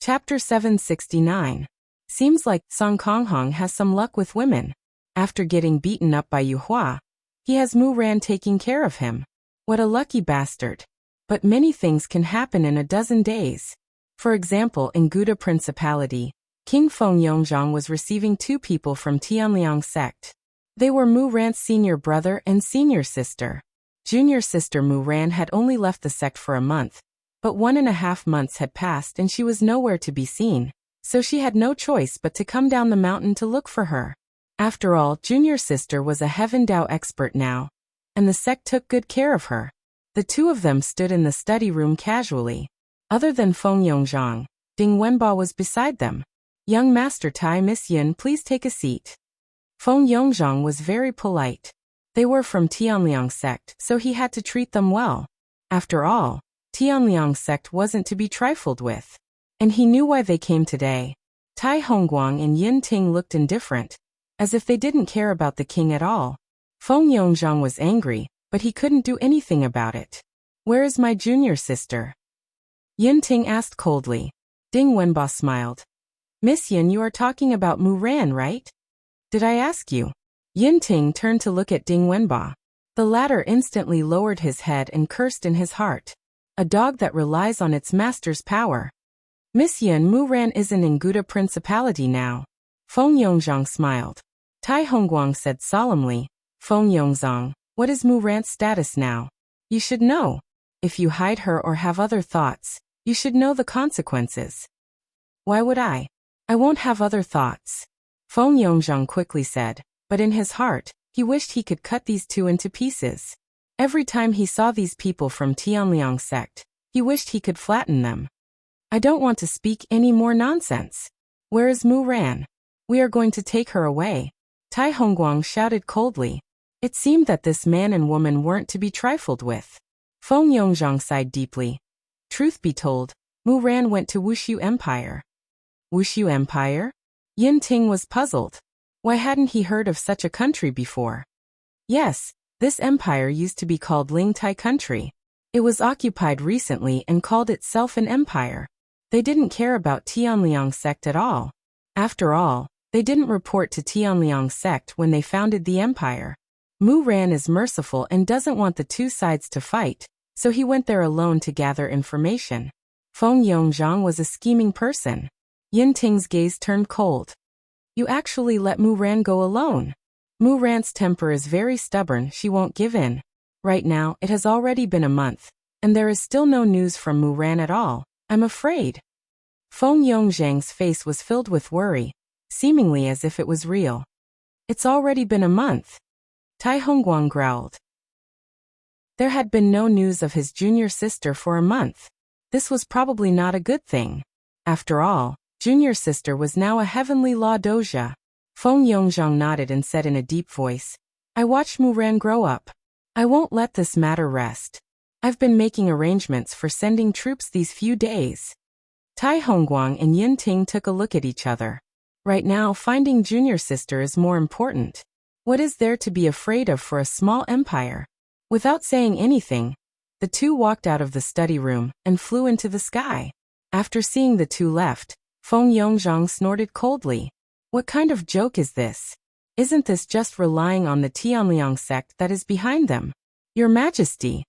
Chapter 769. Seems like Song Konghong has some luck with women. After getting beaten up by Yu Hua, he has Mu Ran taking care of him. What a lucky bastard. But many things can happen in a dozen days. For example, in Gouda Principality, King Feng Yongzhang was receiving 2 people from Tianliang sect. They were Mu Ran's senior brother and senior sister. Junior sister Mu Ran had only left the sect for a month, but 1.5 months had passed and she was nowhere to be seen, so she had no choice but to come down the mountain to look for her. After all, junior sister was a Heaven Dao expert now, and the sect took good care of her. The 2 of them stood in the study room casually. Other than Feng Yongzhang, Ding Wenba was beside them. Young Master Tai, Miss Yin, please take a seat. Feng Yongzhang was very polite. They were from Tianliang sect, so he had to treat them well. After all, Tianliang sect wasn't to be trifled with. And he knew why they came today. Tai Hongguang and Yin Ting looked indifferent, as if they didn't care about the king at all. Feng Yongzhang was angry, but he couldn't do anything about it. Where is my junior sister? Yin Ting asked coldly. Ding Wenba smiled. Miss Yin, you are talking about Mu Ran, right? Did I ask you? Yin Ting turned to look at Ding Wenba. The latter instantly lowered his head and cursed in his heart. A dog that relies on its master's power. Miss Yin, Mu Ran isn't in Gouda Principality now. Feng Yongzhang smiled. Tai Hongguang said solemnly, Feng Yongzhang, what is Mu Ran's status now? You should know. If you hide her or have other thoughts, you should know the consequences. Why would I? I won't have other thoughts. Feng Yongzhang quickly said, but in his heart, he wished he could cut these 2 into pieces. Every time he saw these people from Tianliang sect, he wished he could flatten them. I don't want to speak any more nonsense. Where is Mu Ran? We are going to take her away. Tai Hongguang shouted coldly. It seemed that this man and woman weren't to be trifled with. Feng Yongzhang sighed deeply. Truth be told, Mu Ran went to Wushu Empire. Wushu Empire? Yin Ting was puzzled. Why hadn't he heard of such a country before? Yes, this empire used to be called Lingtai Country. It was occupied recently and called itself an empire. They didn't care about Tianliang sect at all. After all, they didn't report to Tianliang sect when they founded the empire. Mu Ran is merciful and doesn't want the 2 sides to fight, so he went there alone to gather information. Feng Yongzhang was a scheming person. Yin Ting's gaze turned cold. You actually let Mu Ran go alone. Mu Ran's temper is very stubborn, she won't give in. Right now, it has already been a month, and there is still no news from Mu Ran at all, I'm afraid. Feng Yongzhang's face was filled with worry, seemingly as if it was real. It's already been a month. Tai Hongguang growled. There had been no news of his junior sister for a month. This was probably not a good thing. After all, junior sister was now a heavenly law doja. Feng Yongzhang nodded and said in a deep voice, I watched Mu Ran grow up. I won't let this matter rest. I've been making arrangements for sending troops these few days. Tai Hongguang and Yin Ting took a look at each other. Right now, finding junior sister is more important. What is there to be afraid of for a small empire? Without saying anything, the 2 walked out of the study room and flew into the sky. After seeing the 2 left, Feng Yongzhang snorted coldly. What kind of joke is this? Isn't this just relying on the Tianliang sect that is behind them? Your Majesty.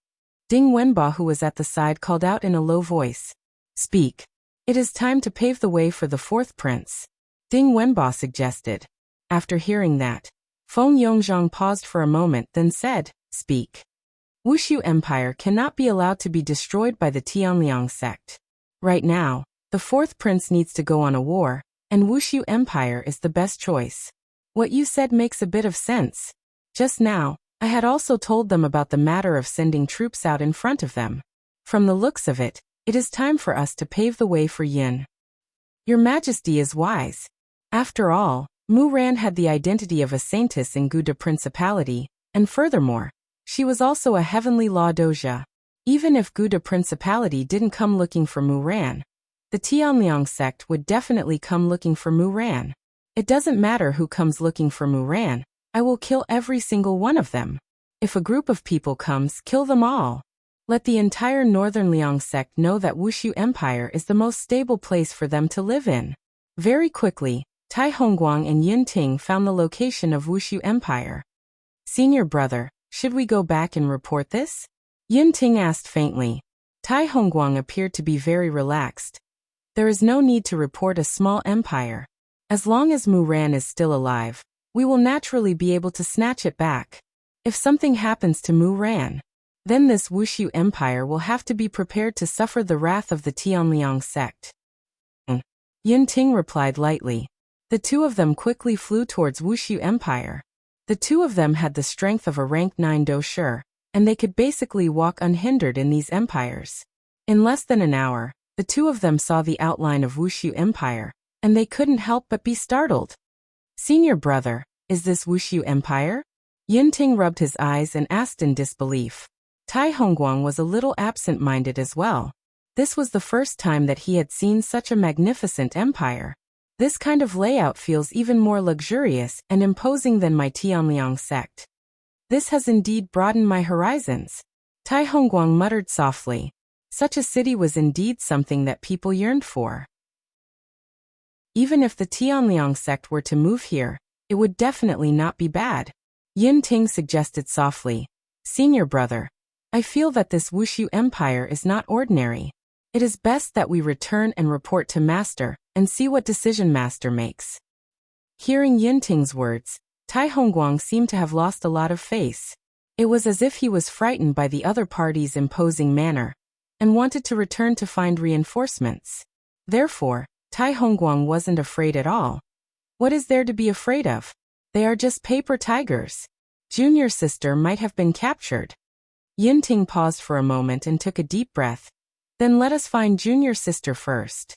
Ding Wenba, who was at the side, called out in a low voice. Speak. It is time to pave the way for the 4th prince. Ding Wenba suggested. After hearing that, Feng Yongzhang paused for a moment, then said, Speak. Wushu Empire cannot be allowed to be destroyed by the Tianliang sect. Right now, the 4th prince needs to go on a war, and Wushu Empire is the best choice. What you said makes a bit of sense. Just now, I had also told them about the matter of sending troops out in front of them. From the looks of it, it is time for us to pave the way for Yin. Your Majesty is wise. After all, Mu Ran had the identity of a saintess in Gouda Principality, and furthermore, she was also a heavenly law doja. Even if Gouda Principality didn't come looking for Mu Ran, the Tianliang sect would definitely come looking for Mu Ran. It doesn't matter who comes looking for Mu Ran, I will kill every single one of them. If a group of people comes, kill them all. Let the entire Northern Liang sect know that Wushu Empire is the most stable place for them to live in. Very quickly, Tai Hongguang and Yun Ting found the location of Wushu Empire. Senior brother, should we go back and report this? Yun Ting asked faintly. Tai Hongguang appeared to be very relaxed. There is no need to report a small empire. As long as Mu Ran is still alive, we will naturally be able to snatch it back. If something happens to Mu Ran, then this Wushu Empire will have to be prepared to suffer the wrath of the Tianliang sect. Yun Ting replied lightly. The two of them quickly flew towards Wushu Empire. The two of them had the strength of a rank 9 dosher, and they could basically walk unhindered in these empires. In less than an hour, the two of them saw the outline of Wushu Empire, and they couldn't help but be startled. Senior brother, is this Wushu Empire? Yun Ting rubbed his eyes and asked in disbelief. Tai Hongguang was a little absent-minded as well. This was the first time that he had seen such a magnificent empire. This kind of layout feels even more luxurious and imposing than my Tianliang sect. This has indeed broadened my horizons. Tai Hongguang muttered softly. Such a city was indeed something that people yearned for. Even if the Tianliang sect were to move here, it would definitely not be bad. Yun Ting suggested softly. Senior brother, I feel that this Wushu Empire is not ordinary. It is best that we return and report to Master, and see what decision Master makes. Hearing Yun Ting's words, Tai Hongguang seemed to have lost a lot of face. It was as if he was frightened by the other party's imposing manner, and wanted to return to find reinforcements. Therefore, Tai Hongguang wasn't afraid at all. What is there to be afraid of? They are just paper tigers. Junior sister might have been captured. Yun Ting paused for a moment and took a deep breath. Then let us find junior sister first.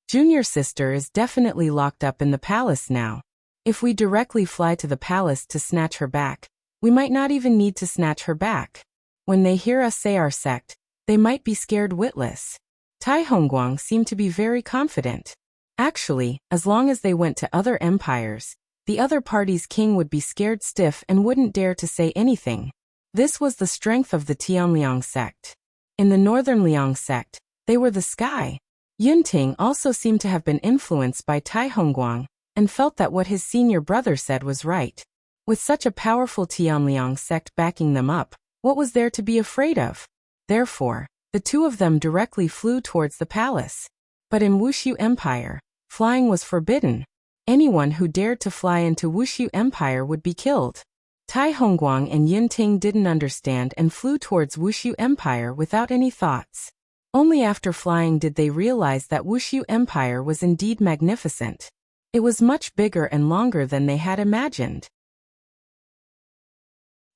Junior sister is definitely locked up in the palace now. If we directly fly to the palace to snatch her back, we might not even need to snatch her back. When they hear us say our sect, they might be scared witless. Tai Hongguang seemed to be very confident. Actually, as long as they went to other empires, the other party's king would be scared stiff and wouldn't dare to say anything. This was the strength of the Tianliang sect. In the Northern Liang sect, they were the sky. Yun Ting also seemed to have been influenced by Tai Hongguang, and felt that what his senior brother said was right. With such a powerful Tianliang sect backing them up, what was there to be afraid of? Therefore, the two of them directly flew towards the palace. But in Wushu Empire, flying was forbidden. Anyone who dared to fly into Wushu Empire would be killed. Tai Hongguang and Yun Ting didn't understand and flew towards Wushu Empire without any thoughts. Only after flying did they realize that Wushu Empire was indeed magnificent. It was much bigger and longer than they had imagined.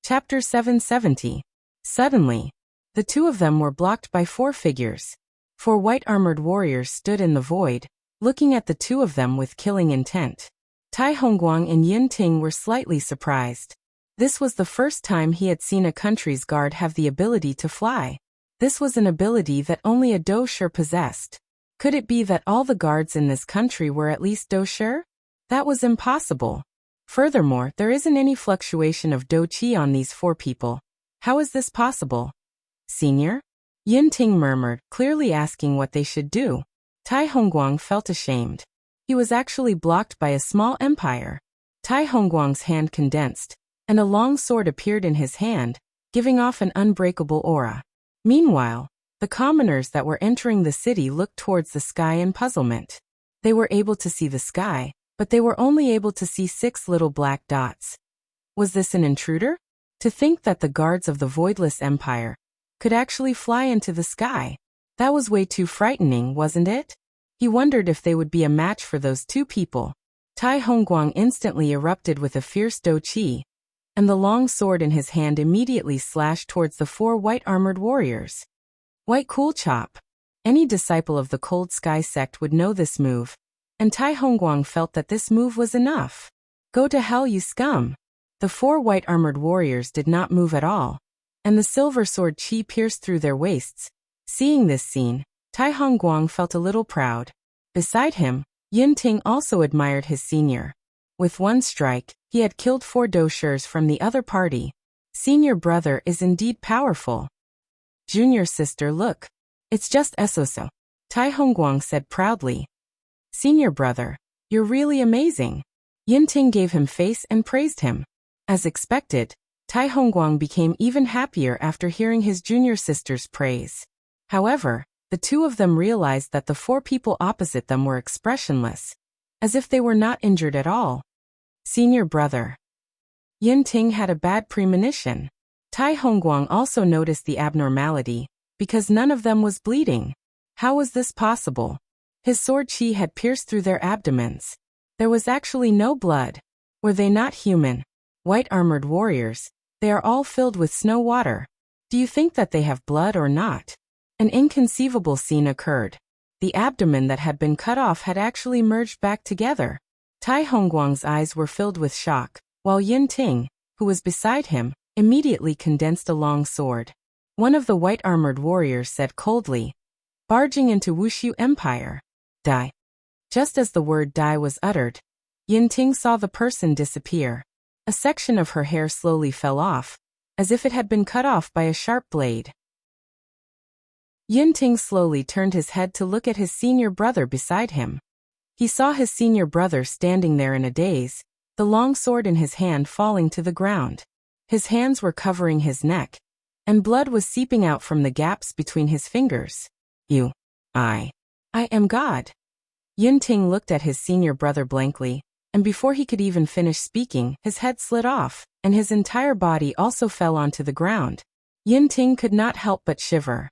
Chapter 770. Suddenly, the two of them were blocked by 4 figures. 4 white-armored warriors stood in the void, looking at the two of them with killing intent. Tai Hongguang and Yun Ting were slightly surprised. This was the first time he had seen a country's guard have the ability to fly. This was an ability that only a dosher possessed. Could it be that all the guards in this country were at least dosher? That was impossible. Furthermore, there isn't any fluctuation of do qi on these 4 people. How is this possible? Senior? Yun Ting murmured, clearly asking what they should do. Tai Hongguang felt ashamed. He was actually blocked by a small empire. Tai Hongguang's hand condensed, and a long sword appeared in his hand, giving off an unbreakable aura. Meanwhile, the commoners that were entering the city looked towards the sky in puzzlement. They were able to see the sky, but they were only able to see 6 little black dots. Was this an intruder? To think that the guards of the Voidless Empire could actually fly into the sky. That was way too frightening, wasn't it? He wondered if they would be a match for those 2 people. Tai Hongguang instantly erupted with a fierce do qi, and the long sword in his hand immediately slashed towards the 4 white-armored warriors. White Cool Chop. Any disciple of the Cold Sky sect would know this move, and Tai Hongguang felt that this move was enough. Go to hell, you scum! The 4 white-armored warriors did not move at all, and the silver sword chi pierced through their waists. Seeing this scene, Tai Hongguang felt a little proud. Beside him, Yun Ting also admired his senior. With one strike, he had killed 4 doshers from the other party. Senior brother is indeed powerful. Junior sister, look. It's just Esoso. Tai Hongguang said proudly. Senior brother, you're really amazing. Yinting gave him face and praised him. As expected, Tai Hongguang became even happier after hearing his junior sister's praise. However, the two of them realized that the four people opposite them were expressionless, as if they were not injured at all. Senior brother. Yinting had a bad premonition. Tai Hongguang also noticed the abnormality, because none of them was bleeding. How was this possible? His sword chi had pierced through their abdomens. There was actually no blood. Were they not human? White-armored warriors. They are all filled with snow water. Do you think that they have blood or not? An inconceivable scene occurred. The abdomen that had been cut off had actually merged back together. Tai Hongguang's eyes were filled with shock, while Yinting, who was beside him, immediately condensed a long sword. One of the white-armored warriors said coldly, barging into Wushu Empire. Die. Just as the word die was uttered, Yinting saw the person disappear. A section of her hair slowly fell off, as if it had been cut off by a sharp blade. Yinting slowly turned his head to look at his senior brother beside him. He saw his senior brother standing there in a daze, the long sword in his hand falling to the ground. His hands were covering his neck, and blood was seeping out from the gaps between his fingers. I am God. Yinting looked at his senior brother blankly, and before he could even finish speaking, his head slid off, and his entire body also fell onto the ground. Yinting could not help but shiver.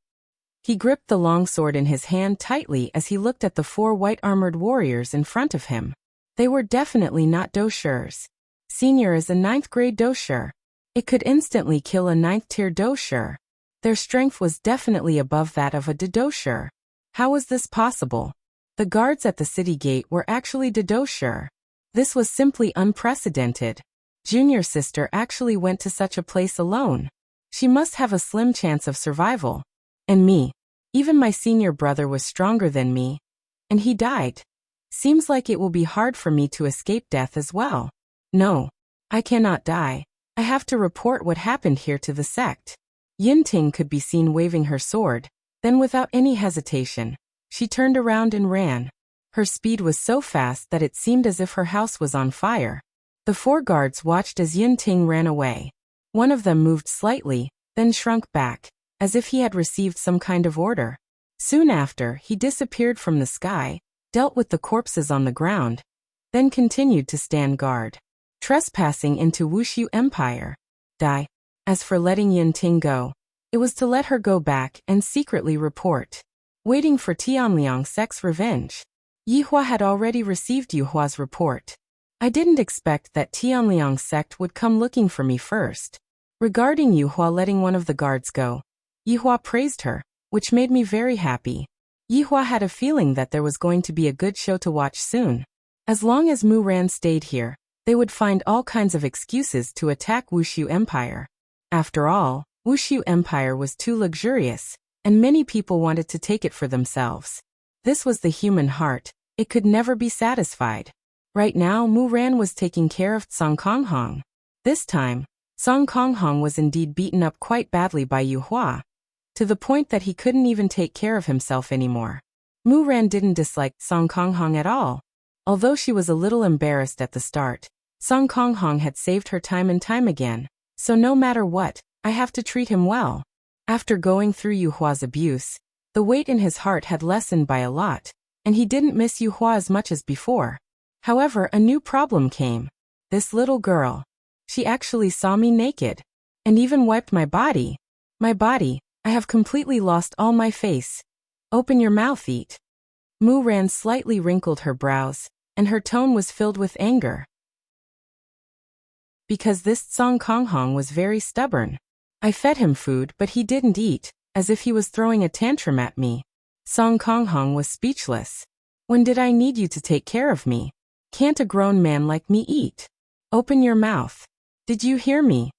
He gripped the long sword in his hand tightly as he looked at the four white-armored warriors in front of him. They were definitely not doushers. Senior is a 9th-grade dosher. It could instantly kill a 9th-tier dosher. Their strength was definitely above that of a dosher. How was this possible? The guards at the city gate were actually dosher. This was simply unprecedented. Junior sister actually went to such a place alone. She must have a slim chance of survival. And me. Even my senior brother was stronger than me. And he died. Seems like it will be hard for me to escape death as well. No. I cannot die. I have to report what happened here to the sect. Yinting could be seen waving her sword. Then without any hesitation, she turned around and ran. Her speed was so fast that it seemed as if her house was on fire. The four guards watched as Yinting ran away. One of them moved slightly, then shrunk back, as if he had received some kind of order. Soon after, he disappeared from the sky, dealt with the corpses on the ground, then continued to stand guard. Trespassing into Wushu Empire. Die. As for letting Yinting go, it was to let her go back and secretly report. Waiting for Tianliang sect's revenge. Yihua had already received Yuhua's report. I didn't expect that Tianliang sect would come looking for me first. Regarding Yuhua letting one of the guards go, Yihua praised her, which made me very happy. Yihua had a feeling that there was going to be a good show to watch soon. As long as Mu Ran stayed here, they would find all kinds of excuses to attack Wushu Empire. After all, Wushu Empire was too luxurious, and many people wanted to take it for themselves. This was the human heart. It could never be satisfied. Right now, Mu Ran was taking care of Song Konghong. This time, Song Konghong was indeed beaten up quite badly by Yuhua, to the point that he couldn't even take care of himself anymore. Mu Ran didn't dislike Song Konghong at all. Although she was a little embarrassed at the start, Song Konghong had saved her time and time again, so no matter what, I have to treat him well. After going through Yuhua's abuse, the weight in his heart had lessened by a lot, and he didn't miss Yuhua as much as before. However, a new problem came. This little girl. She actually saw me naked, and even wiped my body. My body, I have completely lost all my face. Open your mouth, eat. Mu Ran slightly wrinkled her brows, and her tone was filled with anger. Because this Song Konghong was very stubborn. I fed him food but he didn't eat, as if he was throwing a tantrum at me. Song Konghong was speechless. When did I need you to take care of me? Can't a grown man like me eat? Open your mouth. Did you hear me?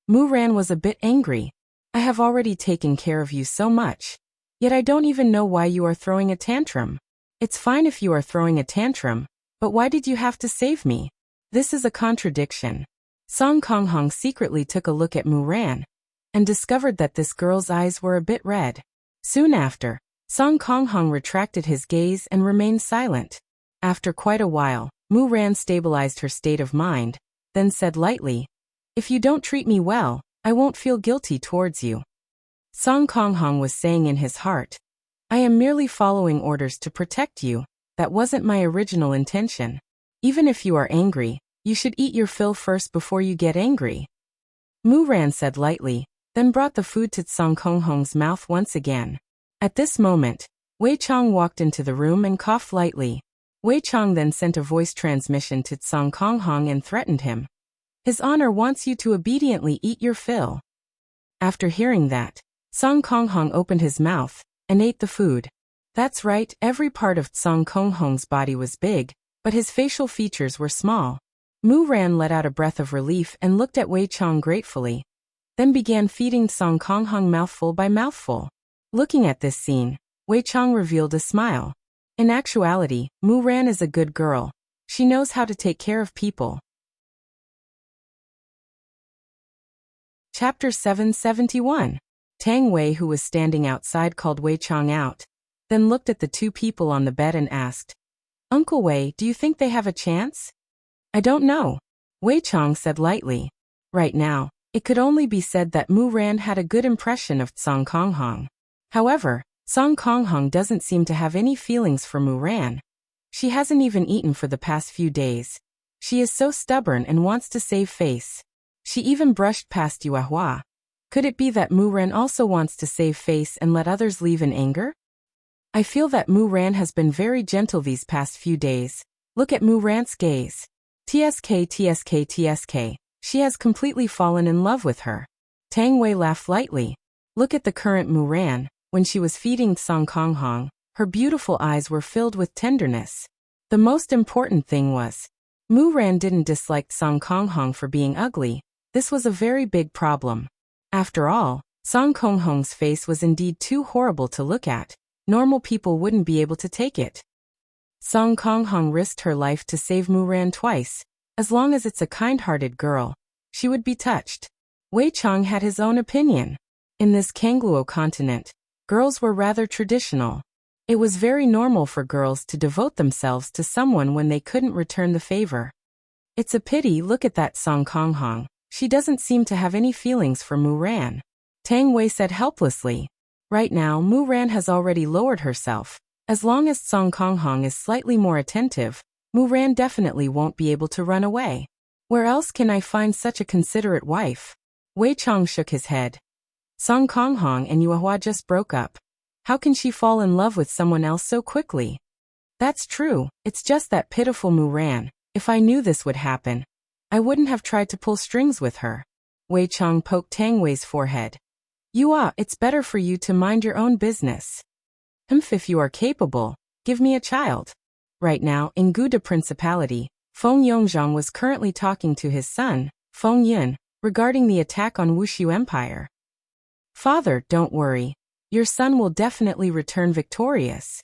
Mu Ran was a bit angry. I have already taken care of you so much. Yet I don't even know why you are throwing a tantrum. It's fine if you are throwing a tantrum, but why did you have to save me? This is a contradiction. Song Konghong secretly took a look at Mu Ran. and discovered that this girl's eyes were a bit red. Soon after, Song Konghong retracted his gaze and remained silent. After quite a while, Mu Ran stabilized her state of mind, then said lightly, "If you don't treat me well, I won't feel guilty towards you." Song Konghong was saying in his heart, "I am merely following orders to protect you. That wasn't my original intention. Even if you are angry, you should eat your fill first before you get angry." Mu Ran said lightly, then brought the food to Song Konghong's mouth once again. At this moment, Wei Chong walked into the room and coughed lightly. Wei Chong then sent a voice transmission to Song Konghong and threatened him. "His honor wants you to obediently eat your fill." After hearing that, Song Konghong opened his mouth and ate the food. That's right, every part of Song Konghong's body was big, but his facial features were small. Mu Ran let out a breath of relief and looked at Wei Chong gratefully, then began feeding Song Konghong mouthful by mouthful. Looking at this scene, Wei Chong revealed a smile. In actuality, Mu Ran is a good girl. She knows how to take care of people. Chapter 771. Tang Wei, who was standing outside, called Wei Chong out, then looked at the two people on the bed and asked, "Uncle Wei, do you think they have a chance?" "I don't know," Wei Chong said lightly. Right now, it could only be said that Mu Ran had a good impression of Song Konghong. However, Song Konghong doesn't seem to have any feelings for Mu Ran. She hasn't even eaten for the past few days. She is so stubborn and wants to save face. She even brushed past Yuehua. Could it be that Mu Ran also wants to save face and let others leave in anger? I feel that Mu Ran has been very gentle these past few days. Look at Mu Ran's gaze. TSK. She has completely fallen in love with her. Tang Wei laughed lightly. Look at the current Mu Ran. When she was feeding Song Konghong, her beautiful eyes were filled with tenderness. The most important thing was, Mu Ran didn't dislike Song Konghong for being ugly. This was a very big problem. After all, Song Konghong's face was indeed too horrible to look at. Normal people wouldn't be able to take it. Song Konghong risked her life to save Mu Ran twice. As long as it's a kind-hearted girl, she would be touched. Wei Chong had his own opinion. In this Kangluo continent, girls were rather traditional. It was very normal for girls to devote themselves to someone when they couldn't return the favor. It's a pity. Look at that Song Konghong. She doesn't seem to have any feelings for Mu Ran. Tang Wei said helplessly. Right now, Mu Ran has already lowered herself. As long as Song Konghong is slightly more attentive, Mu Ran definitely won't be able to run away. Where else can I find such a considerate wife? Wei Chong shook his head. Song Konghong and Yuehua just broke up. How can she fall in love with someone else so quickly? That's true, it's just that pitiful Mu Ran. If I knew this would happen, I wouldn't have tried to pull strings with her. Wei Chong poked Tang Wei's forehead. It's better for you to mind your own business. If you are capable, give me a child. Right now, in Guda Principality, Feng Yongzhang was currently talking to his son, Feng Yun, regarding the attack on Wushu Empire. Father, don't worry. Your son will definitely return victorious.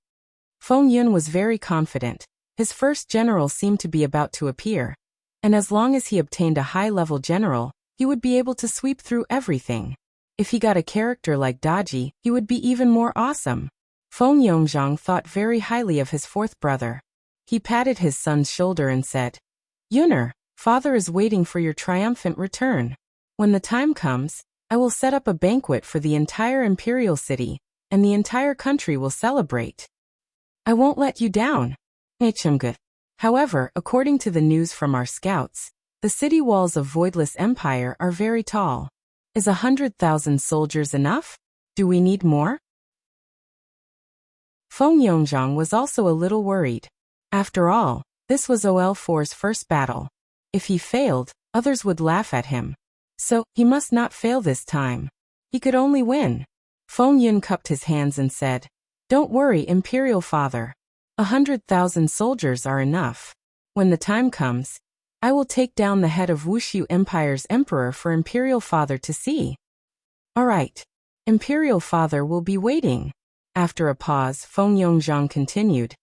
Feng Yun was very confident. His first general seemed to be about to appear. And as long as he obtained a high-level general, he would be able to sweep through everything. If he got a character like Daji, he would be even more awesome. Feng Yongzhang thought very highly of his fourth brother. He patted his son's shoulder and said, Yuner, father is waiting for your triumphant return. When the time comes, I will set up a banquet for the entire imperial city, and the entire country will celebrate. I won't let you down. However, according to the news from our scouts, the city walls of Voidless Empire are very tall. Is 100,000 soldiers enough? Do we need more? Feng Yongzhang was also a little worried. After all, this was OL4's first battle. If he failed, others would laugh at him. So, he must not fail this time. He could only win. Feng Yun cupped his hands and said, Don't worry, Imperial Father. 100,000 soldiers are enough. When the time comes, I will take down the head of Wushu Empire's emperor for Imperial Father to see. Alright. Imperial Father will be waiting. After a pause, Feng Yongzhang continued.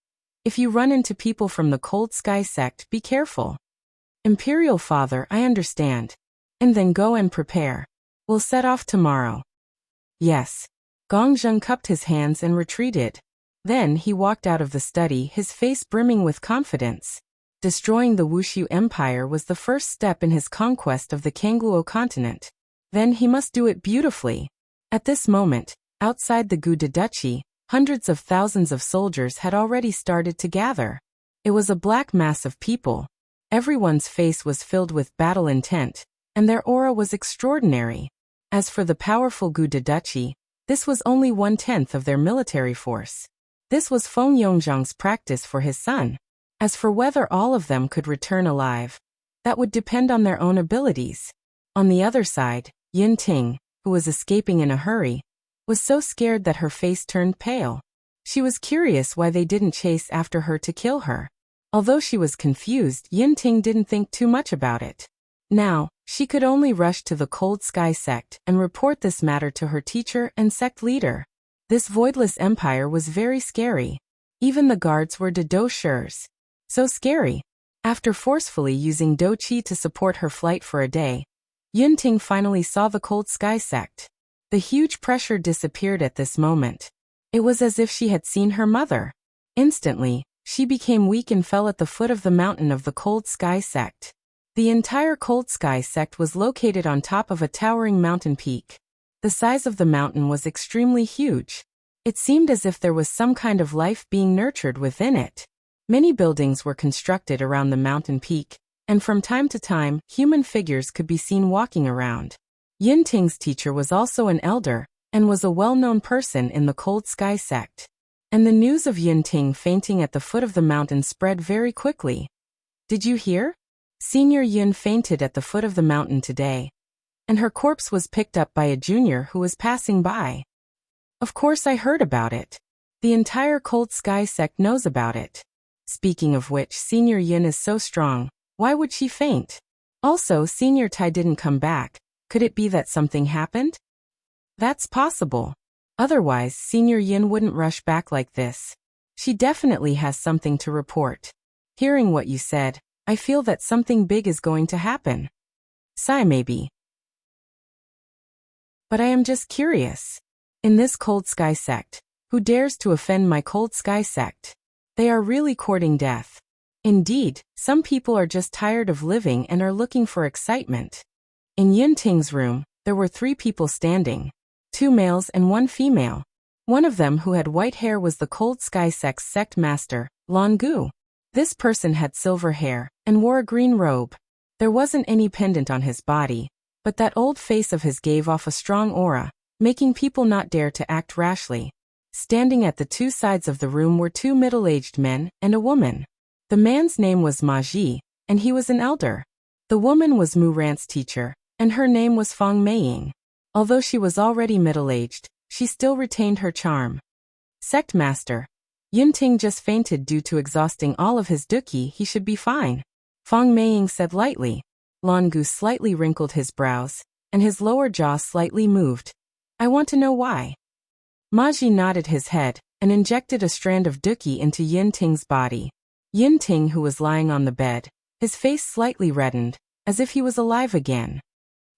If you run into people from the Cold Sky sect, be careful. Imperial Father, I understand. And then go and prepare. We'll set off tomorrow. Yes. Gong Zheng cupped his hands and retreated. Then he walked out of the study, his face brimming with confidence. Destroying the Wushu Empire was the first step in his conquest of the Kangluo continent. Then he must do it beautifully. At this moment, outside the Guda Duchy, hundreds of thousands of soldiers had already started to gather. It was a black mass of people. Everyone's face was filled with battle intent, and their aura was extraordinary. As for the powerful Guda Duchy, this was only 1/10 of their military force. This was Feng Yongzhang's practice for his son. As for whether all of them could return alive, that would depend on their own abilities. On the other side, Yin Ting, who was escaping in a hurry, was so scared that her face turned pale. She was curious why they didn't chase after her to kill her. Although she was confused, Yin Ting didn't think too much about it. Now, she could only rush to the Cold Sky sect and report this matter to her teacher and sect leader. This voidless empire was very scary. Even the guards were Do Shurs. So scary. After forcefully using Do Qi to support her flight for a day, Yin Ting finally saw the Cold Sky sect. The huge pressure disappeared at this moment. It was as if she had seen her mother. Instantly, she became weak and fell at the foot of the mountain of the Cold Sky sect. The entire Cold Sky sect was located on top of a towering mountain peak. The size of the mountain was extremely huge. It seemed as if there was some kind of life being nurtured within it. Many buildings were constructed around the mountain peak, and from time to time, human figures could be seen walking around. Yin Ting's teacher was also an elder, and was a well-known person in the Cold Sky sect. And the news of Yin Ting fainting at the foot of the mountain spread very quickly. Did you hear? Senior Yin fainted at the foot of the mountain today, and her corpse was picked up by a junior who was passing by. Of course I heard about it. The entire Cold Sky sect knows about it. Speaking of which, Senior Yin is so strong, why would she faint? Also, Senior Tai didn't come back. Could it be that something happened? That's possible. Otherwise, Senior Yin wouldn't rush back like this. She definitely has something to report. Hearing what you said, I feel that something big is going to happen. Sigh maybe. But I am just curious. In this Cold Sky sect, who dares to offend my Cold Sky sect? They are really courting death. Indeed, some people are just tired of living and are looking for excitement. In Yin Ting's room, there were 3 people standing. 2 males and 1 female. One of them who had white hair was the Cold Sky sect's sect master, Lan Gu. This person had silver hair, and wore a green robe. There wasn't any pendant on his body, but that old face of his gave off a strong aura, making people not dare to act rashly. Standing at the 2 sides of the room were 2 middle-aged men and a woman. The man's name was Ma Ji, and he was an elder. The woman was Mu Rant's teacher, and her name was Feng Meiying. Although she was already middle-aged, she still retained her charm. Sect Master. Yin Ting just fainted due to exhausting all of his duqi, he should be fine. Feng Meiying said lightly. Lan Gu slightly wrinkled his brows, and his lower jaw slightly moved. I want to know why. Ma Ji nodded his head, and injected a strand of duqi into Yin Ting's body. Yin Ting, who was lying on the bed, his face slightly reddened, as if he was alive again.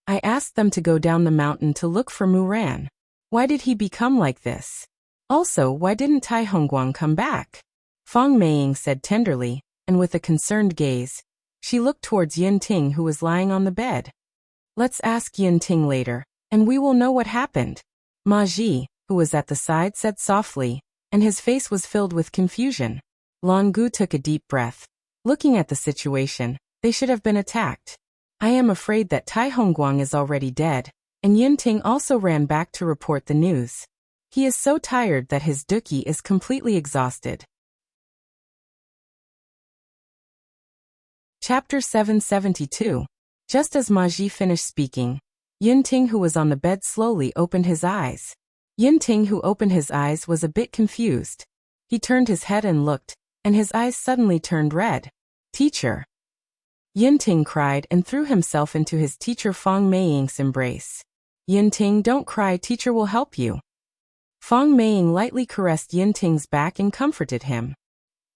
I asked them to go down the mountain to look for Mu Ran. Why did he become like this? Also, why didn't Tai Hongguang come back? Feng Meiying said tenderly, and with a concerned gaze. She looked towards Yin Ting, who was lying on the bed. Let's ask Yin Ting later, and we will know what happened. Ma Ji, who was at the side, said softly, and his face was filled with confusion. Lan Gu took a deep breath. Looking at the situation, they should have been attacked. I am afraid that Tai Hongguang is already dead, and Yin Ting also ran back to report the news. He is so tired that his duqi is completely exhausted. Chapter 772. Just as Ma Ji finished speaking, Yin Ting, who was on the bed, slowly opened his eyes. Yin Ting, who opened his eyes, was a bit confused. He turned his head and looked, and his eyes suddenly turned red. Teacher. Yin Ting cried and threw himself into his teacher Feng Meiying's embrace. Yin Ting, don't cry, teacher will help you. Feng Meiying lightly caressed Yin Ting's back and comforted him.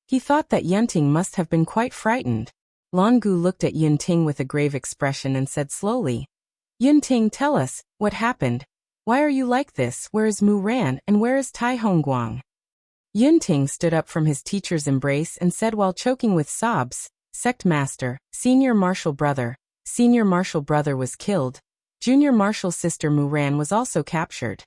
He thought that Yin Ting must have been quite frightened. Lan Gu looked at Yin Ting with a grave expression and said slowly, Yunting, tell us, what happened? Why are you like this? Where is Mu Ran and where is Tai Hongguang? Yunting stood up from his teacher's embrace and said while choking with sobs, Sect Master, Senior Marshal Brother was killed. Junior Marshal Sister Mu Ran was also captured.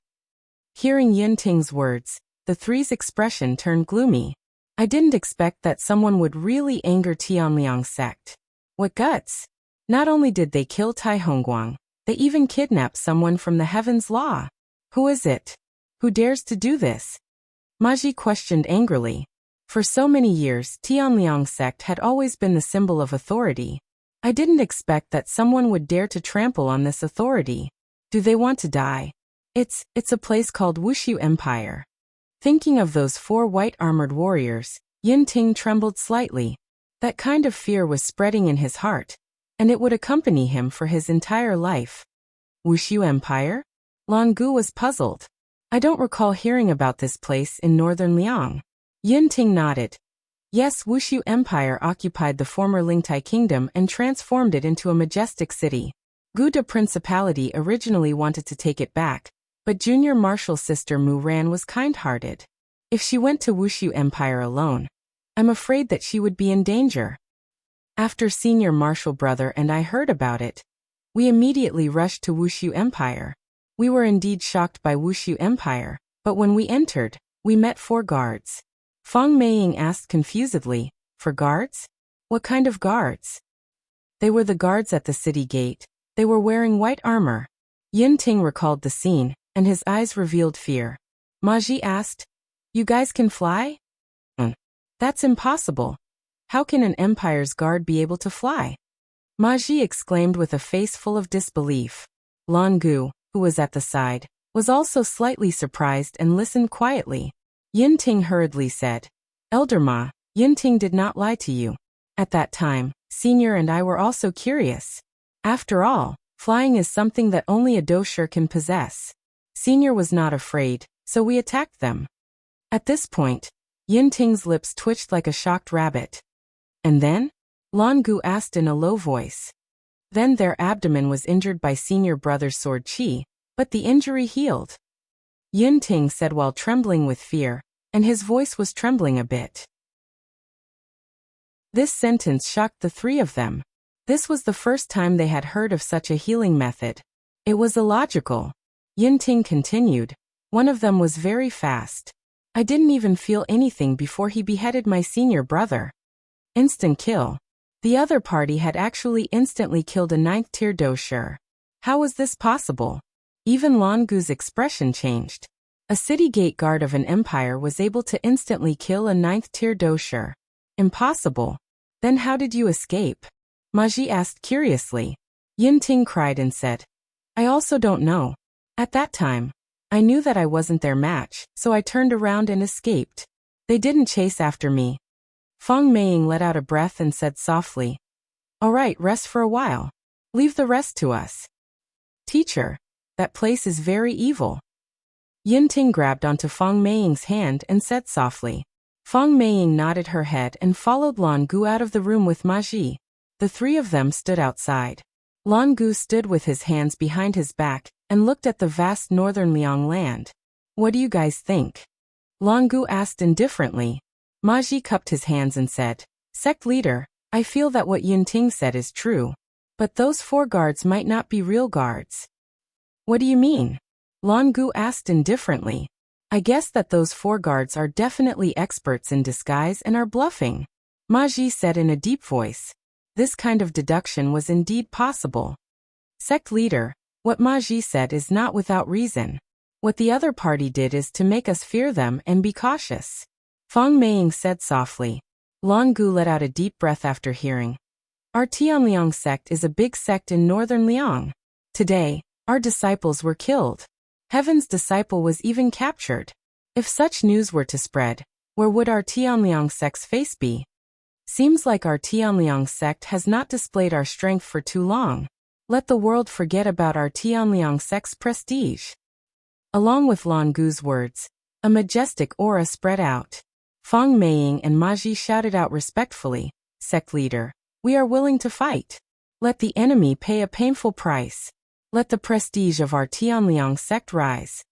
Hearing Yunting's words, the three's expression turned gloomy. I didn't expect that someone would really anger Tianliang's sect. What guts! Not only did they kill Tai Hongguang, they even kidnapped someone from the Heaven's Law. Who is it? Who dares to do this? Ma Ji questioned angrily. For so many years, Tianliang's sect had always been the symbol of authority. I didn't expect that someone would dare to trample on this authority. Do they want to die? It's a place called Wushu Empire. Thinking of those 4 white-armored warriors, Yunting trembled slightly. That kind of fear was spreading in his heart, and it would accompany him for his entire life. Wushu Empire? Lan Gu was puzzled. I don't recall hearing about this place in northern Liang. Yunting nodded. Yes, Wushu Empire occupied the former Lingtai Kingdom and transformed it into a majestic city. Guda Principality originally wanted to take it back, but Junior Marshal Sister Mu Ran was kind-hearted. If she went to Wushu Empire alone, I'm afraid that she would be in danger. After Senior Marshal Brother and I heard about it, we immediately rushed to Wushu Empire. We were indeed shocked by Wushu Empire, but when we entered, we met 4 guards. Fang Meiying asked confusedly, 4 guards? What kind of guards? They were the guards at the city gate. They were wearing white armor. Yunting recalled the scene, and his eyes revealed fear. Ma Ji asked, You guys can fly? That's impossible. How can an empire's guard be able to fly? Ma Ji exclaimed with a face full of disbelief. Lan Gu, who was at the side, was also slightly surprised and listened quietly. Yunting hurriedly said, Elder Ma, Yunting did not lie to you. At that time, Senior and I were also curious. After all, flying is something that only a dosher can possess. Senior was not afraid, so we attacked them. At this point, Yunting's lips twitched like a shocked rabbit. And then? Lan Gu asked in a low voice. Then their abdomen was injured by Senior Brother's sword chi, but the injury healed. Yunting said while trembling with fear, and his voice was trembling a bit. This sentence shocked the 3 of them. This was the first time they had heard of such a healing method. It was illogical. Yunting continued. One of them was very fast. I didn't even feel anything before he beheaded my Senior Brother. Instant kill. The other party had actually instantly killed a 9th-tier dosher. How was this possible? Even Lan Gu's expression changed. A city gate guard of an empire was able to instantly kill a 9th-tier dosher. Impossible. Then how did you escape? Ma Ji asked curiously. Yunting cried and said, I also don't know. At that time, I knew that I wasn't their match, so I turned around and escaped. They didn't chase after me. Fang Meiying let out a breath and said softly, All right, rest for a while. Leave the rest to us. Teacher, that place is very evil. Yunting grabbed onto Fang Meiying's hand and said softly. Fang Meiying nodded her head and followed Lan Gu out of the room with Ma Ji. The 3 of them stood outside. Lan Gu stood with his hands behind his back and looked at the vast northern Liang land. What do you guys think? Lan Gu asked indifferently. Ma Ji cupped his hands and said, Sect leader, I feel that what Yunting said is true. But those 4 guards might not be real guards. What do you mean? Lan Gu asked indifferently. I guess that those 4 guards are definitely experts in disguise and are bluffing. Ma Ji said in a deep voice. This kind of deduction was indeed possible. Sect leader, what Ma Ji said is not without reason. What the other party did is to make us fear them and be cautious. Fang Meiying said softly. Lan Gu let out a deep breath after hearing. Our Tianliang sect is a big sect in northern Liang. Today, our disciples were killed. Heaven's disciple was even captured. If such news were to spread, where would our Tianliang sect's face be? Seems like our Tianliang sect has not displayed our strength for too long. Let the world forget about our Tianliang sect's prestige. Along with Lan Gu's words, a majestic aura spread out. Fang Meiying and Ma Ji shouted out respectfully, Sect leader, we are willing to fight. Let the enemy pay a painful price. Let the prestige of our Tianliang sect rise.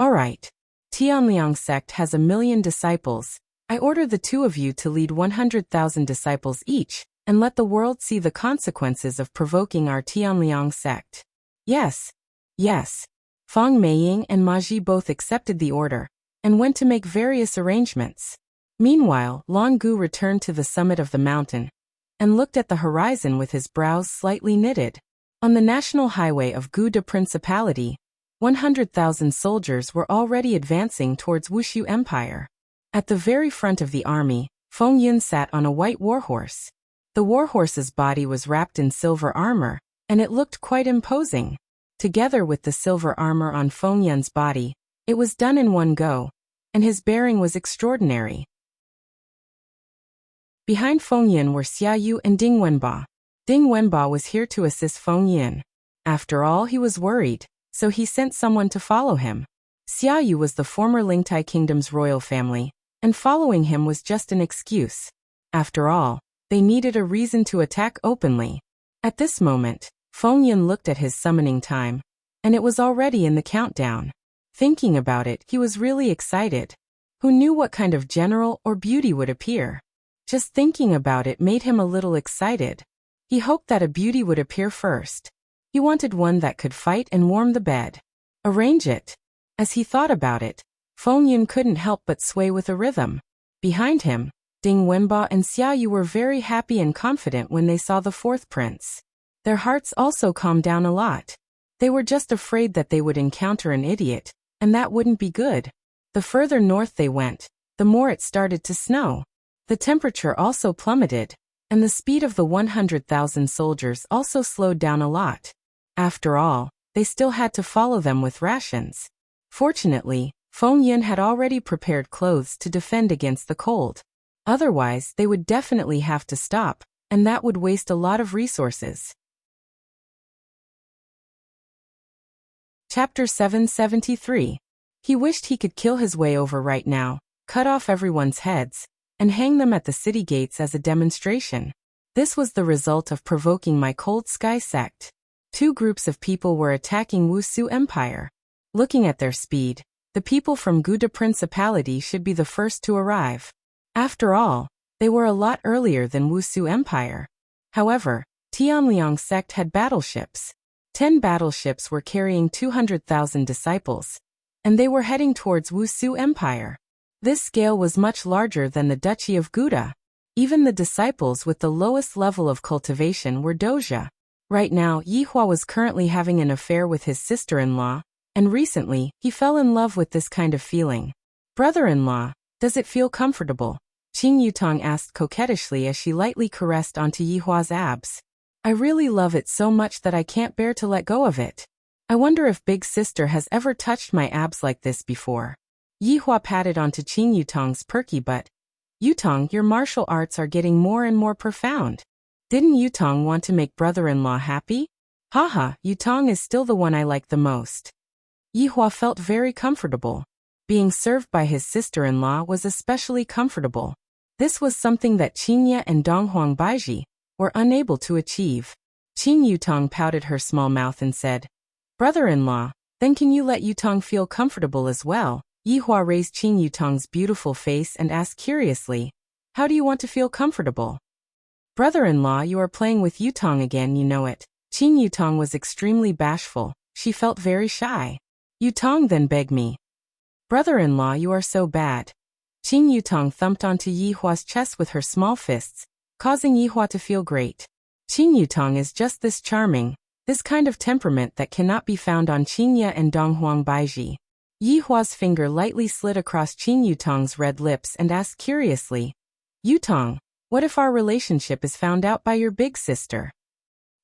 Alright. Tianliang sect has 1,000,000 disciples. I order the two of you to lead 100,000 disciples each, and let the world see the consequences of provoking our Tianliang sect. Yes. Yes. Fang Meiying and Ma Ji both accepted the order, and went to make various arrangements. Meanwhile, Long Gu returned to the summit of the mountain, and looked at the horizon with his brows slightly knitted. On the national highway of Guda Principality, 100,000 soldiers were already advancing towards Wushu Empire. At the very front of the army, Feng Yun sat on a white warhorse. The warhorse's body was wrapped in silver armor, and it looked quite imposing. Together with the silver armor on Feng Yun's body, it was done in one go, and his bearing was extraordinary. Behind Feng Yun were Xia Yu and Ding Wenba. Ding Wenba was here to assist Feng Yun. After all, he was worried, so he sent someone to follow him. Xia Yu was the former Lingtai Kingdom's royal family, and following him was just an excuse. After all, they needed a reason to attack openly. At this moment, Feng Yun looked at his summoning time, and it was already in the countdown. Thinking about it, he was really excited. Who knew what kind of general or beauty would appear? Just thinking about it made him a little excited. He hoped that a beauty would appear first. He wanted one that could fight and warm the bed. Arrange it. As he thought about it, Feng Yun couldn't help but sway with a rhythm. Behind him, Ding Wenba and Xia Yu were very happy and confident when they saw the fourth prince. Their hearts also calmed down a lot. They were just afraid that they would encounter an idiot, and that wouldn't be good. The further north they went, the more it started to snow. The temperature also plummeted, and the speed of the 100,000 soldiers also slowed down a lot. After all, they still had to follow them with rations. Fortunately, Feng Yun had already prepared clothes to defend against the cold. Otherwise, they would definitely have to stop, and that would waste a lot of resources. Chapter 773. He wished he could kill his way over right now, cut off everyone's heads, and hang them at the city gates as a demonstration. This was the result of provoking my Cold Sky sect. Two groups of people were attacking Wushu Empire. Looking at their speed, the people from Guda Principality should be the first to arrive. After all, they were a lot earlier than Wushu Empire. However, Tianliang sect had battleships. 10 battleships were carrying 200,000 disciples, and they were heading towards Wushu Empire. This scale was much larger than the Duchy of Guda. Even the disciples with the lowest level of cultivation were doja. Right now, Yihua was currently having an affair with his sister-in-law, and recently, he fell in love with this kind of feeling. Brother-in-law, does it feel comfortable? Qing Yutong asked coquettishly as she lightly caressed onto Yihua's abs. I really love it so much that I can't bear to let go of it. I wonder if Big Sister has ever touched my abs like this before. Yihua patted onto Qing Yutong's perky butt. Yutong, your martial arts are getting more and more profound. Didn't Yutong want to make brother-in-law happy? Haha, Yutong is still the one I like the most. Yihua felt very comfortable. Being served by his sister-in-law was especially comfortable. This was something that Qingye and Donghuang Baiji were unable to achieve. Qing Yutong pouted her small mouth and said, Brother-in-law, then can you let Yutong feel comfortable as well? Yihua raised Qing Yutong's beautiful face and asked curiously, How do you want to feel comfortable? Brother-in-law, you are playing with Yutong again, you know it. Qing Yutong was extremely bashful. She felt very shy. Yutong then begged me. Brother-in-law, you are so bad. Qing Yutong thumped onto Yihua's chest with her small fists, causing Yihua to feel great. Qing Yutong is just this charming, this kind of temperament that cannot be found on Qingye and Donghuang Baiji. Yihua's finger lightly slid across Qing Yutong's red lips and asked curiously, Yutong, what if our relationship is found out by your big sister?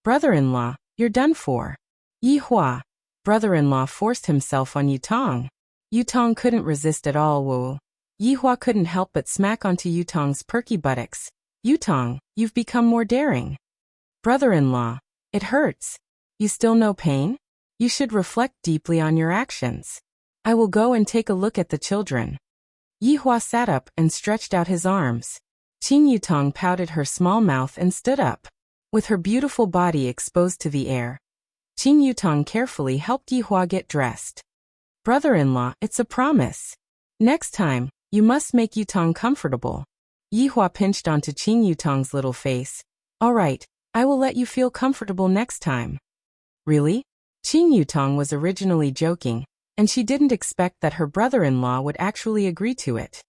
Brother-in-law, you're done for. Yihua. Brother-in-law forced himself on Yutong. Yutong couldn't resist at all. Woo. Yihua couldn't help but smack onto Yutong's perky buttocks. Yutong, you've become more daring. Brother-in-law, it hurts. You still know pain? You should reflect deeply on your actions. I will go and take a look at the children. Yihua sat up and stretched out his arms. Qing Yutong pouted her small mouth and stood up. With her beautiful body exposed to the air, Qin Yutong carefully helped Yihua get dressed. Brother-in-law, it's a promise. Next time, you must make Yutong comfortable. Yihua pinched onto Qin Yutong's little face. All right, I will let you feel comfortable next time. Really? Qin Yutong was originally joking, and she didn't expect that her brother-in-law would actually agree to it.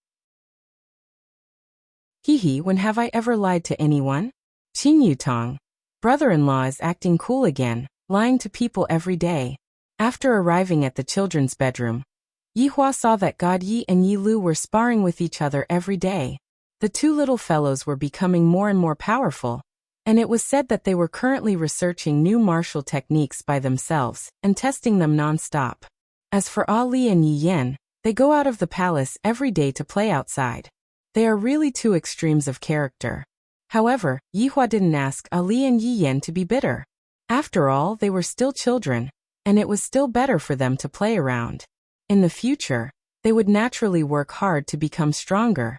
Hee, when have I ever lied to anyone? Qin Yutong. Brother-in-law is acting cool again, lying to people every day. After arriving at the children's bedroom, Yihua saw that God Yi and Yi Lu were sparring with each other every day. The two little fellows were becoming more and more powerful, and it was said that they were currently researching new martial techniques by themselves and testing them non-stop. As for Ali and Yi Yen, they go out of the palace every day to play outside. They are really two extremes of character. However, Yihua didn't ask Ali and Yi Yen to be bitter. After all, they were still children, and it was still better for them to play around. In the future, they would naturally work hard to become stronger.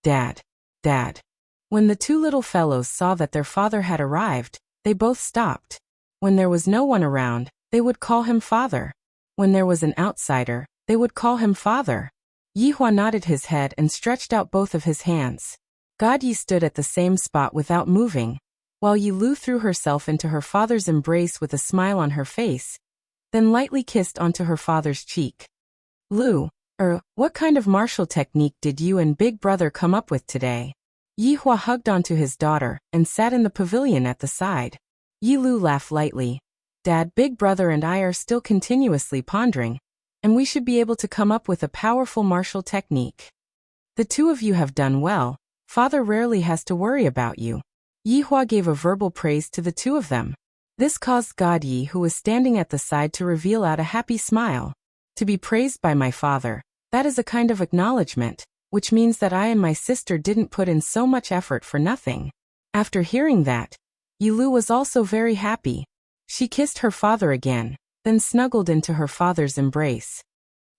Dad. When the two little fellows saw that their father had arrived, they both stopped. When there was no one around, they would call him father. When there was an outsider, they would call him father. Yihua nodded his head and stretched out both of his hands. God Yi stood at the same spot without moving, while Yi Lu threw herself into her father's embrace with a smile on her face, then lightly kissed onto her father's cheek. Lu, what kind of martial technique did you and Big Brother come up with today? Yihua hugged onto his daughter and sat in the pavilion at the side. Yi Lu laughed lightly. Dad, Big Brother and I are still continuously pondering, and we should be able to come up with a powerful martial technique. The two of you have done well. Father rarely has to worry about you. Yihua gave a verbal praise to the two of them. This caused God Yi, who was standing at the side, to reveal out a happy smile. To be praised by my father, that is a kind of acknowledgement, which means that I and my sister didn't put in so much effort for nothing. After hearing that, Yi Lu was also very happy. She kissed her father again, then snuggled into her father's embrace.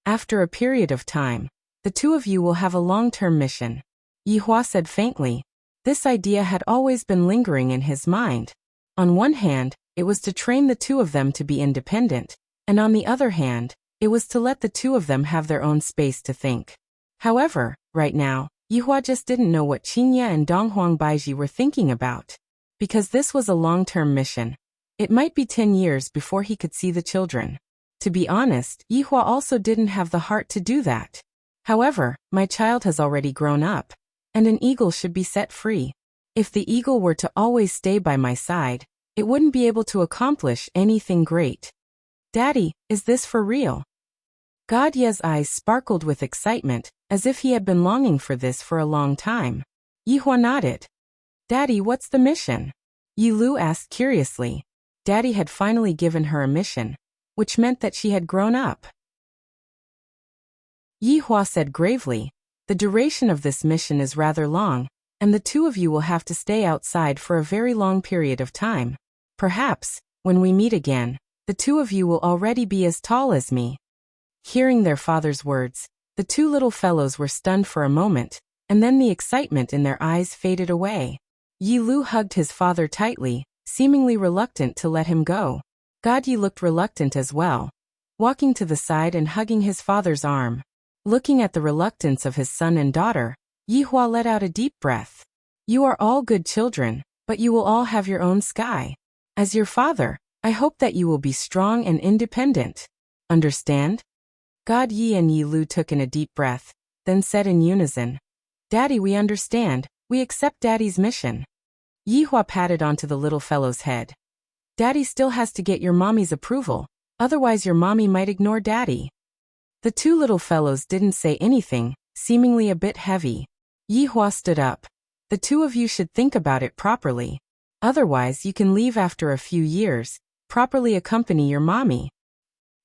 After a period of time, the two of you will have a long-term mission. Yihua said faintly. This idea had always been lingering in his mind. On one hand, it was to train the two of them to be independent, and on the other hand, it was to let the two of them have their own space to think. However, right now, Yihua just didn't know what Qinya and Donghuang Baiji were thinking about. Because this was a long-term mission, it might be 10 years before he could see the children. To be honest, Yihua also didn't have the heart to do that. However, my child has already grown up, and an eagle should be set free. If the eagle were to always stay by my side, it wouldn't be able to accomplish anything great. Daddy, is this for real? God Ye's eyes sparkled with excitement, as if he had been longing for this for a long time. Yihua nodded. Daddy, what's the mission? Yi Lu asked curiously. Daddy had finally given her a mission, which meant that she had grown up. Yihua said gravely, the duration of this mission is rather long, and the two of you will have to stay outside for a very long period of time. Perhaps, when we meet again, the two of you will already be as tall as me. Hearing their father's words, the two little fellows were stunned for a moment, and then the excitement in their eyes faded away. Yi Lu hugged his father tightly, seemingly reluctant to let him go. God Yi looked reluctant as well, walking to the side and hugging his father's arm. Looking at the reluctance of his son and daughter, Yihua let out a deep breath. You are all good children, but you will all have your own sky. As your father, I hope that you will be strong and independent. Understand? God Yi and Yi Lu took in a deep breath, then said in unison, Daddy, we understand, we accept Daddy's mission. Yihua patted onto the little fellow's head. Daddy still has to get your mommy's approval, otherwise your mommy might ignore Daddy. The two little fellows didn't say anything, seemingly a bit heavy. Yihua stood up. The two of you should think about it properly. Otherwise you can leave after a few years, properly accompany your mommy.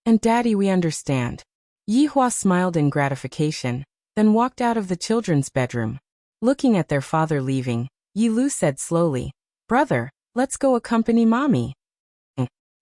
And Daddy, we understand. Yihua smiled in gratification, then walked out of the children's bedroom. Looking at their father leaving, Yi Lu said slowly, Brother, let's go accompany mommy.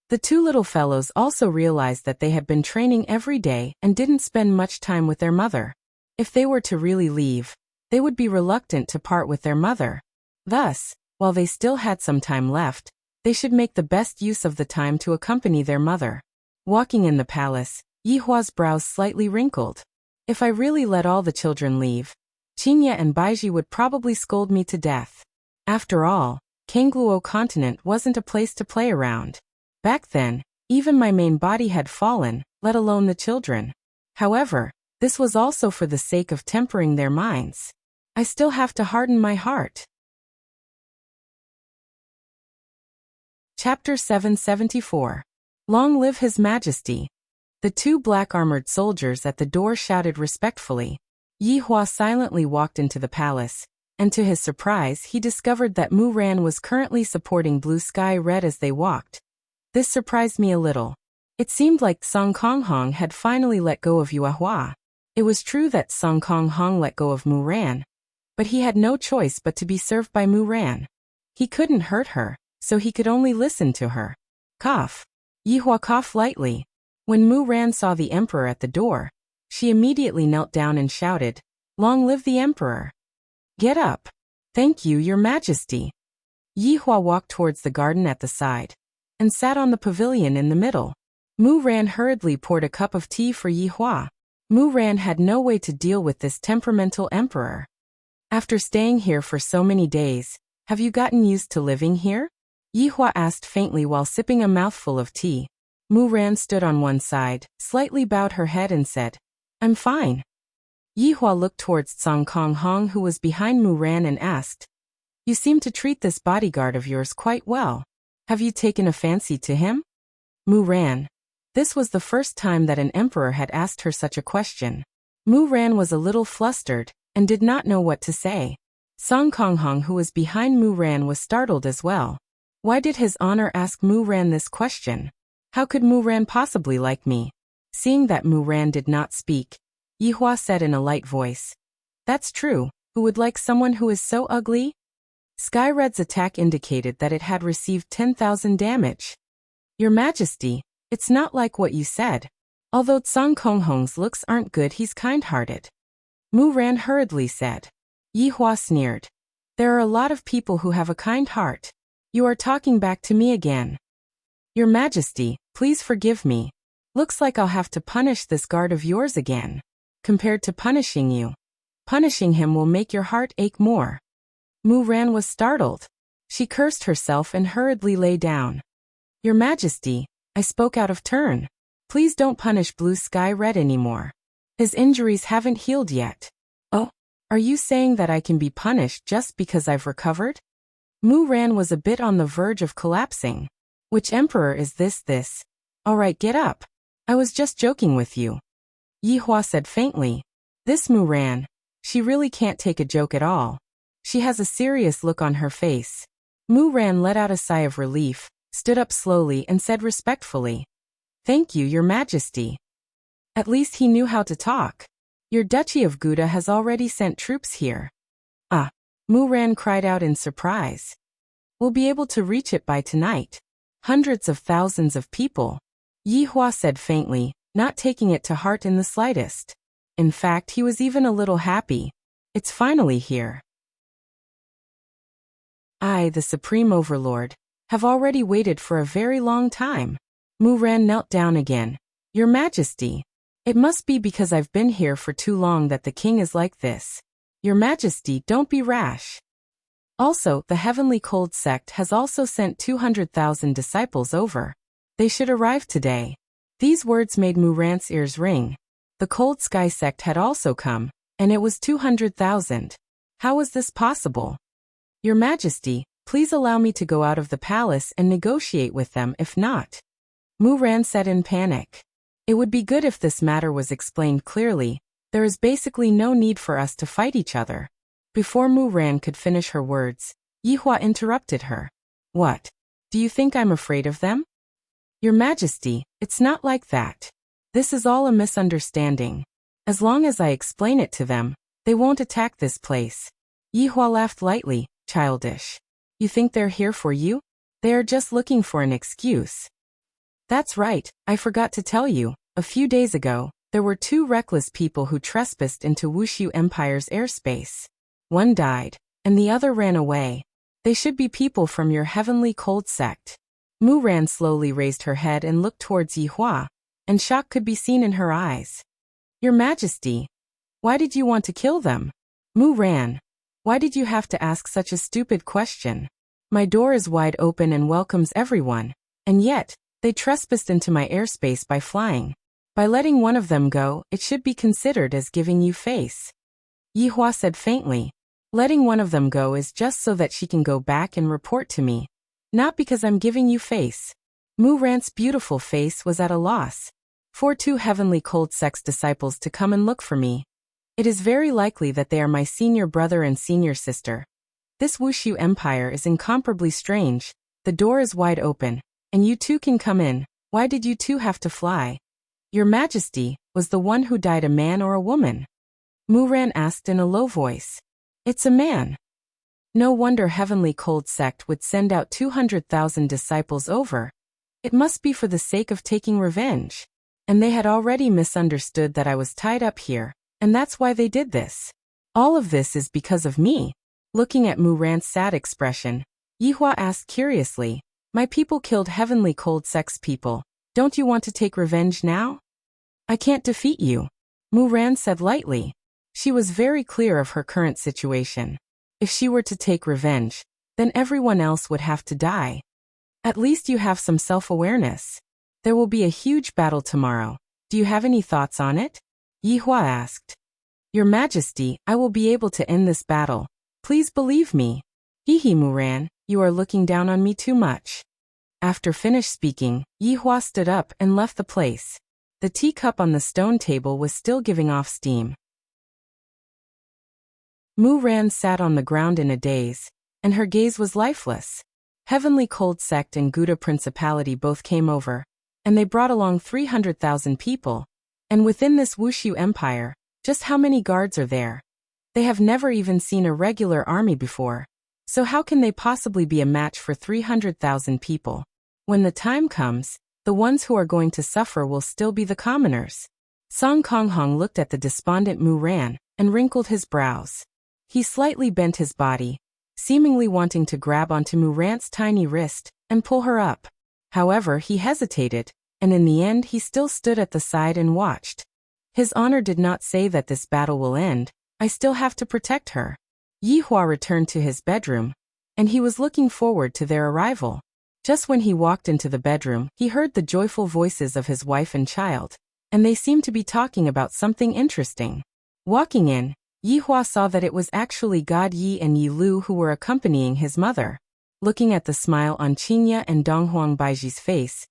The two little fellows also realized that they had been training every day and didn't spend much time with their mother. If they were to really leave, they would be reluctant to part with their mother. Thus, while they still had some time left, They should make the best use of the time to accompany their mother. Walking in the palace, Yihua's brows slightly wrinkled. If I really let all the children leave, Qinya and Baiji would probably scold me to death. After all, Kangluo continent wasn't a place to play around. Back then, even my main body had fallen, let alone the children. However, this was also for the sake of tempering their minds. I still have to harden my heart. Chapter 774. Long live His Majesty. The two black-armored soldiers at the door shouted respectfully. Yihua silently walked into the palace, and to his surprise he discovered that Mu Ran was currently supporting Blue Sky Red as they walked. This surprised me a little. It seemed like Song Konghong had finally let go of Yuehua. It was true that Song Konghong let go of Mu Ran, but he had no choice but to be served by Mu Ran. He couldn't hurt her, so he could only listen to her. Cough. Yihua coughed lightly. When Mu Ran saw the emperor at the door, she immediately knelt down and shouted, "Long live the emperor! Get up! Thank you, your majesty!" Yihua walked towards the garden at the side, and sat on the pavilion in the middle. Mu Ran hurriedly poured a cup of tea for Yihua. Mu Ran had no way to deal with this temperamental emperor. "After staying here for so many days, have you gotten used to living here?" Yihua asked faintly while sipping a mouthful of tea. Mu Ran stood on one side, slightly bowed her head and said, "I'm fine." Yihua looked towards Song Konghong who was behind Mu Ran and asked, "You seem to treat this bodyguard of yours quite well. Have you taken a fancy to him?" Mu Ran. This was the first time that an emperor had asked her such a question. Mu Ran was a little flustered, and did not know what to say. Song Konghong who was behind Mu Ran was startled as well. Why did his honor ask Mu Ran this question? How could Mu Ran possibly like me? Seeing that Mu Ran did not speak, Yihua said in a light voice, "That's true, who would like someone who is so ugly?" Sky Red's attack indicated that it had received 10,000 damage. "Your Majesty, it's not like what you said. Although Song Konghong's looks aren't good, he's kind-hearted." Mu Ran hurriedly said. Yihua sneered. "There are a lot of people who have a kind heart. You are talking back to me again." "Your Majesty, please forgive me. Looks like I'll have to punish this guard of yours again. Compared to punishing you, punishing him will make your heart ache more." Mu Ran was startled. She cursed herself and hurriedly lay down. "Your Majesty, I spoke out of turn. Please don't punish Blue Sky Red anymore. His injuries haven't healed yet." "Oh, are you saying that I can be punished just because I've recovered?" Mu Ran was a bit on the verge of collapsing. "Which emperor is this? Alright, get up. I was just joking with you." Yihua said faintly. This Mu Ran, she really can't take a joke at all. She has a serious look on her face. Mu Ran let out a sigh of relief, stood up slowly and said respectfully, "Thank you, your majesty." At least he knew how to talk. "Your Duchy of Gouda has already sent troops here." "Ah," Mu Ran cried out in surprise. "We'll be able to reach it by tonight. Hundreds of thousands of people." Yihua said faintly, not taking it to heart in the slightest. In fact, he was even a little happy. It's finally here. "I, the Supreme Overlord, have already waited for a very long time." Mu Ran knelt down again. "Your Majesty, it must be because I've been here for too long that the king is like this. Your Majesty, don't be rash. Also, the Heavenly Cold Sect has also sent 200,000 disciples over. They should arrive today." These words made Mu Ran's ears ring. The Cold Sky Sect had also come, and it was 200,000. How was this possible? "Your Majesty, please allow me to go out of the palace and negotiate with them if not." Mu Ran said in panic. "It would be good if this matter was explained clearly. There is basically no need for us to fight each other." Before Mu Ran could finish her words, Yihua interrupted her. "What? Do you think I'm afraid of them?" "Your Majesty, it's not like that. This is all a misunderstanding. As long as I explain it to them, they won't attack this place." Yihua laughed lightly, childish. "You think they're here for you? They are just looking for an excuse." "That's right, I forgot to tell you. A few days ago, there were two reckless people who trespassed into Wushu Empire's airspace. One died, and the other ran away. They should be people from your heavenly cold sect. Mu Ran slowly raised her head and looked towards Yi Hua, and shock could be seen in her eyes. Your Majesty, why did you want to kill them? Mu Ran, why did you have to ask such a stupid question? My door is wide open and welcomes everyone, and yet, they trespassed into my airspace by flying. By letting one of them go, it should be considered as giving you face. Yi Hua said faintly. Letting one of them go is just so that she can go back and report to me. Not because I'm giving you face. Mu Ran's beautiful face was at a loss. For 2 heavenly cold sex disciples to come and look for me. It is very likely that they are my senior brother and senior sister. This Wushu Empire is incomparably strange. The door is wide open, and you two can come in. Why did you two have to fly? Your Majesty, was the one who died a man or a woman? Mu Ran asked in a low voice. It's a man. No wonder Heavenly Cold Sect would send out 200,000 disciples over. It must be for the sake of taking revenge. And they had already misunderstood that I was tied up here, and that's why they did this. All of this is because of me. Looking at Mu Ran's sad expression, Yi Hua asked curiously, my people killed Heavenly Cold Sect's people. Don't you want to take revenge now? I can't defeat you, Mu Ran said lightly. She was very clear of her current situation. If she were to take revenge, then everyone else would have to die. At least you have some self-awareness. There will be a huge battle tomorrow. Do you have any thoughts on it? Yi Hua asked. Your Majesty, I will be able to end this battle. Please believe me. Hee Mu Ran, you are looking down on me too much. After finished speaking, Yi Hua stood up and left the place. The teacup on the stone table was still giving off steam. Mu Ran sat on the ground in a daze, and her gaze was lifeless. Heavenly Cold Sect and Gouda Principality both came over, and they brought along 300,000 people. And within this Wushu Empire, just how many guards are there? They have never even seen a regular army before. So how can they possibly be a match for 300,000 people? When the time comes, the ones who are going to suffer will still be the commoners. Song Konghong looked at the despondent Mu Ran and wrinkled his brows. He slightly bent his body, seemingly wanting to grab onto Mu Ran's tiny wrist and pull her up. However, he hesitated, and in the end he still stood at the side and watched. His honor did not say that this battle will end. I still have to protect her. Yi Hua returned to his bedroom, and he was looking forward to their arrival. Just when he walked into the bedroom, he heard the joyful voices of his wife and child, and they seemed to be talking about something interesting. Walking in, Yi Hua saw that it was actually God Yi and Yi Lu who were accompanying his mother. Looking at the smile on Qingye and Donghuang Baiji's face,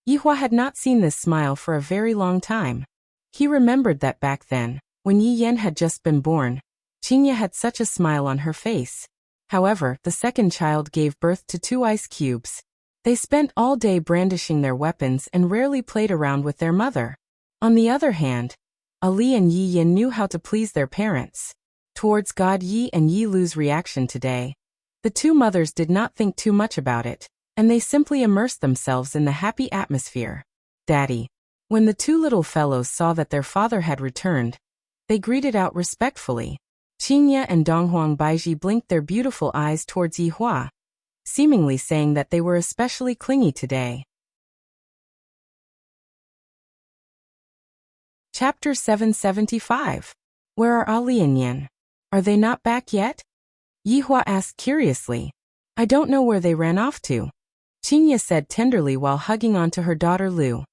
Yi Hua had not seen this smile for a very long time. He remembered that back then, when Yi Yan had just been born, Qingye had such a smile on her face. However, the second child gave birth to 2 ice cubes. They spent all day brandishing their weapons and rarely played around with their mother. On the other hand, Ali and Yi Yan knew how to please their parents. Towards God Yi and Yi Lu's reaction today, the 2 mothers did not think too much about it, and they simply immersed themselves in the happy atmosphere. Daddy. When the 2 little fellows saw that their father had returned, they greeted out respectfully. Qingye and Donghuang Baiji blinked their beautiful eyes towards Yi Hua, seemingly saying that they were especially clingy today. Chapter 775. Where are Ali and Yan? Are they not back yet? Yi Hua asked curiously. I don't know where they ran off to, Qingye said tenderly while hugging onto her daughter Lu.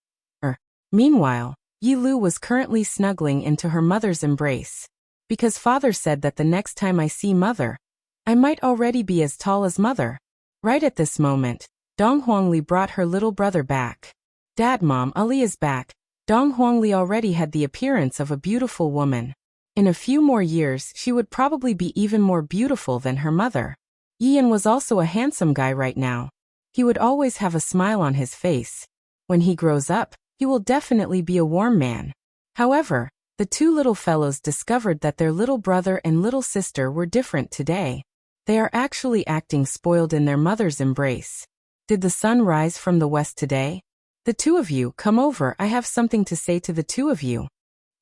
Meanwhile, Yi Lu was currently snuggling into her mother's embrace. Because father said that the next time I see mother, I might already be as tall as mother. Right at this moment, Dong Huangli brought her little brother back. Dad, Mom, Ali is back. Dong Huangli already had the appearance of a beautiful woman. In a few more years she would probably be even more beautiful than her mother. Yian was also a handsome guy right now. He would always have a smile on his face. When he grows up, he will definitely be a warm man. However, the 2 little fellows discovered that their little brother and little sister were different today. They are actually acting spoiled in their mother's embrace. Did the sun rise from the west today? The 2 of you, come over, I have something to say to the 2 of you,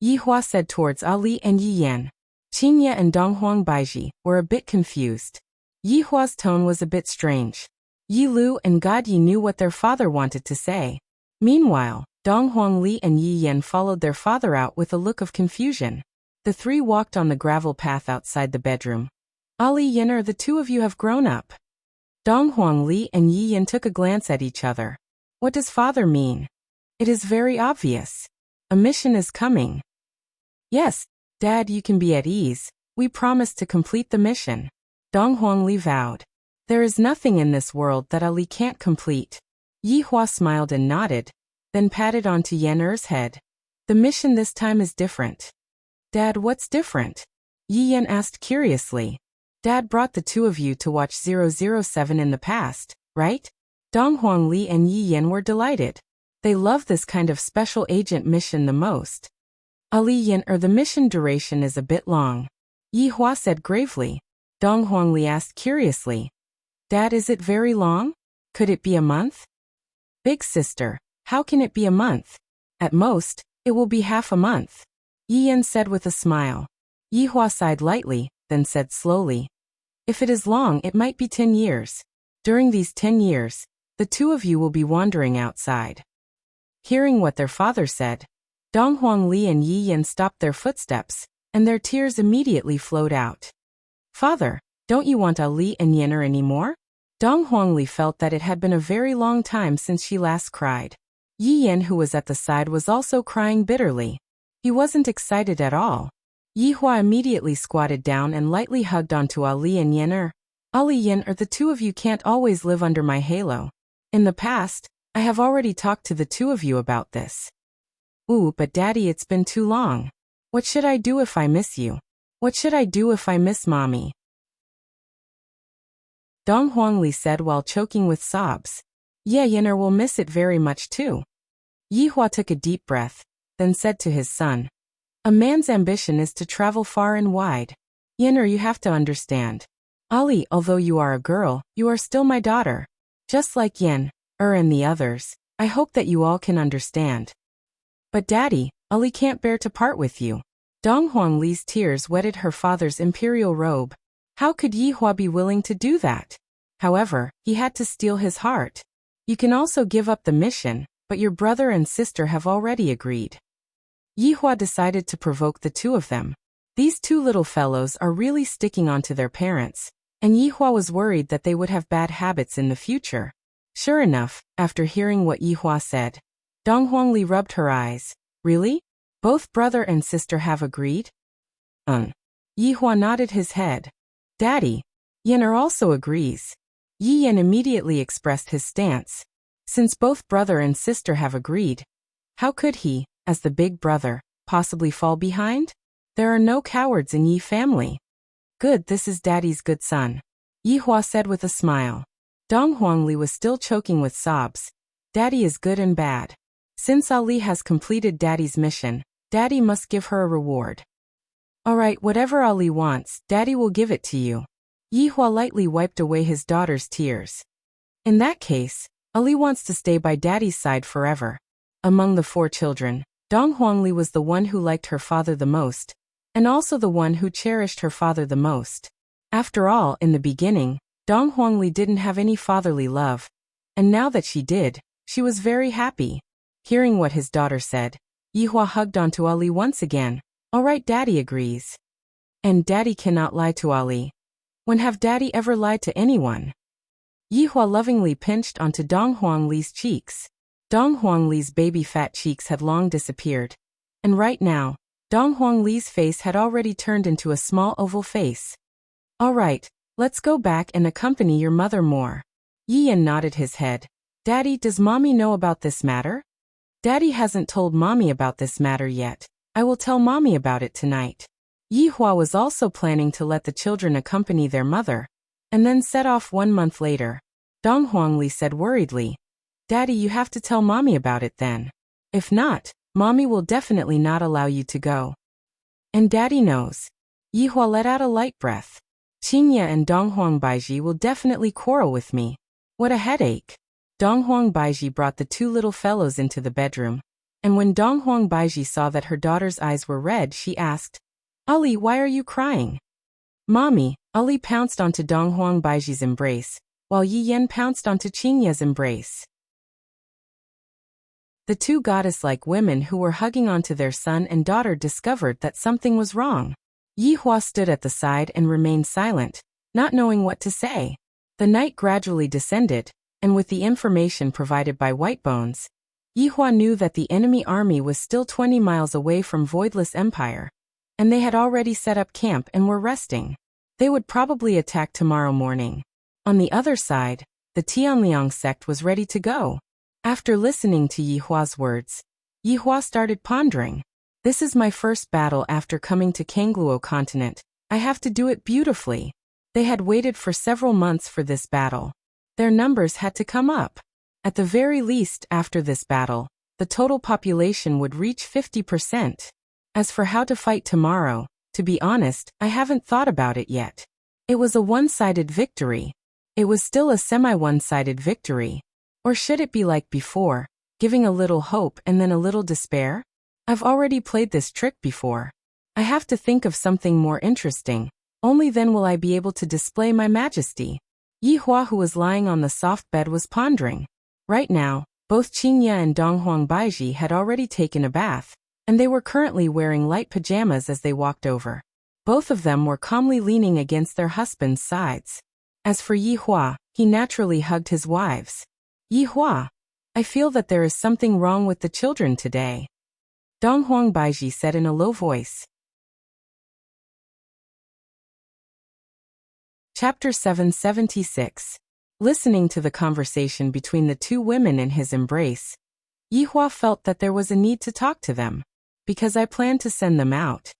Yi Hua said towards Ali and Yi Yan. Qingye and Donghuang Baiji were a bit confused. Yihua's tone was a bit strange. Yi Lu and God Yi knew what their father wanted to say. Meanwhile, Dong Huangli and Yi Yan followed their father out with a look of confusion. The three walked on the gravel path outside the bedroom. Ali Yener, the two of you have grown up. Dong Huangli and Yi Yan took a glance at each other. What does father mean? It is very obvious. A mission is coming. Yes, Dad, you can be at ease. We promise to complete the mission. Dong Huangli vowed. There is nothing in this world that Ali can't complete. Yi Hua smiled and nodded, then patted onto Yener's head. The mission this time is different. Dad, what's different? Yi Yan asked curiously. Dad brought the two of you to watch 007 in the past, right? Dong Huangli and Yi Yan were delighted. They love this kind of special agent mission the most. Ali Yan, the mission duration is a bit long. Yi Hua said gravely. Dong Huangli asked curiously. Dad, is it very long? Could it be a month? Big sister, how can it be a month? At most, it will be half a month. Yi Yan said with a smile. Yi Hua sighed lightly, then said slowly. If it is long, it might be 10 years. During these 10 years, the two of you will be wandering outside. Hearing what their father said, Dong Huangli and Yi Yan stopped their footsteps, and their tears immediately flowed out. Father, don't you want Ali and Yener anymore? Dong Huangli felt that it had been a very long time since she last cried. Yi Yan, who was at the side, was also crying bitterly. He wasn't excited at all. Yi Hua immediately squatted down and lightly hugged onto Ali and Yener. Ali Yener, the two of you can't always live under my halo. In the past, I have already talked to the two of you about this. Ooh, but Daddy, it's been too long. What should I do if I miss you? What should I do if I miss Mommy? Dong Huangli said while choking with sobs. Yeah, Yener will miss it very much too. Yi Hua took a deep breath, then said to his son. A man's ambition is to travel far and wide. Yener, you have to understand. Ali, although you are a girl, you are still my daughter. Just like Yen, and the others, I hope that you all can understand. But Daddy, Ali can't bear to part with you. Dong Huangli's tears wetted her father's imperial robe. How could Yi Hua be willing to do that? However, he had to steal his heart. You can also give up the mission, but your brother and sister have already agreed. Yi Hua decided to provoke the two of them. These two little fellows are really sticking onto their parents, and Yi Hua was worried that they would have bad habits in the future. Sure enough, after hearing what Yi Hua said, Dong Huangli rubbed her eyes. Really? Both brother and sister have agreed? Yi Hua nodded his head. Daddy, Yener also agrees. Yi Yan immediately expressed his stance. Since both brother and sister have agreed, how could he, as the big brother, possibly fall behind? There are no cowards in Yi family. Good, this is Daddy's good son. Yi Hua said with a smile. Dong Huangli was still choking with sobs. Daddy is good and bad. Since Ali has completed Daddy's mission, Daddy must give her a reward. Alright, whatever Ali wants, Daddy will give it to you. Yi Hua lightly wiped away his daughter's tears. In that case, Ali wants to stay by Daddy's side forever. Among the four children, Dong Huangli was the one who liked her father the most, and also the one who cherished her father the most. After all, in the beginning, Dong Huangli didn't have any fatherly love, and now that she did, she was very happy. Hearing what his daughter said, Yi Hua hugged onto Ali once again. Alright, Daddy agrees. And Daddy cannot lie to Ali. When have Daddy ever lied to anyone? Yi Hua lovingly pinched onto Dong Huangli's cheeks. Dong Huangli's baby fat cheeks had long disappeared, and right now, Dong Huangli's face had already turned into a small oval face. Alright, let's go back and accompany your mother more. Yi Yan nodded his head. Daddy, does Mommy know about this matter? Daddy hasn't told Mommy about this matter yet. I will tell Mommy about it tonight. Yi Hua was also planning to let the children accompany their mother, and then set off 1 month later. Dong Huangli said worriedly, Daddy, you have to tell Mommy about it then. If not, Mommy will definitely not allow you to go. And Daddy knows. Yi Hua let out a light breath. Qingya and Dong Huang Baiji will definitely quarrel with me. What a headache. Dong Huang Baiji brought the two little fellows into the bedroom, and when Dong Huang Baiji saw that her daughter's eyes were red, she asked, Ali, why are you crying? Mommy, Ali pounced onto Dong Huang Baiji's embrace, while Yi Yan pounced onto Qingya's embrace. The two goddess-like women who were hugging onto their son and daughter discovered that something was wrong. Yi Hua stood at the side and remained silent, not knowing what to say. The night gradually descended, and with the information provided by Whitebones, Yi Hua knew that the enemy army was still 20 miles away from Voidless Empire, and they had already set up camp and were resting. They would probably attack tomorrow morning. On the other side, the Tianliang sect was ready to go. After listening to Yi Hua's words, Yi Hua started pondering. This is my first battle after coming to Kangluo continent. I have to do it beautifully. They had waited for several months for this battle. Their numbers had to come up. At the very least, after this battle, the total population would reach 50%. As for how to fight tomorrow, to be honest, I haven't thought about it yet. It was a one-sided victory. It was still a semi-one-sided victory. Or should it be like before, giving a little hope and then a little despair? I've already played this trick before. I have to think of something more interesting. Only then will I be able to display my majesty. Yi Hua, who was lying on the soft bed, was pondering. Right now, both Qingya and Dong Huang Baiji had already taken a bath, and they were currently wearing light pajamas as they walked over. Both of them were calmly leaning against their husbands' sides. As for Yi Hua, he naturally hugged his wives. Yi Hua, I feel that there is something wrong with the children today, Dong Huang Baiji said in a low voice. Chapter 776. Listening to the conversation between the two women in his embrace, Yi Hua felt that there was a need to talk to them, because I plan to send them out.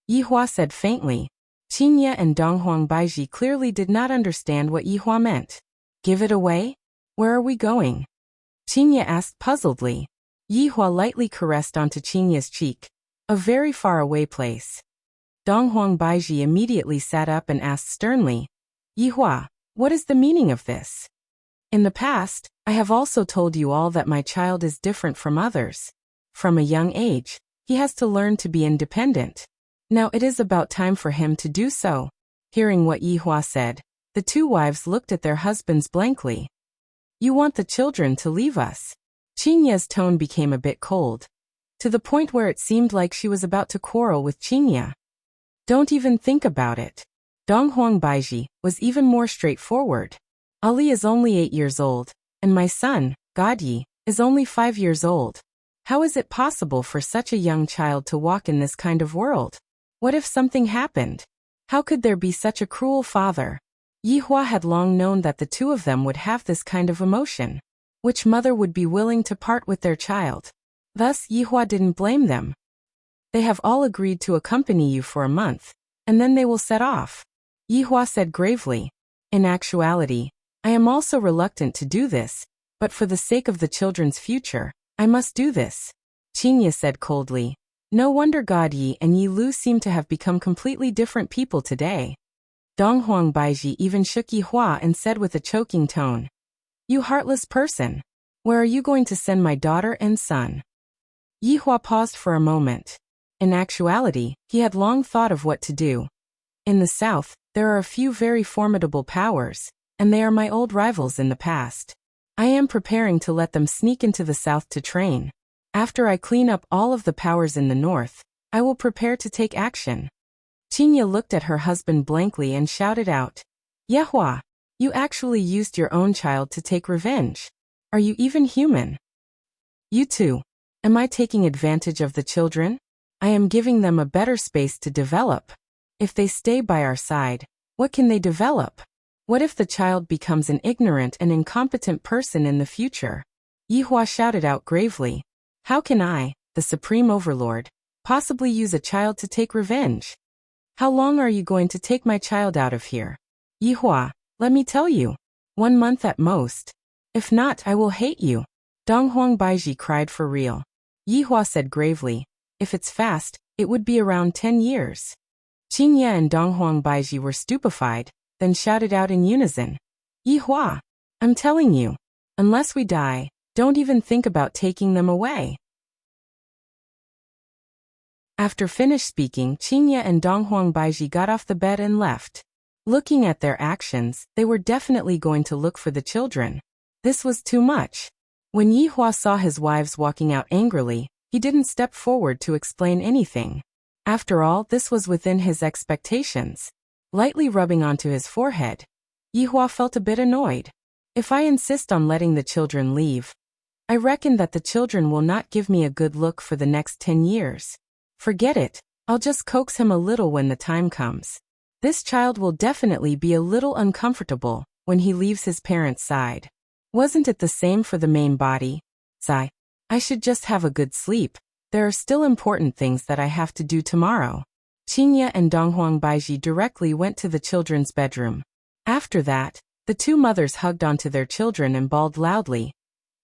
Yi Hua said faintly. Qingya and Dong Huang Baiji clearly did not understand what Yi Hua meant. Give it away? Where are we going? Qingya asked puzzledly. Yi Hua lightly caressed onto Qingya's cheek. A very far away place. Dong Huang Baiji immediately sat up and asked sternly, Yi Hua, what is the meaning of this? In the past, I have also told you all that my child is different from others. From a young age, he has to learn to be independent. Now it is about time for him to do so. Hearing what Yi Hua said, the two wives looked at their husbands blankly. You want the children to leave us? Qingya's tone became a bit cold, to the point where it seemed like she was about to quarrel with Qingya. Don't even think about it. Dong Huang Baiji was even more straightforward. Ali is only 8 years old, and my son, Godyi, is only 5 years old. How is it possible for such a young child to walk in this kind of world? What if something happened? How could there be such a cruel father? Yi Hua had long known that the two of them would have this kind of emotion. Which mother would be willing to part with their child? Thus, Yi Hua didn't blame them. They have all agreed to accompany you for a month, and then they will set off. Yi Hua said gravely. In actuality, I am also reluctant to do this, but for the sake of the children's future, I must do this. Qingya said coldly. No wonder Godyi and Yi Lu seem to have become completely different people today. Dong Huang Baiji even shook Yi Hua and said with a choking tone, You heartless person! Where are you going to send my daughter and son? Yi Hua paused for a moment. In actuality, he had long thought of what to do. In the south, there are a few very formidable powers, and they are my old rivals in the past. I am preparing to let them sneak into the south to train. After I clean up all of the powers in the north, I will prepare to take action. Qingya looked at her husband blankly and shouted out, Ye Hua, you actually used your own child to take revenge. Are you even human? You too. Am I taking advantage of the children? I am giving them a better space to develop. If they stay by our side, what can they develop? What if the child becomes an ignorant and incompetent person in the future? Yi Hua shouted out gravely. How can I, the Supreme Overlord, possibly use a child to take revenge? How long are you going to take my child out of here? Yi Hua, let me tell you. 1 month at most. If not, I will hate you. Dong Huang Baiji cried for real. Yi Hua said gravely. If it's fast, it would be around 10 years. Qingya and Dong Huang Baiji were stupefied, then shouted out in unison. Yi Hua, I'm telling you. Unless we die, don't even think about taking them away. After finished speaking, Qingya and Dong Huang Baiji got off the bed and left. Looking at their actions, they were definitely going to look for the children. This was too much. When Yihua saw his wives walking out angrily, he didn't step forward to explain anything. After all, this was within his expectations. Lightly rubbing onto his forehead, Yihua felt a bit annoyed. If I insist on letting the children leave, I reckon that the children will not give me a good look for the next 10 years. Forget it, I'll just coax him a little when the time comes. This child will definitely be a little uncomfortable when he leaves his parents' side. Wasn't it the same for the main body? Sigh. I should just have a good sleep. There are still important things that I have to do tomorrow. Qingye and Donghuang Baiji directly went to the children's bedroom. After that, the two mothers hugged onto their children and bawled loudly.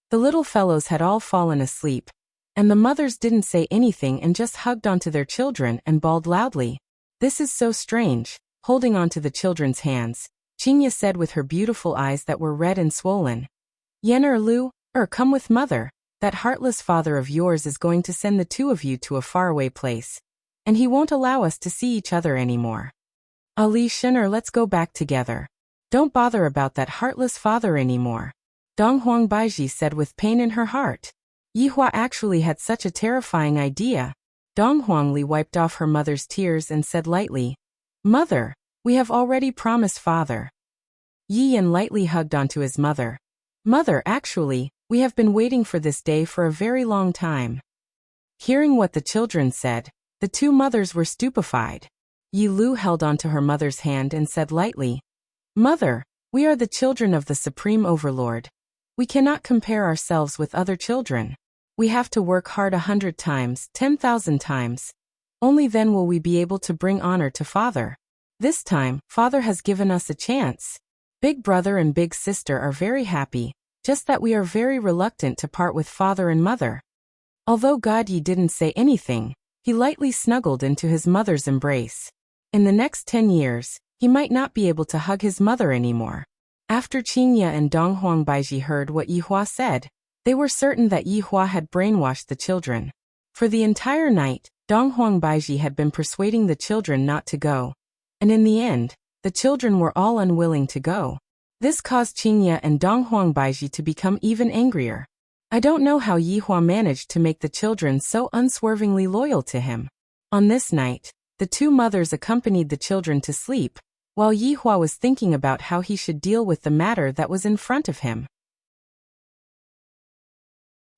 The little fellows had all fallen asleep, and the mothers didn't say anything and just hugged onto their children and bawled loudly. This is so strange. Holding onto the children's hands, Qingye said with her beautiful eyes that were red and swollen. Yener Lu, come with mother. That heartless father of yours is going to send the two of you to a faraway place, and he won't allow us to see each other anymore. Ali Shinner, let's go back together. Don't bother about that heartless father anymore. Donghuang Baiji said with pain in her heart. Yihua actually had such a terrifying idea. Donghuang Li wiped off her mother's tears and said lightly, Mother, we have already promised father. Yi Yan lightly hugged onto his mother. Mother, actually, we have been waiting for this day for a very long time. Hearing what the children said, the two mothers were stupefied. Yi Lu held onto her mother's hand and said lightly, Mother, we are the children of the Supreme Overlord. We cannot compare ourselves with other children. We have to work hard 100 times, 10,000 times. Only then will we be able to bring honor to father. This time, father has given us a chance. Big brother and big sister are very happy, just that we are very reluctant to part with father and mother. Although Godyi didn't say anything, he lightly snuggled into his mother's embrace. In the next 10 years, he might not be able to hug his mother anymore. After Qingye and Donghuang Baiji heard what Yihua said, they were certain that Yihua had brainwashed the children. For the entire night, Donghuang Baiji had been persuading the children not to go, and in the end, the children were all unwilling to go. This caused Qingye and Donghuang Baiji to become even angrier. I don't know how Yihua managed to make the children so unswervingly loyal to him. On this night, the two mothers accompanied the children to sleep, while Yihua was thinking about how he should deal with the matter that was in front of him.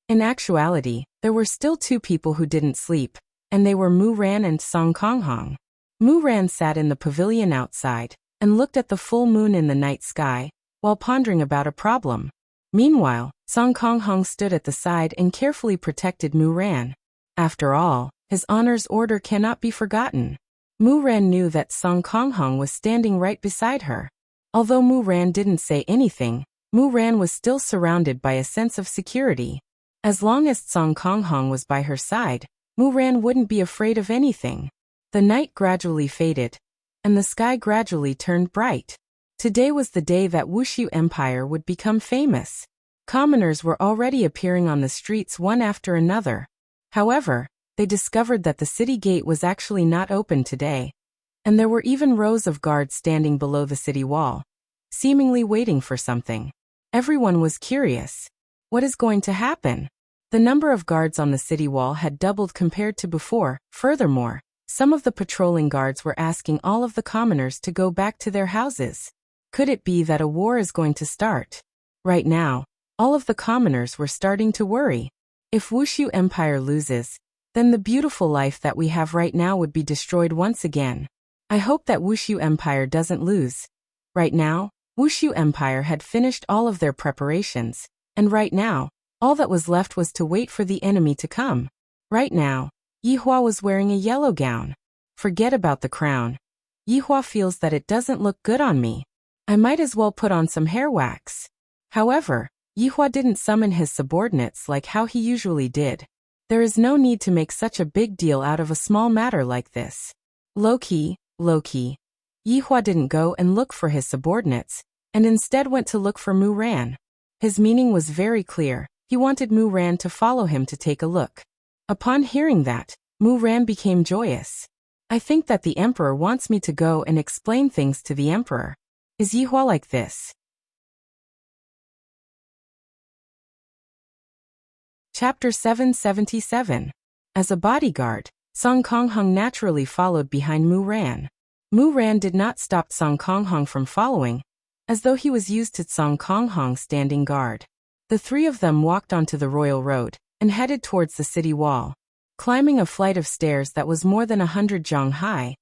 In actuality, there were still two people who didn't sleep, and they were Mu Ran and Song Konghong. Mu Ran sat in the pavilion outside and looked at the full moon in the night sky while pondering about a problem. Meanwhile, Song Konghong stood at the side and carefully protected Mu Ran. After all, his honor's order cannot be forgotten. Mu Ran knew that Song Konghong was standing right beside her. Although Mu Ran didn't say anything, Mu Ran was still surrounded by a sense of security. As long as Song Konghong was by her side, Mu Ran wouldn't be afraid of anything. The night gradually faded, and the sky gradually turned bright. Today was the day that Wushu Empire would become famous. Commoners were already appearing on the streets one after another. However, they discovered that the city gate was actually not open today, and there were even rows of guards standing below the city wall, seemingly waiting for something. Everyone was curious. What is going to happen? The number of guards on the city wall had doubled compared to before. Furthermore, some of the patrolling guards were asking all of the commoners to go back to their houses. Could it be that a war is going to start? Right now, all of the commoners were starting to worry. If Wushu Empire loses, then the beautiful life that we have right now would be destroyed once again. I hope that Wushu Empire doesn't lose. Right now, Wushu Empire had finished all of their preparations, and right now, all that was left was to wait for the enemy to come. Right now, Yihua was wearing a yellow gown. Forget about the crown. Yihua feels that it doesn't look good on me. I might as well put on some hair wax. However, Yihua didn't summon his subordinates like how he usually did. There is no need to make such a big deal out of a small matter like this. Low-key. Yihua didn't go and look for his subordinates, and instead went to look for Mu Ran. His meaning was very clear. He wanted Mu Ran to follow him to take a look. Upon hearing that, Mu Ran became joyous. I think that the emperor wants me to go and explain things to the emperor. Is Yihua like this? Chapter 777. As a bodyguard, Song Konghong naturally followed behind Mu Ran. Mu Ran did not stop Song Konghong from following, as though he was used to Song Konghong standing guard. The three of them walked onto the royal road and headed towards the city wall. Climbing a flight of stairs that was more than 100 zhang high,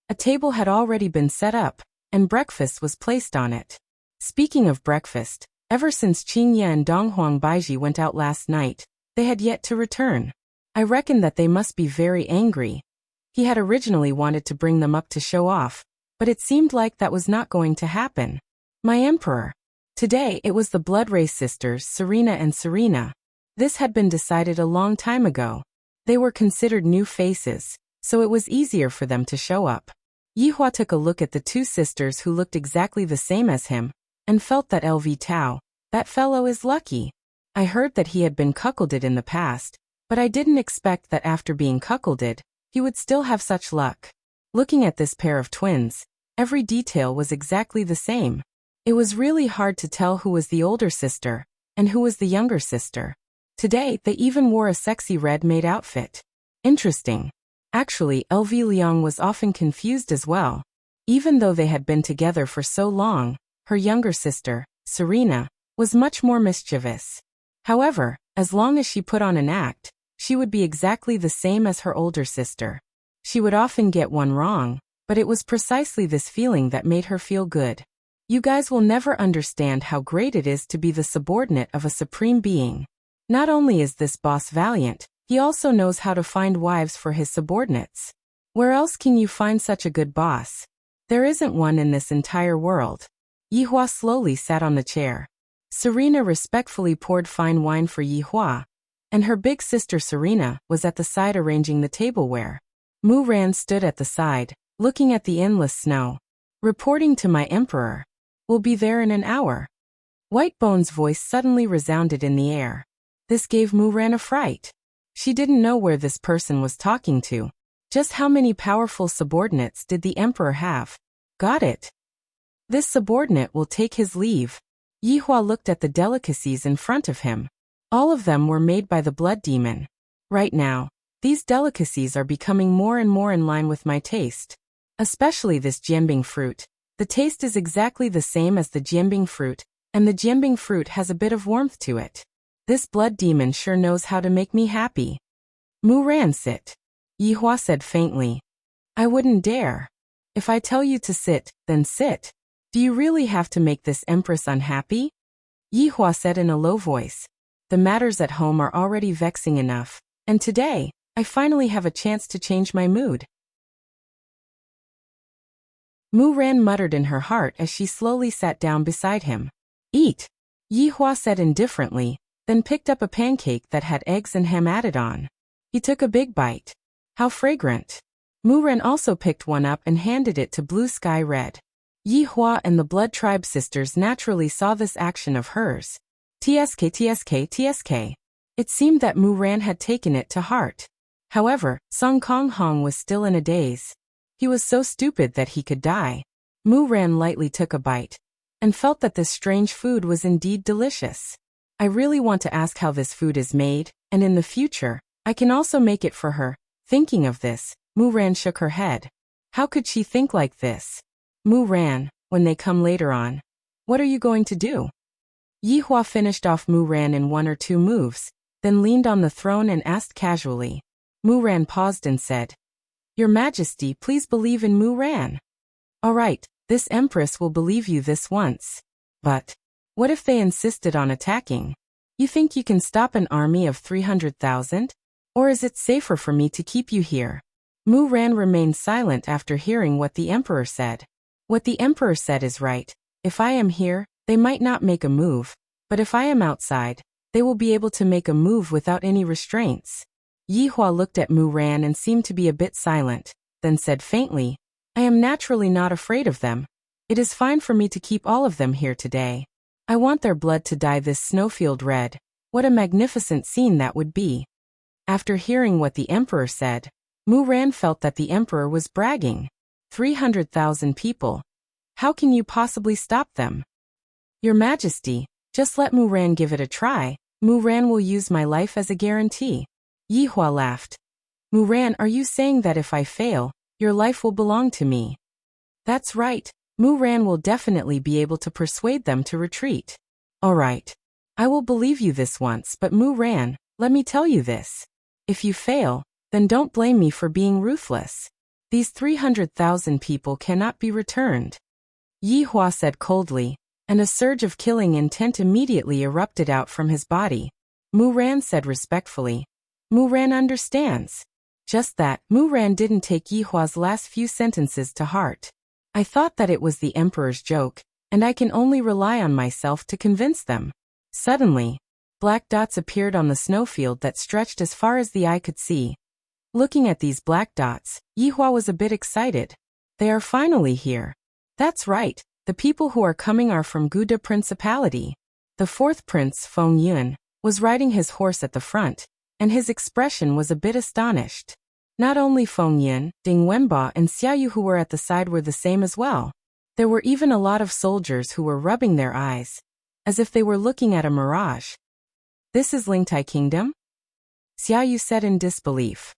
a table had already been set up, and breakfast was placed on it. Speaking of breakfast, ever since Qingye and Donghuang Baiji went out last night, they had yet to return. I reckon that they must be very angry. He had originally wanted to bring them up to show off, but it seemed like that was not going to happen. My emperor. Today it was the blood race sisters Serena and Serena. This had been decided a long time ago. They were considered new faces, so it was easier for them to show up. Yihua took a look at the two sisters who looked exactly the same as him, and felt that LV Tao, that fellow is lucky. I heard that he had been cuckolded in the past, but I didn't expect that after being cuckolded, he would still have such luck. Looking at this pair of twins, every detail was exactly the same. It was really hard to tell who was the older sister, and who was the younger sister. Today, they even wore a sexy red-made outfit. Interesting. Actually, LV Liang was often confused as well. Even though they had been together for so long, her younger sister, Serena, was much more mischievous. However, as long as she put on an act, she would be exactly the same as her older sister. She would often get one wrong, but it was precisely this feeling that made her feel good. You guys will never understand how great it is to be the subordinate of a supreme being. Not only is this boss valiant, he also knows how to find wives for his subordinates. Where else can you find such a good boss? There isn't one in this entire world. Yihua slowly sat on the chair. Serena respectfully poured fine wine for Yihua, and her big sister Serena was at the side arranging the tableware. Mu Ran stood at the side, looking at the endless snow. Reporting to my emperor. We'll be there in an hour. Whitebone's voice suddenly resounded in the air. This gave Mu Ran a fright. She didn't know where this person was talking to. Just how many powerful subordinates did the emperor have? Got it. This subordinate will take his leave. Yihua looked at the delicacies in front of him. All of them were made by the blood demon. Right now, these delicacies are becoming more and more in line with my taste. Especially this jianbing fruit. The taste is exactly the same as the jianbing fruit, and the jianbing fruit has a bit of warmth to it. This blood demon sure knows how to make me happy. Mu Ran, sit. Yihua said faintly. I wouldn't dare. If I tell you to sit, then sit. Do you really have to make this empress unhappy? Yihua said in a low voice. The matters at home are already vexing enough, and today, I finally have a chance to change my mood. Mu Ran muttered in her heart as she slowly sat down beside him. Eat. Yihua said indifferently, then picked up a pancake that had eggs and ham added on. He took a big bite. How fragrant. Mu Ran also picked one up and handed it to Blue Sky Red. Yihua and the Blood Tribe sisters naturally saw this action of hers. TSK. It seemed that Mu Ran had taken it to heart. However, Song Konghong was still in a daze. He was so stupid that he could die. Mu Ran lightly took a bite, and felt that this strange food was indeed delicious. I really want to ask how this food is made, and in the future, I can also make it for her. Thinking of this, Mu Ran shook her head. How could she think like this? Mu Ran, when they come later on, what are you going to do? Yihua finished off Mu Ran in 1 or 2 moves, then leaned on the throne and asked casually. Mu Ran paused and said, Your Majesty, please believe in Mu Ran. All right, this empress will believe you this once. But what if they insisted on attacking? You think you can stop an army of 300,000? Or is it safer for me to keep you here? Mu Ran remained silent after hearing what the emperor said. What the emperor said is right. If I am here, they might not make a move, but if I am outside, they will be able to make a move without any restraints. Yihua looked at Mu Ran and seemed to be a bit silent, then said faintly, I am naturally not afraid of them. It is fine for me to keep all of them here today. I want their blood to dye this snowfield red. What a magnificent scene that would be. After hearing what the emperor said, Mu Ran felt that the emperor was bragging. 300,000 people. How can you possibly stop them? Your Majesty, just let Mu Ran give it a try. Mu Ran will use my life as a guarantee. Yi Hua laughed. Mu Ran, are you saying that if I fail, your life will belong to me? That's right. Mu Ran will definitely be able to persuade them to retreat. All right. I will believe you this once, but Mu Ran, let me tell you this. If you fail, then don't blame me for being ruthless. These 300,000 people cannot be returned. Yi Hua said coldly, and a surge of killing intent immediately erupted out from his body. Mu Ran said respectfully. Mu Ran understands. Just that, Mu Ran didn't take Yi Hua's last few sentences to heart. I thought that it was the emperor's joke, and I can only rely on myself to convince them. Suddenly, black dots appeared on the snowfield that stretched as far as the eye could see. Looking at these black dots, Yi Hua was a bit excited. They are finally here. That's right, the people who are coming are from Guda Principality. The fourth prince, Feng Yun, was riding his horse at the front, and his expression was a bit astonished. Not only Feng Yun, Ding Wenba and Xiaoyu who were at the side were the same as well. There were even a lot of soldiers who were rubbing their eyes, as if they were looking at a mirage. This is Lingtai Kingdom? Xiaoyu said in disbelief.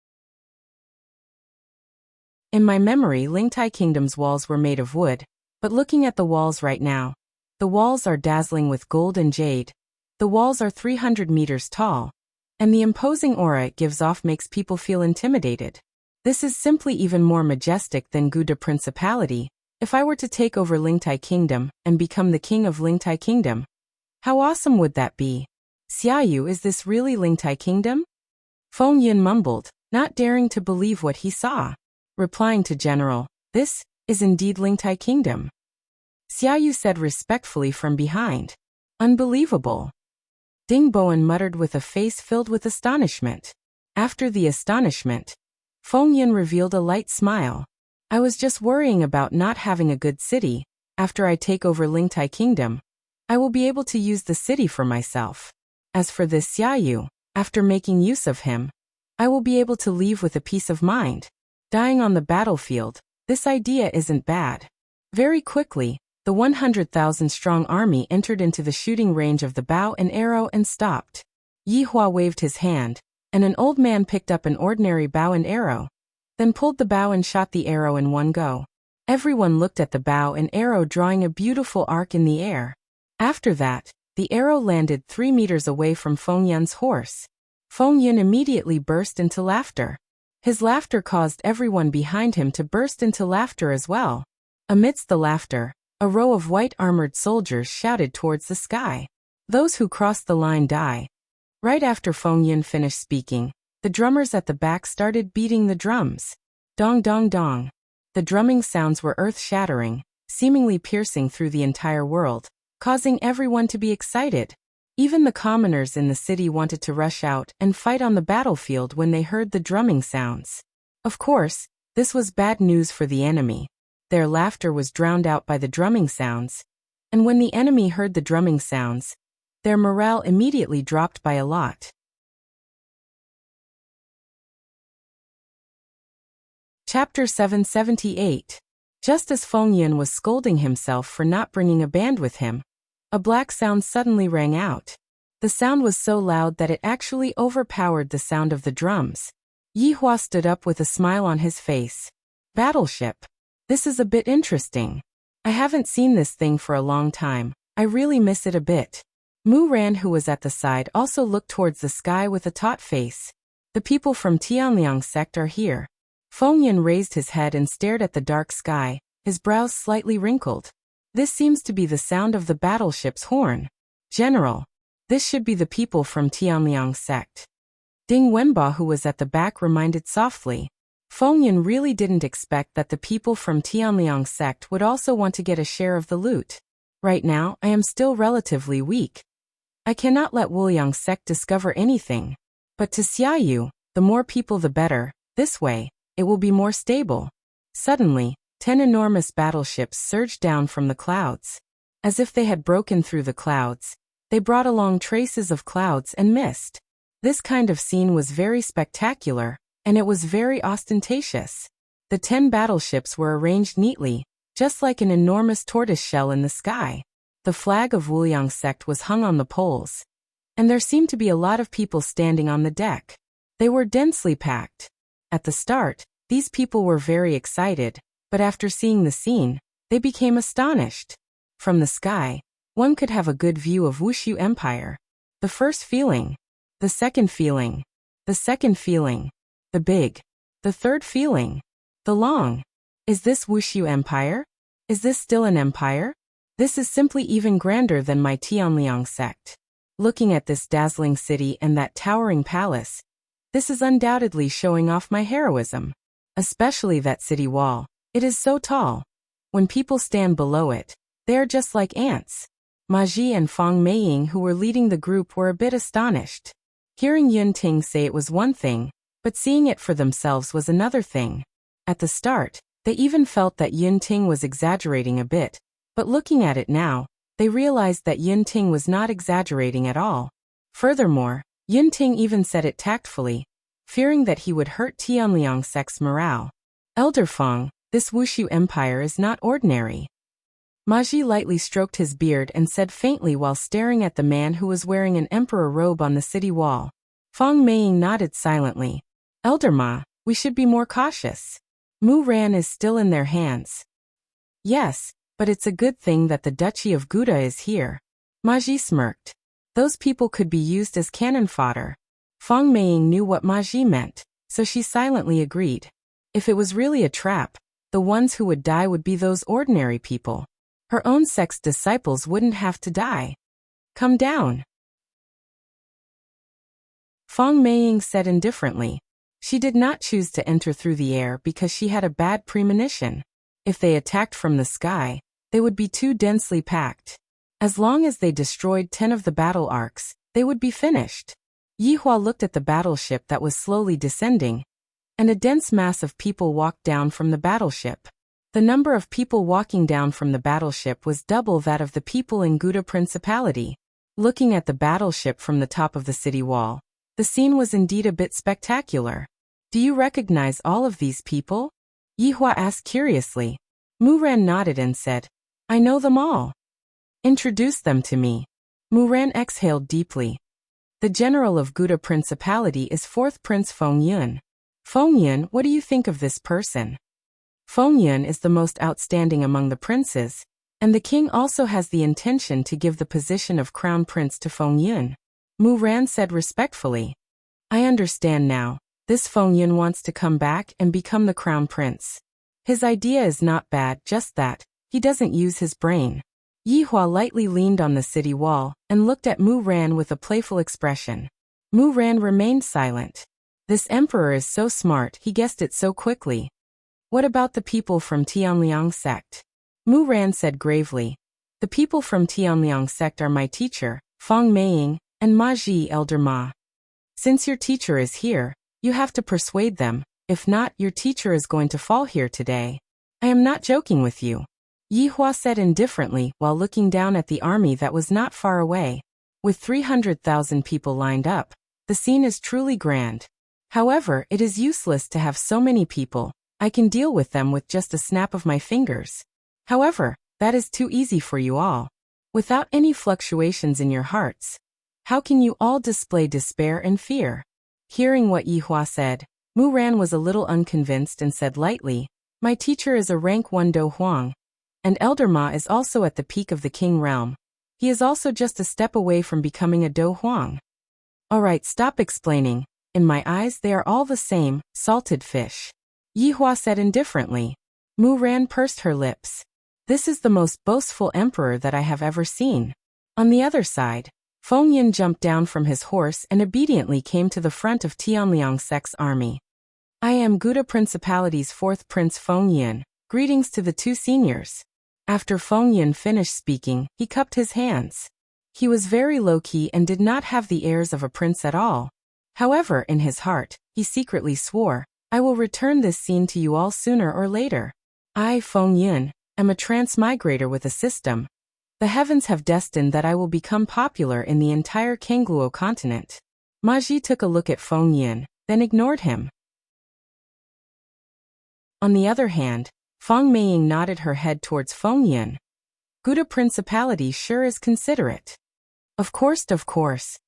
In my memory, Lingtai Kingdom's walls were made of wood, but looking at the walls right now, the walls are dazzling with gold and jade. The walls are 300 meters tall, and the imposing aura it gives off makes people feel intimidated. This is simply even more majestic than Guda Principality. If I were to take over Lingtai Kingdom and become the king of Lingtai Kingdom, how awesome would that be? Xiaoyu, is this really Lingtai Kingdom? Feng Yun mumbled, not daring to believe what he saw. Replying to General, this is indeed Lingtai Kingdom. Xiaoyu said respectfully from behind. Unbelievable. Ding Bowen muttered with a face filled with astonishment. After the astonishment, Feng Yun revealed a light smile. I was just worrying about not having a good city. After I take over Lingtai Kingdom, I will be able to use the city for myself. As for this Xiaoyu, after making use of him, I will be able to leave with a peace of mind. Dying on the battlefield, this idea isn't bad. Very quickly, the 100,000 strong army entered into the shooting range of the bow and arrow and stopped. Yi Hua waved his hand, and an old man picked up an ordinary bow and arrow, then pulled the bow and shot the arrow in one go. Everyone looked at the bow and arrow drawing a beautiful arc in the air. After that, the arrow landed 3 meters away from Feng Yun's horse. Feng Yun immediately burst into laughter. His laughter caused everyone behind him to burst into laughter as well. Amidst the laughter, a row of white-armored soldiers shouted towards the sky. Those who crossed the line die. Right after Feng Yun finished speaking, the drummers at the back started beating the drums. Dong dong dong. The drumming sounds were earth-shattering, seemingly piercing through the entire world, causing everyone to be excited. Even the commoners in the city wanted to rush out and fight on the battlefield when they heard the drumming sounds. Of course, this was bad news for the enemy. Their laughter was drowned out by the drumming sounds, and when the enemy heard the drumming sounds, their morale immediately dropped by a lot. Chapter 778. Just as Feng Yun was scolding himself for not bringing a band with him, a black sound suddenly rang out. The sound was so loud that it actually overpowered the sound of the drums. Yi Hua stood up with a smile on his face. Battleship. This is a bit interesting. I haven't seen this thing for a long time. I really miss it a bit. Mu Ran, who was at the side, also looked towards the sky with a taut face. The people from Tianliang sect are here. Feng Yun raised his head and stared at the dark sky, his brows slightly wrinkled. This seems to be the sound of the battleship's horn. General, this should be the people from Tianliang sect. Ding Wenba, who was at the back, reminded softly. Feng Yun really didn't expect that the people from Tianliang sect would also want to get a share of the loot. Right now, I am still relatively weak. I cannot let Wuliang sect discover anything. But to Xiaoyu, the more people the better. This way, it will be more stable. Suddenly, 10 enormous battleships surged down from the clouds. As if they had broken through the clouds, they brought along traces of clouds and mist. This kind of scene was very spectacular, and it was very ostentatious. The 10 battleships were arranged neatly, just like an enormous tortoise shell in the sky. The flag of Wuliang's sect was hung on the poles, and there seemed to be a lot of people standing on the deck. They were densely packed. At the start, these people were very excited, but after seeing the scene, they became astonished. From the sky, one could have a good view of Wushu Empire. The first feeling, the second feeling, the second feeling, the big, the third feeling, the long. Is this Wushu Empire? Is this still an empire? This is simply even grander than my Tianliang sect. Looking at this dazzling city and that towering palace, this is undoubtedly showing off my heroism. Especially that city wall. It is so tall. When people stand below it, they are just like ants. Ma Ji and Feng Meiying, who were leading the group, were a bit astonished. Hearing Yun Ting say it was one thing, but seeing it for themselves was another thing. At the start, they even felt that Yun Ting was exaggerating a bit, but looking at it now, they realized that Yun Ting was not exaggerating at all. Furthermore, Yun Ting even said it tactfully, fearing that he would hurt Tianliang sect's morale. Elder Feng, this Wushu Empire is not ordinary. Ma Ji lightly stroked his beard and said faintly while staring at the man who was wearing an emperor robe on the city wall. Feng Meiying nodded silently. Elder Ma, we should be more cautious. Mu Ran is still in their hands. Yes, but it's a good thing that the Duchy of Gouda is here. Ma Ji smirked. Those people could be used as cannon fodder. Feng Meiying knew what Ma Ji meant, so she silently agreed. If it was really a trap, the ones who would die would be those ordinary people. Her own sect's disciples wouldn't have to die. Come down. Feng Meiying said indifferently. She did not choose to enter through the air because she had a bad premonition. If they attacked from the sky, they would be too densely packed. As long as they destroyed 10 of the battle arcs, they would be finished. Yi Hua looked at the battleship that was slowly descending, and a dense mass of people walked down from the battleship. The number of people walking down from the battleship was double that of the people in Gouda Principality. Looking at the battleship from the top of the city wall, the scene was indeed a bit spectacular. Do you recognize all of these people? Yi Hua asked curiously. Mu Ran nodded and said, I know them all. Introduce them to me. Mu Ran exhaled deeply. The general of Gouda Principality is 4th Prince Feng Yun. Feng Yun, what do you think of this person? Feng Yun is the most outstanding among the princes, and the king also has the intention to give the position of crown prince to Feng Yun. Mu Ran said respectfully. I understand now. This Feng Yun wants to come back and become the crown prince. His idea is not bad, just that he doesn't use his brain. Yi Hua lightly leaned on the city wall and looked at Mu Ran with a playful expression. Mu Ran remained silent. This emperor is so smart, he guessed it so quickly. What about the people from Tianliang sect? Mu Ran said gravely. The people from Tianliang sect are my teacher, Feng Meiying, and Ma Ji, Elder Ma. Since your teacher is here, you have to persuade them. If not, your teacher is going to fall here today. I am not joking with you. Yi Hua said indifferently while looking down at the army that was not far away. With 300,000 people lined up, the scene is truly grand. However, it is useless to have so many people. I can deal with them with just a snap of my fingers. However, that is too easy for you all. Without any fluctuations in your hearts, how can you all display despair and fear? Hearing what Yi Hua said, Mu Ran was a little unconvinced and said lightly, My teacher is a rank 1 Do Huang, and Elder Ma is also at the peak of the King realm. He is also just a step away from becoming a Do Huang. Alright, stop explaining. In my eyes they are all the same, salted fish. Yi Hua said indifferently. Mu Ran pursed her lips. This is the most boastful emperor that I have ever seen. On the other side, Feng Yun jumped down from his horse and obediently came to the front of Tianliang sect's army. I am Gouda Principality's 4th Prince Feng Yun. Greetings to the 2 seniors. After Feng Yun finished speaking, he cupped his hands. He was very low-key and did not have the airs of a prince at all. However, in his heart, he secretly swore, I will return this scene to you all sooner or later. I, Feng Yun, am a transmigrator with a system. The heavens have destined that I will become popular in the entire Kangluo continent. Ma Ji took a look at Feng Yun, then ignored him. On the other hand, Feng Meiying nodded her head towards Feng Yun. Gouda Principality sure is considerate. Of course, of course.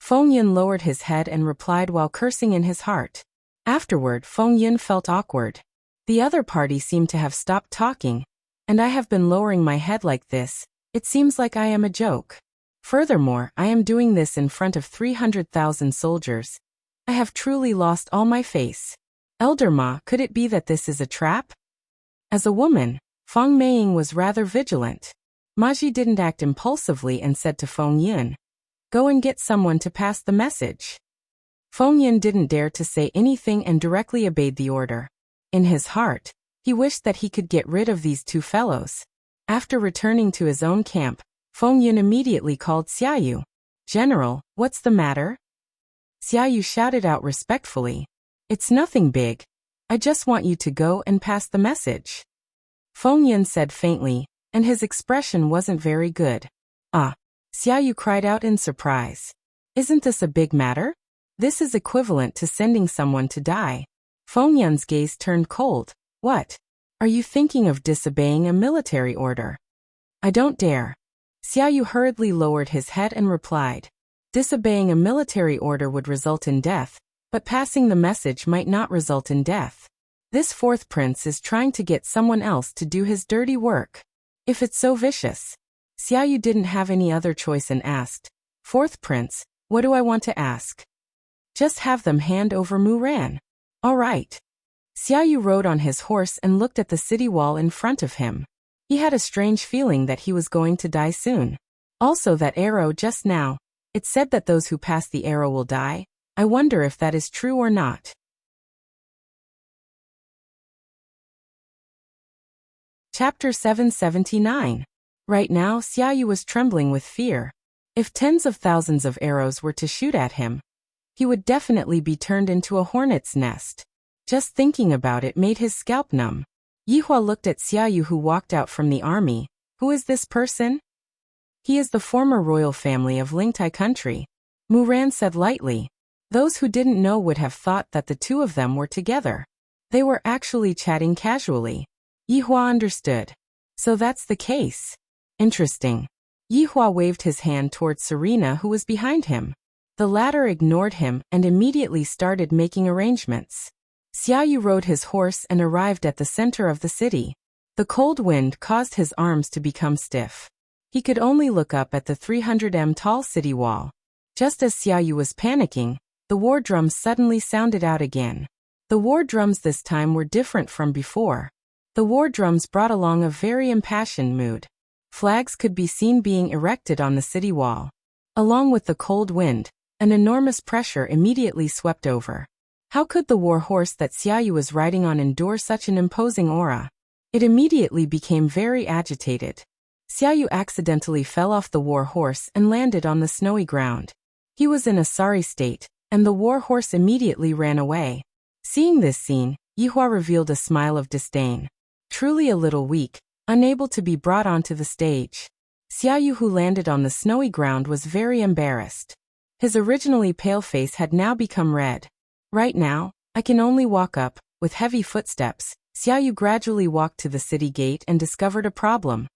Feng Yun lowered his head and replied while cursing in his heart. Afterward, Feng Yun felt awkward. The other party seemed to have stopped talking, and I have been lowering my head like this. It seems like I am a joke. Furthermore, I am doing this in front of 300,000 soldiers. I have truly lost all my face. Elder Ma, could it be that this is a trap? As a woman, Feng Meiying was rather vigilant. Ma Ji didn't act impulsively and said to Feng Yun, "Go and get someone to pass the message." Feng Yun didn't dare to say anything and directly obeyed the order. In his heart, he wished that he could get rid of these two fellows. After returning to his own camp, Feng Yun immediately called Xiaoyu. "General, what's the matter?" Xiaoyu shouted out respectfully, "It's nothing big. I just want you to go and pass the message." Feng Yun said faintly, and his expression wasn't very good. "Ah," Xiaoyu cried out in surprise. "Isn't this a big matter? This is equivalent to sending someone to die." Feng Yun's gaze turned cold. "What? Are you thinking of disobeying a military order?" "I don't dare." Xiaoyu hurriedly lowered his head and replied, "Disobeying a military order would result in death, but passing the message might not result in death. This fourth prince is trying to get someone else to do his dirty work. If it's so vicious." Xiaoyu didn't have any other choice and asked, "Fourth prince, what do I want to ask?" "Just have them hand over Muran." "All right." Xiaoyu rode on his horse and looked at the city wall in front of him. He had a strange feeling that he was going to die soon. Also that arrow just now, it said that those who pass the arrow will die. I wonder if that is true or not. Chapter 779. Right now, Xiaoyu was trembling with fear. If tens of thousands of arrows were to shoot at him, he would definitely be turned into a hornet's nest. Just thinking about it made his scalp numb. Yihua looked at Xiaoyu, who walked out from the army. "Who is this person?" "He is the former royal family of Lingtai country," Muran said lightly. Those who didn't know would have thought that the two of them were together. They were actually chatting casually. Yihua understood. So that's the case. Interesting. Yihua waved his hand towards Serena, who was behind him. The latter ignored him and immediately started making arrangements. Xiaoyu rode his horse and arrived at the center of the city. The cold wind caused his arms to become stiff. He could only look up at the 300 m tall city wall. Just as Xiaoyu was panicking, the war drums suddenly sounded out again. The war drums this time were different from before. The war drums brought along a very impassioned mood. Flags could be seen being erected on the city wall. Along with the cold wind, an enormous pressure immediately swept over. How could the war horse that Xiaoyu was riding on endure such an imposing aura? It immediately became very agitated. Xiaoyu accidentally fell off the war horse and landed on the snowy ground. He was in a sorry state, and the war horse immediately ran away. Seeing this scene, Yihua revealed a smile of disdain. Truly a little weak, unable to be brought onto the stage. Xiaoyu, who landed on the snowy ground, was very embarrassed. His originally pale face had now become red. "Right now, I can only walk up." With heavy footsteps, Xiaoyu gradually walked to the city gate and discovered a problem.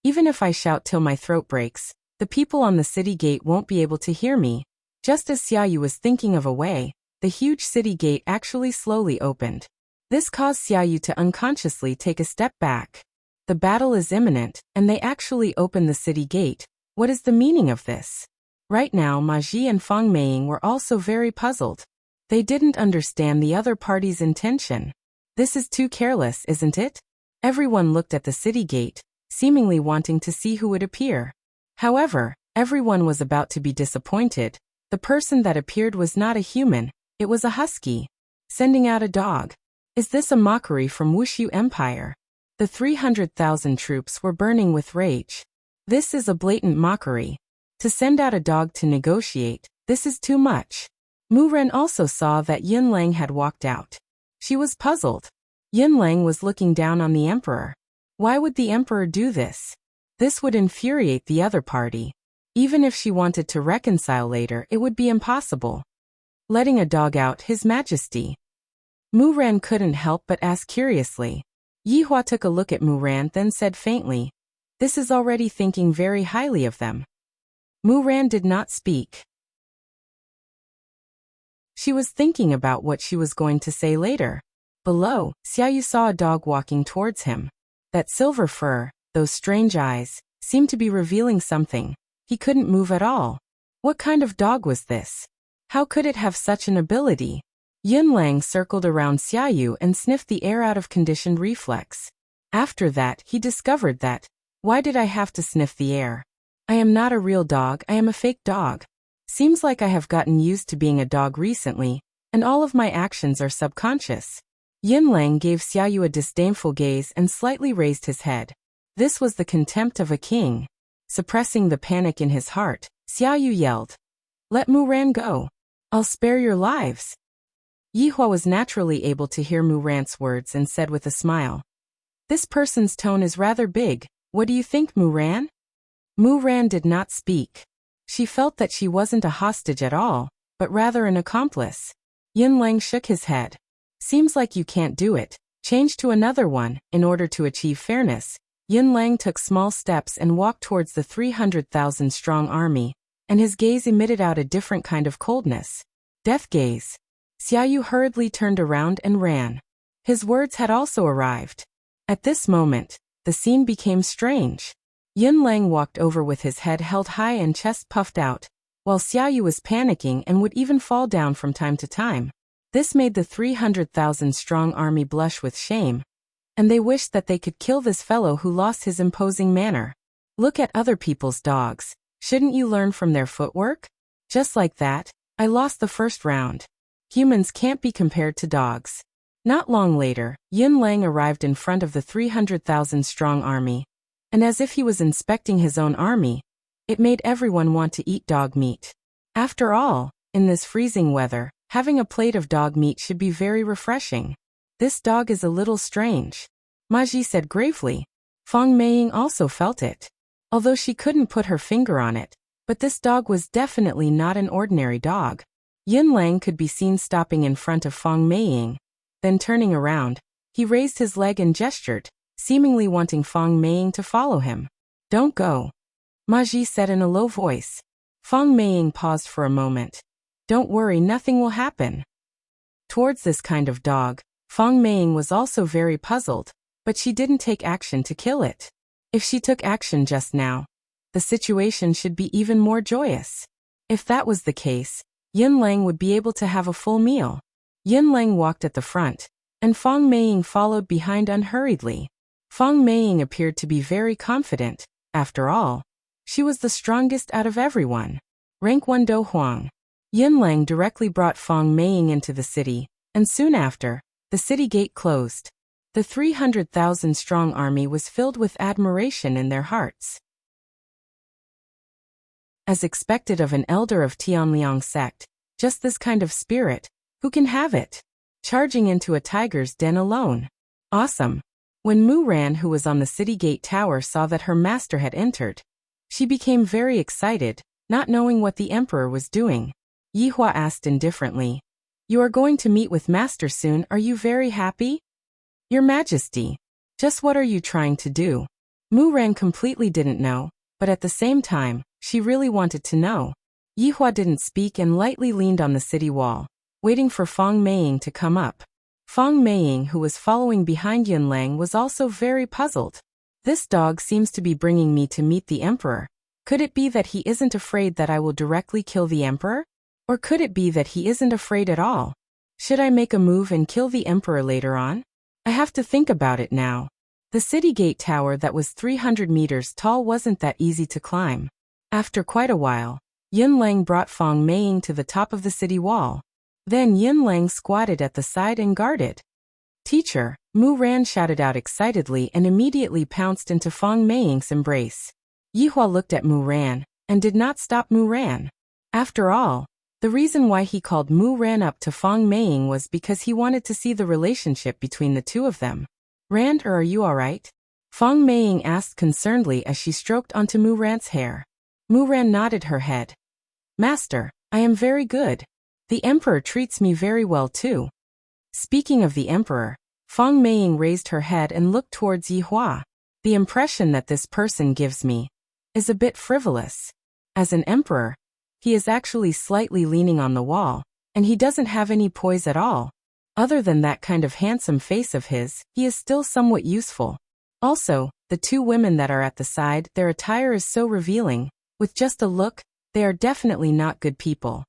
"Even if I shout till my throat breaks, the people on the city gate won't be able to hear me." Just as Xiaoyu was thinking of a way, the huge city gate actually slowly opened. This caused Xiaoyu to unconsciously take a step back. The battle is imminent, and they actually open the city gate. What is the meaning of this? Right now, Ma Ji and Feng Meiying were also very puzzled. They didn't understand the other party's intention. This is too careless, isn't it? Everyone looked at the city gate, seemingly wanting to see who would appear. However, everyone was about to be disappointed. The person that appeared was not a human, it was a husky. Sending out a dog. Is this a mockery from Wushu Empire? The 300,000 troops were burning with rage. This is a blatant mockery. To send out a dog to negotiate, this is too much. Mu Ren also saw that Yun Lang had walked out. She was puzzled. Yun Lang was looking down on the emperor. Why would the emperor do this? This would infuriate the other party. Even if she wanted to reconcile later, it would be impossible. Letting a dog out, His Majesty. Mu Ran couldn't help but ask curiously. Yihua took a look at Mu Ran, then said faintly, "This is already thinking very highly of them." Mu Ran did not speak. She was thinking about what she was going to say later. Below, Xiaoyu saw a dog walking towards him. That silver fur, those strange eyes, seemed to be revealing something. He couldn't move at all. What kind of dog was this? How could it have such an ability? Yunlang circled around Xiaoyu and sniffed the air out of conditioned reflex. After that, he discovered that, why did I have to sniff the air? I am not a real dog, I am a fake dog. Seems like I have gotten used to being a dog recently, and all of my actions are subconscious. Yunlang gave Xiaoyu a disdainful gaze and slightly raised his head. This was the contempt of a king. Suppressing the panic in his heart, Xiaoyu yelled, "Let Mu Ran go. I'll spare your lives." Yihua was naturally able to hear Mu Ran's words and said with a smile, "This person's tone is rather big. What do you think, Mu Ran?" Mu Ran did not speak. She felt that she wasn't a hostage at all, but rather an accomplice. Yunlang shook his head. "Seems like you can't do it. Change to another one." In order to achieve fairness, Yunlang took small steps and walked towards the 300,000 strong army, and his gaze emitted out a different kind of coldness. Death gaze. Xiaoyu hurriedly turned around and ran. His words had also arrived. At this moment, the scene became strange. Yunlang walked over with his head held high and chest puffed out, while Xiaoyu was panicking and would even fall down from time to time. This made the 300,000 strong army blush with shame, and they wished that they could kill this fellow who lost his imposing manner. Look at other people's dogs. Shouldn't you learn from their footwork? Just like that, I lost the first round. Humans can't be compared to dogs. Not long later, Yunlang arrived in front of the 300,000 strong army, and as if he was inspecting his own army, it made everyone want to eat dog meat. After all, in this freezing weather, having a plate of dog meat should be very refreshing. This dog is a little strange, Ma Ji said gravely. Feng Meiying also felt it, although she couldn't put her finger on it, but this dog was definitely not an ordinary dog. Yunlang could be seen stopping in front of Feng Meiying. Then turning around, he raised his leg and gestured, seemingly wanting Feng Meiying to follow him. "Don't go," Ma Ji said in a low voice. Feng Meiying paused for a moment. "Don't worry, nothing will happen." Towards this kind of dog, Feng Meiying was also very puzzled, but she didn't take action to kill it. If she took action just now, the situation should be even more joyous. If that was the case, Yunlang would be able to have a full meal. Yunlang walked at the front, and Feng Meiying followed behind unhurriedly. Feng Meiying appeared to be very confident. After all, she was the strongest out of everyone. Rank 1 Do Huang. Yunlang directly brought Feng Meiying into the city, and soon after, the city gate closed. The 300,000 strong army was filled with admiration in their hearts. As expected of an elder of Tianliang sect, just this kind of spirit, who can have it? Charging into a tiger's den alone. Awesome. When Mu Ran, who was on the city gate tower, saw that her master had entered, she became very excited, not knowing what the emperor was doing. Yihua asked indifferently, "You are going to meet with master soon, are you very happy?" "Your Majesty, just what are you trying to do?" Mu Ran completely didn't know, but at the same time, she really wanted to know. Yihua didn't speak and lightly leaned on the city wall, waiting for Feng Meiying to come up. Feng Meiying, who was following behind Yunlang, was also very puzzled. This dog seems to be bringing me to meet the emperor. Could it be that he isn't afraid that I will directly kill the emperor? Or could it be that he isn't afraid at all? Should I make a move and kill the emperor later on? I have to think about it now. The city gate tower that was 300 meters tall wasn't that easy to climb. After quite a while, Yunlang brought Feng Meiying to the top of the city wall. Then Yunlang squatted at the side and guarded. "Teacher," Mu Ran shouted out excitedly and immediately pounced into Feng Meiying's embrace. Yihua looked at Mu Ran, and did not stop Mu Ran. After all, the reason why he called Mu Ran up to Feng Meiying was because he wanted to see the relationship between the two of them. "Rand, are you alright?" Feng Meiying asked concernedly as she stroked onto Mu Ran's hair. Mu Ran nodded her head. "Master, I am very good. The emperor treats me very well too." Speaking of the emperor, Feng Meiying raised her head and looked towards Yi Hua. The impression that this person gives me is a bit frivolous. As an emperor, he is actually slightly leaning on the wall, and he doesn't have any poise at all. Other than that kind of handsome face of his, he is still somewhat useful. Also, the two women that are at the side, their attire is so revealing. With just a look, they are definitely not good people.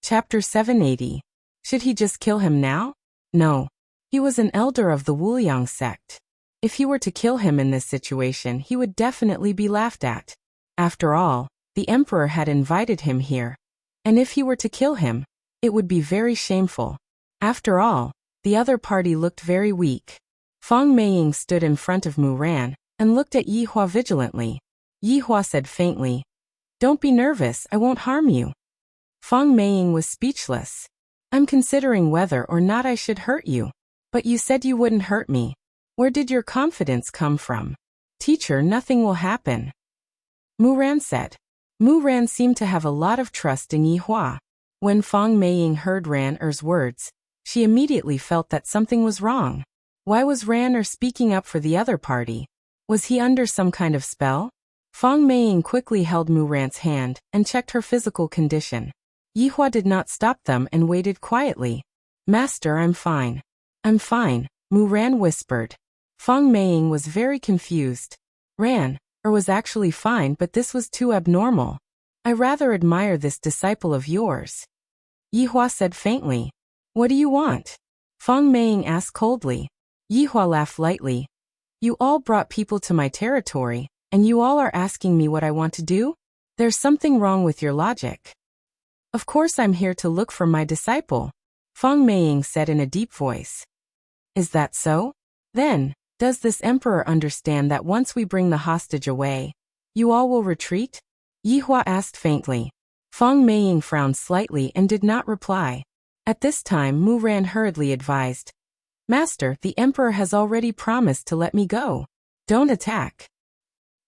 Chapter 780. Should he just kill him now? No. He was an elder of the Wuliang sect. If he were to kill him in this situation, he would definitely be laughed at. After all, the emperor had invited him here. And if he were to kill him, it would be very shameful. After all, the other party looked very weak. Feng Meiying stood in front of Mu Ran and looked at Yi Hua vigilantly. Yi Hua said faintly, "Don't be nervous, I won't harm you." Feng Meiying was speechless. "I'm considering whether or not I should hurt you. But you said you wouldn't hurt me. Where did your confidence come from?" "Teacher, nothing will happen," Mu Ran said. Mu Ran seemed to have a lot of trust in Yi Hua. When Feng Meiying heard Ran Er's words, she immediately felt that something was wrong. Why was Ran Er speaking up for the other party? Was he under some kind of spell? Feng Meiying quickly held Mu Ran's hand and checked her physical condition. Yi Hua did not stop them and waited quietly. "Master, I'm fine." "I'm fine," Mu Ran whispered. Feng Meiying was very confused. Ran Er was actually fine, but this was too abnormal. "I rather admire this disciple of yours," Yi Hua said faintly. "What do you want?" Feng Meiying asked coldly. Yi Hua laughed lightly. "You all brought people to my territory, and you all are asking me what I want to do? There's something wrong with your logic." "Of course I'm here to look for my disciple," Feng Meiying said in a deep voice. "Is that so? Then, does this emperor understand that once we bring the hostage away, you all will retreat?" Yi Hua asked faintly. Feng Meiying frowned slightly and did not reply. At this time Mu Ran hurriedly advised, "Master, the emperor has already promised to let me go. Don't attack."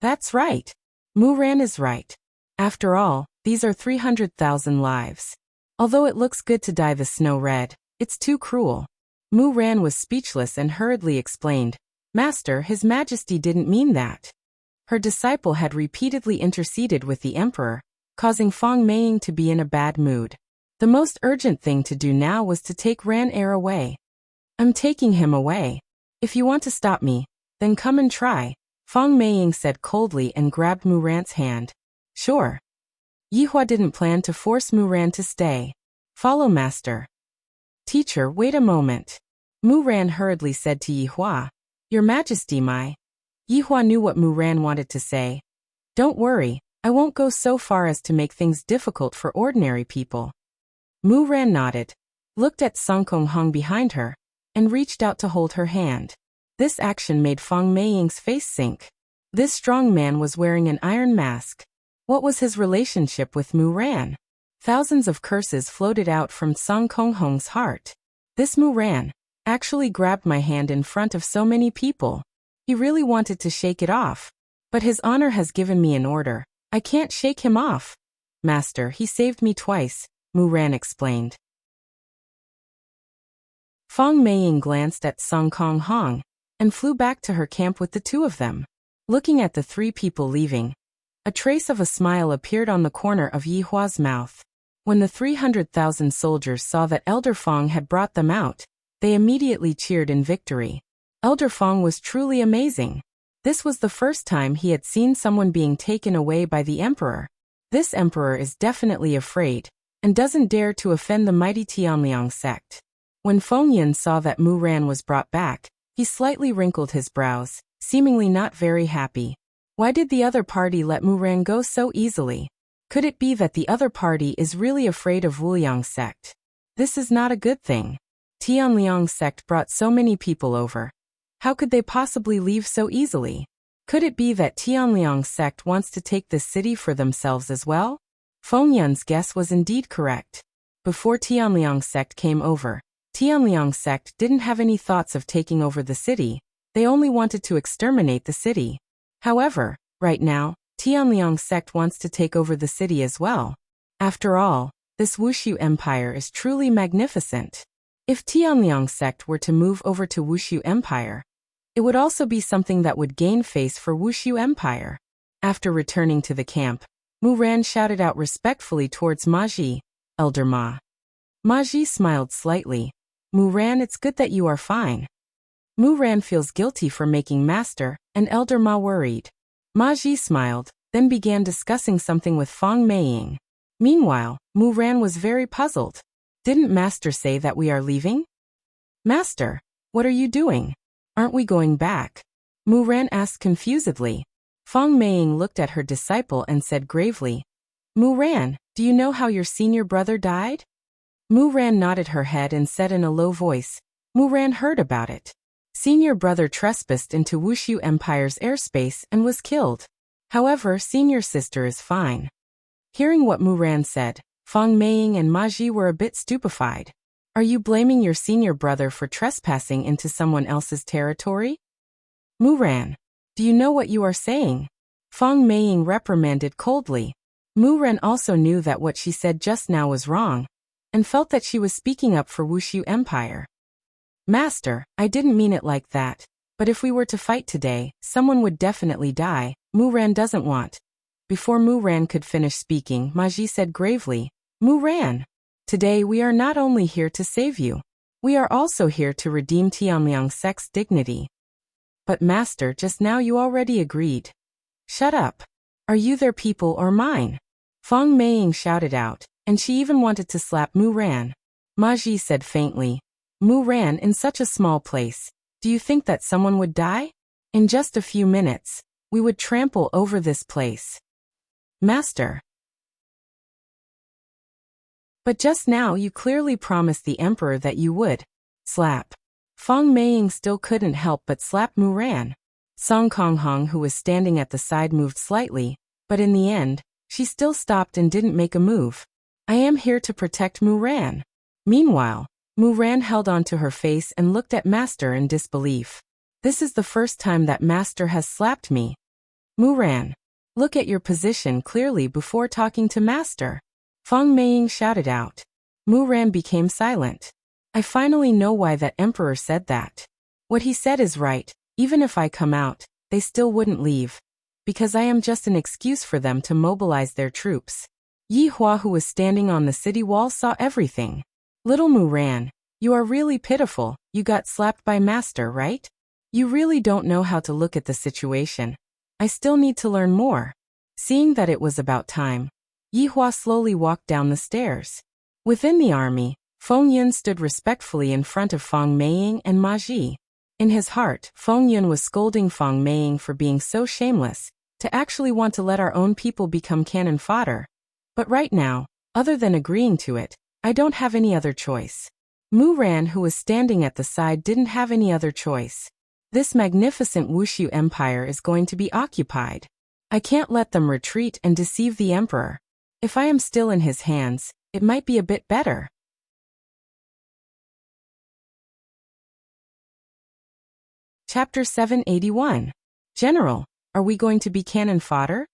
"That's right. Mu Ran is right. After all, these are 300,000 lives. Although it looks good to dye the snow red, it's too cruel." Mu Ran was speechless and hurriedly explained, "Master, His Majesty didn't mean that." Her disciple had repeatedly interceded with the emperor, causing Feng Meiying to be in a bad mood. The most urgent thing to do now was to take Ran Er away. "I'm taking him away. If you want to stop me, then come and try," Feng Meiying said coldly and grabbed Mu Ran's hand. "Sure." Yi Hua didn't plan to force Mu Ran to stay. "Follow Master." "Teacher, wait a moment," Mu Ran hurriedly said to Yi Hua. "Your Majesty, my..." Yi Hua knew what Mu Ran wanted to say. "Don't worry, I won't go so far as to make things difficult for ordinary people." Mu Ran nodded, looked at Sun Konghong behind her, and reached out to hold her hand. This action made Feng Meiying's face sink. This strong man was wearing an iron mask. What was his relationship with Mu Ran? Thousands of curses floated out from Sun Konghong's heart. This Mu Ran actually grabbed my hand in front of so many people. He really wanted to shake it off. But his honor has given me an order. I can't shake him off. "Master, he saved me twice," Mu Ran explained. Feng Meiying glanced at Sun Konghong and flew back to her camp with the two of them. Looking at the three people leaving, a trace of a smile appeared on the corner of Yi Hua's mouth. When the 300,000 soldiers saw that Elder Feng had brought them out, they immediately cheered in victory. Elder Feng was truly amazing. This was the first time he had seen someone being taken away by the emperor. This emperor is definitely afraid, and doesn't dare to offend the mighty Tianliang sect. When Feng Yin saw that Mu Ran was brought back, he slightly wrinkled his brows, seemingly not very happy. Why did the other party let Mu Ran go so easily? Could it be that the other party is really afraid of Wuliang sect? This is not a good thing. Tianliang sect brought so many people over. How could they possibly leave so easily? Could it be that Tianliang sect wants to take this city for themselves as well? Feng Yun's guess was indeed correct. Before Tianliang sect came over, Tianliang sect didn't have any thoughts of taking over the city. They only wanted to exterminate the city. However, right now, Tianliang sect wants to take over the city as well. After all, This Wushu Empire is truly magnificent. If Tianliang sect were to move over to Wushu Empire, it would also be something that would gain face for Wushu Empire. After returning to the camp, Mu Ran shouted out respectfully towards Ma Ji, Elder Ma. Ma Ji smiled slightly. Mu Ran, it's good that you are fine. Mu Ran feels guilty for making Master and Elder Ma worried. Ma Ji smiled, then began discussing something with Feng Meiying. Meanwhile, Mu Ran was very puzzled. Didn't Master say that we are leaving? Master, what are you doing? Aren't we going back? Mu Ran asked confusedly. Feng Meiying looked at her disciple and said gravely, Mu Ran, do you know how your senior brother died? Mu Ran nodded her head and said in a low voice, Mu Ran heard about it. Senior brother trespassed into Wushu Empire's airspace and was killed. However, senior sister is fine. Hearing what Mu Ran said, Feng Meiying and Ma Ji were a bit stupefied. Are you blaming your senior brother for trespassing into someone else's territory? Mu Ran, do you know what you are saying? Feng Meiying reprimanded coldly. Mu Ran also knew that what she said just now was wrong, and felt that she was speaking up for Wushu Empire. Master, I didn't mean it like that, but if we were to fight today, someone would definitely die. Mu Ran doesn't want. Before Mu Ran could finish speaking, Ma Ji said gravely, Mu Ran, today we are not only here to save you, we are also here to redeem Tianliang sect's dignity. But Master, just now you already agreed. Shut up. Are you their people or mine? Feng Meiying shouted out, and she even wanted to slap Mu Ran. Ma Ji said faintly, Mu Ran, in such a small place, do you think that someone would die? In just a few minutes, we would trample over this place. Master. But just now you clearly promised the Emperor that you would. Slap. Feng Meiying still couldn't help but slap Mu Ran. Song Konghong, who was standing at the side, moved slightly, but in the end, she still stopped and didn't make a move. I am here to protect Mu Ran. Meanwhile, Mu Ran held on to her face and looked at Master in disbelief. This is the first time that Master has slapped me. Mu Ran, look at your position clearly before talking to Master. Feng Meiying shouted out. Mu Ran became silent. I finally know why that Emperor said that. What he said is right. Even if I come out, they still wouldn't leave. Because I am just an excuse for them to mobilize their troops. Yi Hua, who was standing on the city wall, saw everything. Little Mu Ran, you are really pitiful. You got slapped by Master, right? You really don't know how to look at the situation. I still need to learn more. Seeing that it was about time, Yi Hua slowly walked down the stairs. Within the army, Feng Yun stood respectfully in front of Feng Meiying and Ma Ji. In his heart, Feng Yun was scolding Feng Meiying for being so shameless, to actually want to let our own people become cannon fodder. But right now, other than agreeing to it, I don't have any other choice. Mu Ran, who was standing at the side, didn't have any other choice. This magnificent Wushu Empire is going to be occupied. I can't let them retreat and deceive the Emperor. If I am still in his hands, it might be a bit better. Chapter 781. General, are we going to be cannon fodder?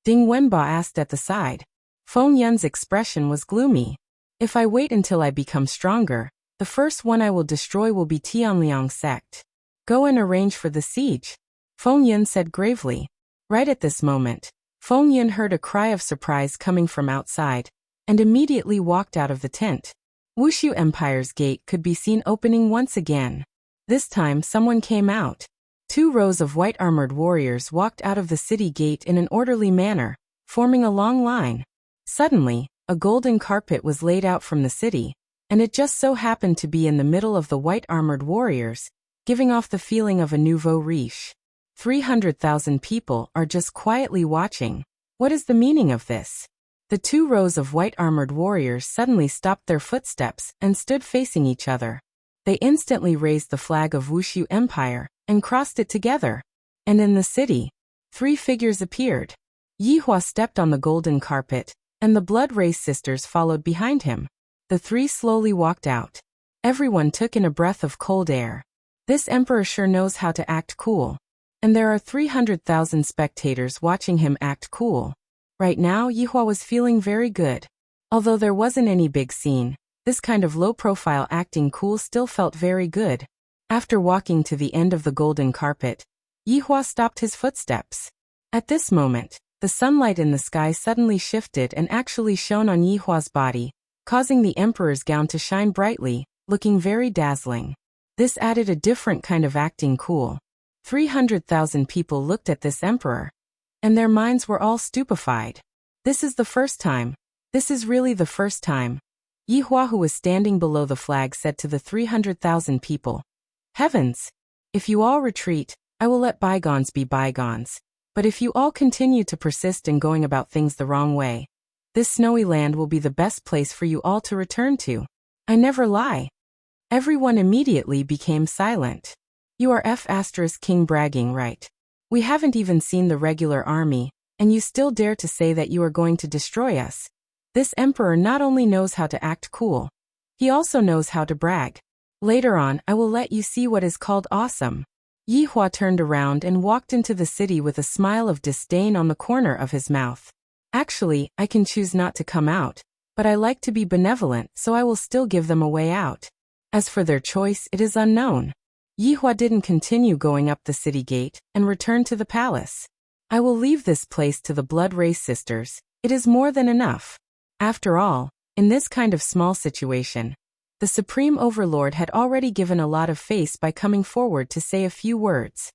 Ding Wenba asked at the side. Feng Yun's expression was gloomy. If I wait until I become stronger, the first one I will destroy will be Tianliang sect. Go and arrange for the siege, Feng Yun said gravely. Right at this moment, Feng Yun heard a cry of surprise coming from outside, and immediately walked out of the tent. Wushu Empire's gate could be seen opening once again. This time someone came out. 2 rows of white-armored warriors walked out of the city gate in an orderly manner, forming a long line. Suddenly, a golden carpet was laid out from the city, and it just so happened to be in the middle of the white-armored warriors, giving off the feeling of a nouveau riche. 300,000 people are just quietly watching. What is the meaning of this? The 2 rows of white-armored warriors suddenly stopped their footsteps and stood facing each other. They instantly raised the flag of Wushu Empire and crossed it together. And in the city, 3 figures appeared. Yi Hua stepped on the golden carpet, and the Blood Race sisters followed behind him. The 3 slowly walked out. Everyone took in a breath of cold air. This emperor sure knows how to act cool. And there are 300,000 spectators watching him act cool. Right now, Yi Hua was feeling very good. Although there wasn't any big scene, this kind of low-profile acting cool still felt very good. After walking to the end of the golden carpet, Yihua stopped his footsteps. At this moment, the sunlight in the sky suddenly shifted and actually shone on Yihua's body, causing the emperor's gown to shine brightly, looking very dazzling. This added a different kind of acting cool. 300,000 people looked at this emperor, and their minds were all stupefied. This is the first time. This is really the first time. Yihua, who was standing below the flag, said to the 300,000 people, "Heavens! If you all retreat, I will let bygones be bygones. But if you all continue to persist in going about things the wrong way, this snowy land will be the best place for you all to return to. I never lie." Everyone immediately became silent. "You are King bragging, right? We haven't even seen the regular army, and you still dare to say that you are going to destroy us. This emperor not only knows how to act cool, he also knows how to brag. Later on, I will let you see what is called awesome." Yihua turned around and walked into the city with a smile of disdain on the corner of his mouth. "Actually, I can choose not to come out, but I like to be benevolent, so I will still give them a way out. As for their choice, it is unknown." Yihua didn't continue going up the city gate and returned to the palace. "I will leave this place to the blood race sisters. It is more than enough." After all, in this kind of small situation, the Supreme Overlord had already given a lot of face by coming forward to say a few words.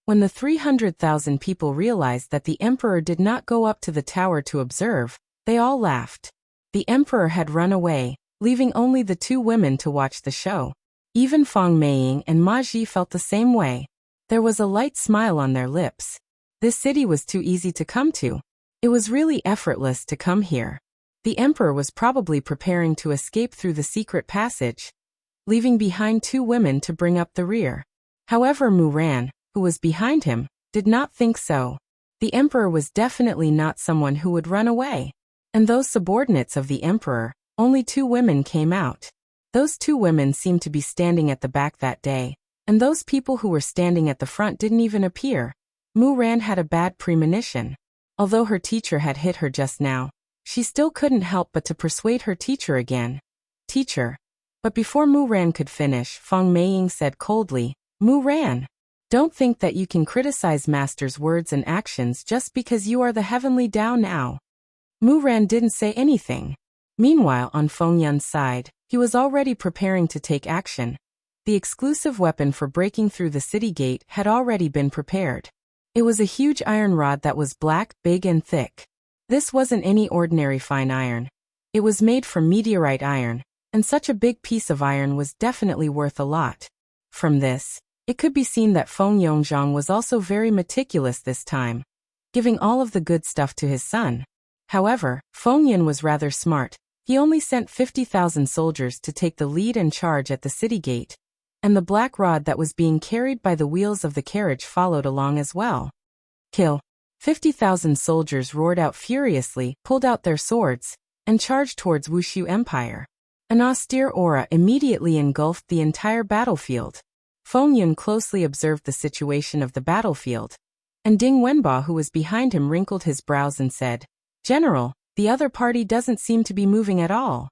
When the 300,000 people realized that the emperor did not go up to the tower to observe, they all laughed. The emperor had run away, leaving only the two women to watch the show. Even Feng Meiying and Ma Ji felt the same way. There was a light smile on their lips. This city was too easy to come to. It was really effortless to come here. The emperor was probably preparing to escape through the secret passage, leaving behind two women to bring up the rear. However, Muran, who was behind him, did not think so. The emperor was definitely not someone who would run away. And those subordinates of the emperor, only two women came out. Those two women seemed to be standing at the back that day, and those people who were standing at the front didn't even appear. Muran had a bad premonition. Although her teacher had hit her just now, she still couldn't help but to persuade her teacher again. "Teacher." But before Muran could finish, Feng Meiying said coldly, "Muran, don't think that you can criticize Master's words and actions just because you are the heavenly Dao now." Muran didn't say anything. Meanwhile, on Feng Yun's side, he was already preparing to take action. The exclusive weapon for breaking through the city gate had already been prepared. It was a huge iron rod that was black, big and thick. This wasn't any ordinary fine iron. It was made from meteorite iron, and such a big piece of iron was definitely worth a lot. From this, it could be seen that Feng Yongzhang was also very meticulous this time, giving all of the good stuff to his son. However, Feng Yun was rather smart. He only sent 50,000 soldiers to take the lead and charge at the city gate, and the black rod that was being carried by the wheels of the carriage followed along as well. "Kill!" 50,000 soldiers roared out furiously, pulled out their swords, and charged towards Wushu Empire. An austere aura immediately engulfed the entire battlefield. Feng Yun closely observed the situation of the battlefield, and Ding Wenba, who was behind him, wrinkled his brows and said, "General, the other party doesn't seem to be moving at all."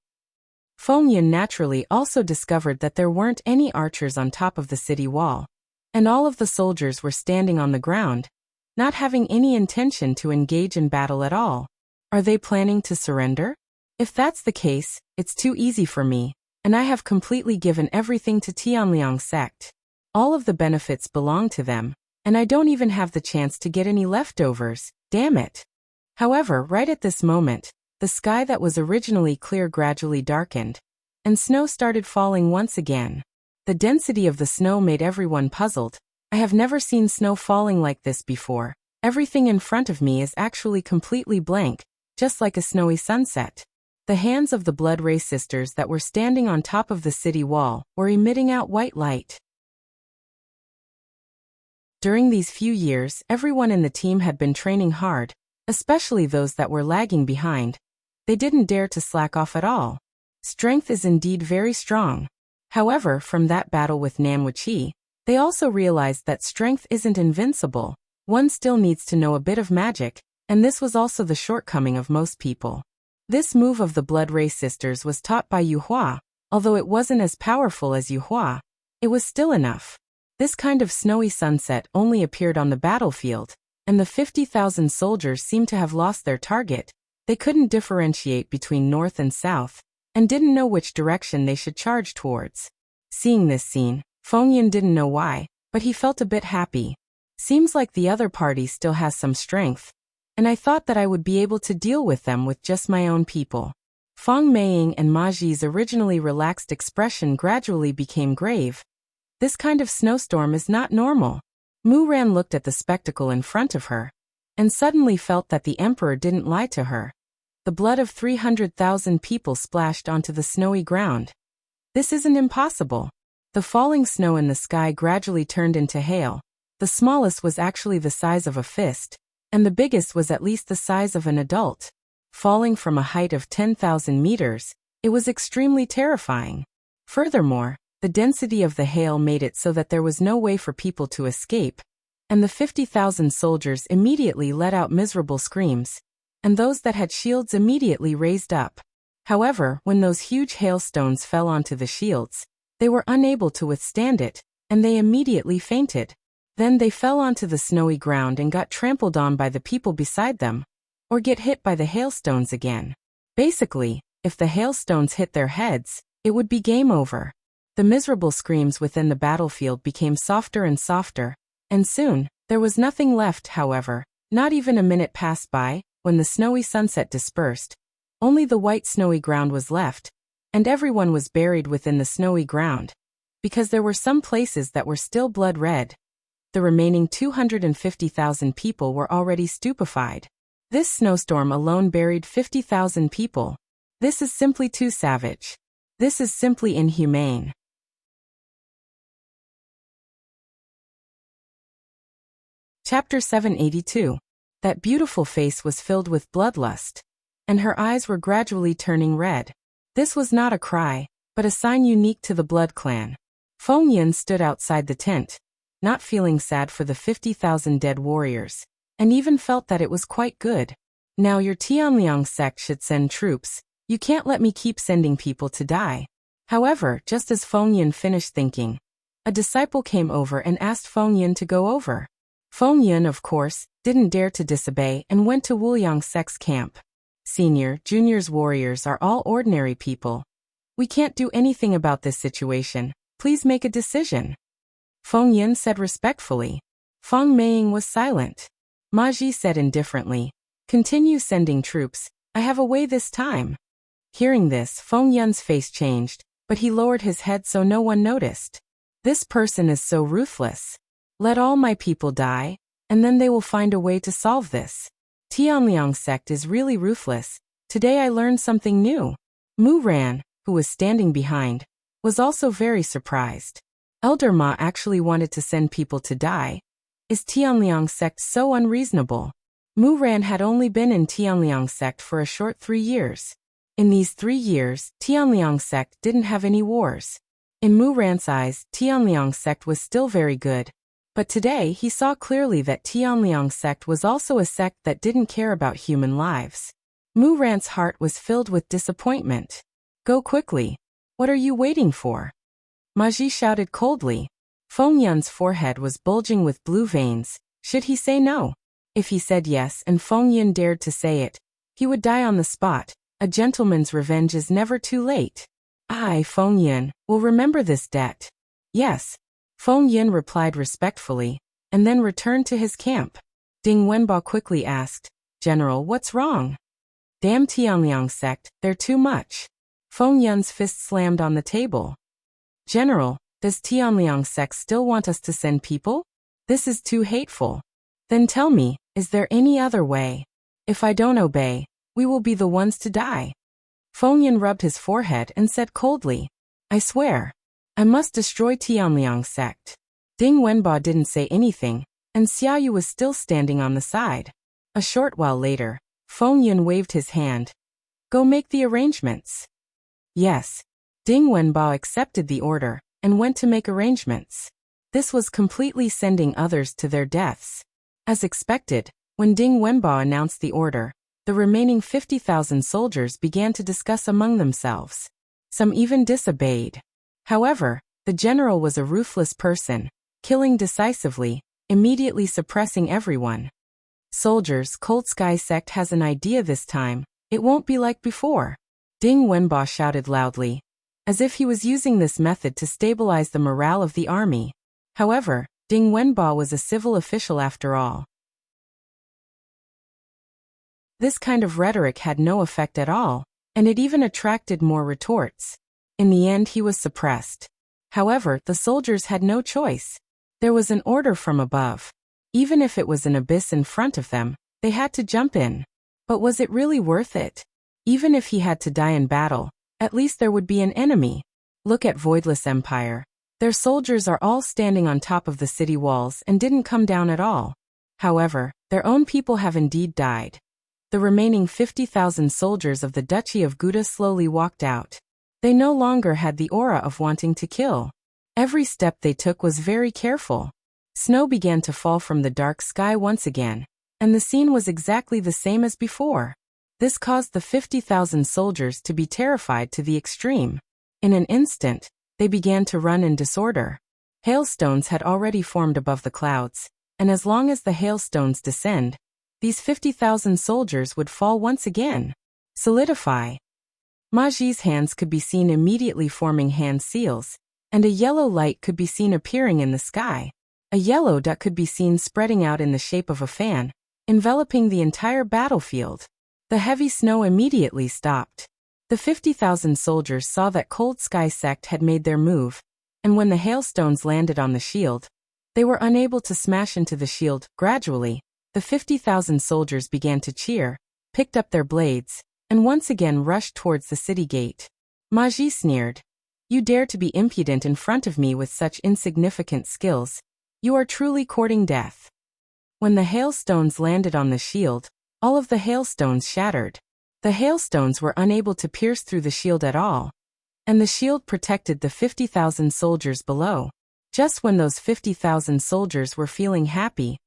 Feng Yun naturally also discovered that there weren't any archers on top of the city wall, and all of the soldiers were standing on the ground, not having any intention to engage in battle at all. Are they planning to surrender? If that's the case, it's too easy for me, and I have completely given everything to Tianliang sect. All of the benefits belong to them, and I don't even have the chance to get any leftovers, damn it. However, right at this moment, the sky that was originally clear gradually darkened, and snow started falling once again. The density of the snow made everyone puzzled. I have never seen snow falling like this before. Everything in front of me is actually completely blank, just like a snowy sunset. The hands of the blood race sisters that were standing on top of the city wall were emitting out white light. During these few years, everyone in the team had been training hard, especially those that were lagging behind. They didn't dare to slack off at all. Strength is indeed very strong. However, from that battle with Nan Wuqi, they also realized that strength isn't invincible. One still needs to know a bit of magic, And this was also the shortcoming of most people. This move of the Blood Ray Sisters was taught by Yu Hua. Although it wasn't as powerful as Yu Hua, it was still enough. This kind of snowy sunset only appeared on the battlefield, and the 50,000 soldiers seemed to have lost their target. They couldn't differentiate between north and south, and didn't know which direction they should charge towards. Seeing this scene, Feng Yan didn't know why, but he felt a bit happy. Seems like the other party still has some strength, and I thought that I would be able to deal with them with just my own people. Feng Meiying and Ma Ji's originally relaxed expression gradually became grave. This kind of snowstorm is not normal. Mu Ran looked at the spectacle in front of her, and suddenly felt that the emperor didn't lie to her. The blood of 300,000 people splashed onto the snowy ground. This isn't impossible. The falling snow in the sky gradually turned into hail. The smallest was actually the size of a fist, and the biggest was at least the size of an adult. Falling from a height of 10,000 meters, it was extremely terrifying. Furthermore, the density of the hail made it so that there was no way for people to escape, and the 50,000 soldiers immediately let out miserable screams, and those that had shields immediately raised up. However, when those huge hailstones fell onto the shields, they were unable to withstand it, and they immediately fainted. Then they fell onto the snowy ground and got trampled on by the people beside them, or get hit by the hailstones again. Basically, if the hailstones hit their heads, it would be game over. The miserable screams within the battlefield became softer and softer, and soon, there was nothing left. However, not even a minute passed by, when the snowy sunset dispersed. Only the white snowy ground was left, and everyone was buried within the snowy ground, because there were some places that were still blood red. The remaining 250,000 people were already stupefied. This snowstorm alone buried 50,000 people. This is simply too savage. This is simply inhumane. Chapter 782. That beautiful face was filled with bloodlust, and her eyes were gradually turning red. This was not a cry, but a sign unique to the Blood Clan. Feng Yan stood outside the tent, not feeling sad for the 50,000 dead warriors, and even felt that it was quite good. Now your Tianliang sect should send troops. You can't let me keep sending people to die. However, just as Feng Yan finished thinking, a disciple came over and asked Feng Yan to go over. Feng Yan, of course, didn't dare to disobey and went to Wuliang sect's camp. Senior, juniors warriors are all ordinary people. We can't do anything about this situation. Please make a decision. Feng Yan said respectfully. Feng Meiying was silent. Ma Ji said indifferently, continue sending troops. I have a way this time. Hearing this, Feng Yan's face changed, but he lowered his head so no one noticed. This person is so ruthless. Let all my people die, and then they will find a way to solve this. Tianliang sect is really ruthless. Today I learned something new. Mu Ran, who was standing behind, was also very surprised. Elder Ma actually wanted to send people to die. Is Tianliang sect so unreasonable? Mu Ran had only been in Tianliang sect for a short 3 years. In these 3 years, Tianliang sect didn't have any wars. In Mu Ran's eyes, Tianliang sect was still very good. But today he saw clearly that Tianliang sect was also a sect that didn't care about human lives. Mu Ran's heart was filled with disappointment. Go quickly. What are you waiting for? Ma Ji shouted coldly. Feng Yan's forehead was bulging with blue veins. Should he say no? If he said yes and Feng Yan dared to say it, he would die on the spot. A gentleman's revenge is never too late. I, Feng Yan, will remember this debt. Yes. Feng Yan replied respectfully, and then returned to his camp. Ding Wenbo quickly asked, General, what's wrong? Damn Tianliang sect, they're too much. Feng Yan's fist slammed on the table. General, does Tianliang sect still want us to send people? This is too hateful. Then tell me, is there any other way? If I don't obey, we will be the ones to die. Feng Yan rubbed his forehead and said coldly, I swear. I must destroy Tianliang sect. Ding Wenbo didn't say anything, and Xiaoyu was still standing on the side. A short while later, Feng Yan waved his hand. Go make the arrangements. Yes. Ding Wenbo accepted the order, and went to make arrangements. This was completely sending others to their deaths. As expected, When Ding Wenbo announced the order, the remaining 50,000 soldiers began to discuss among themselves. Some even disobeyed. However, the general was a ruthless person, killing decisively, immediately suppressing everyone. Soldiers, Cold Sky sect has an idea this time. It won't be like before. Ding Wenbo shouted loudly, as if he was using this method to stabilize the morale of the army. However, Ding Wenbo was a civil official after all. This kind of rhetoric had no effect at all, and it even attracted more retorts. In the end, he was suppressed. However, the soldiers had no choice. There was an order from above. Even if it was an abyss in front of them, they had to jump in. But was it really worth it? Even if he had to die in battle, at least there would be an enemy. Look at Voidless Empire. Their soldiers are all standing on top of the city walls and didn't come down at all. However, their own people have indeed died. The remaining 50,000 soldiers of the Duchy of Gouda slowly walked out. They no longer had the aura of wanting to kill. Every step they took was very careful. Snow began to fall from the dark sky once again, and the scene was exactly the same as before. This caused the 50,000 soldiers to be terrified to the extreme. In an instant, they began to run in disorder. Hailstones had already formed above the clouds, and as long as the hailstones descend, these 50,000 soldiers would fall once again. Solidify. Maji's hands could be seen immediately forming hand seals, and a yellow light could be seen appearing in the sky. A yellow dot could be seen spreading out in the shape of a fan, enveloping the entire battlefield. The heavy snow immediately stopped. The 50,000 soldiers saw that Cold Sky sect had made their move, and when the hailstones landed on the shield, they were unable to smash into the shield. Gradually, the 50,000 soldiers began to cheer, picked up their blades, and once again rushed towards the city gate. Maji sneered. You dare to be impudent in front of me with such insignificant skills. You are truly courting death. When the hailstones landed on the shield, all of the hailstones shattered. The hailstones were unable to pierce through the shield at all, and the shield protected the 50,000 soldiers below. Just when those 50,000 soldiers were feeling happy,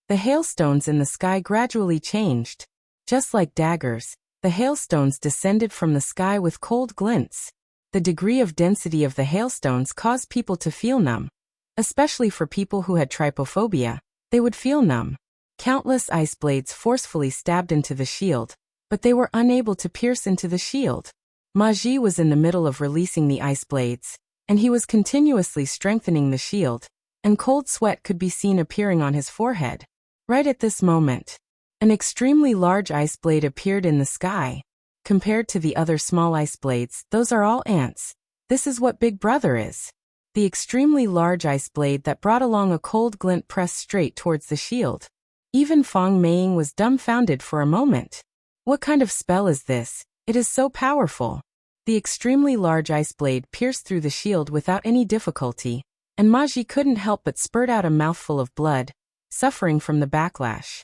the hailstones in the sky gradually changed. Just like daggers, the hailstones descended from the sky with cold glints. The degree of density of the hailstones caused people to feel numb. Especially for people who had trypophobia, they would feel numb. Countless ice blades forcefully stabbed into the shield, but they were unable to pierce into the shield. Maji was in the middle of releasing the ice blades, and he was continuously strengthening the shield, and cold sweat could be seen appearing on his forehead. Right at this moment, an extremely large ice blade appeared in the sky. Compared to the other small ice blades, those are all ants. This is what Big Brother is. The extremely large ice blade that brought along a cold glint pressed straight towards the shield. Even Feng Meiying was dumbfounded for a moment. What kind of spell is this? It is so powerful. The extremely large ice blade pierced through the shield without any difficulty, and Maji couldn't help but spurt out a mouthful of blood, suffering from the backlash.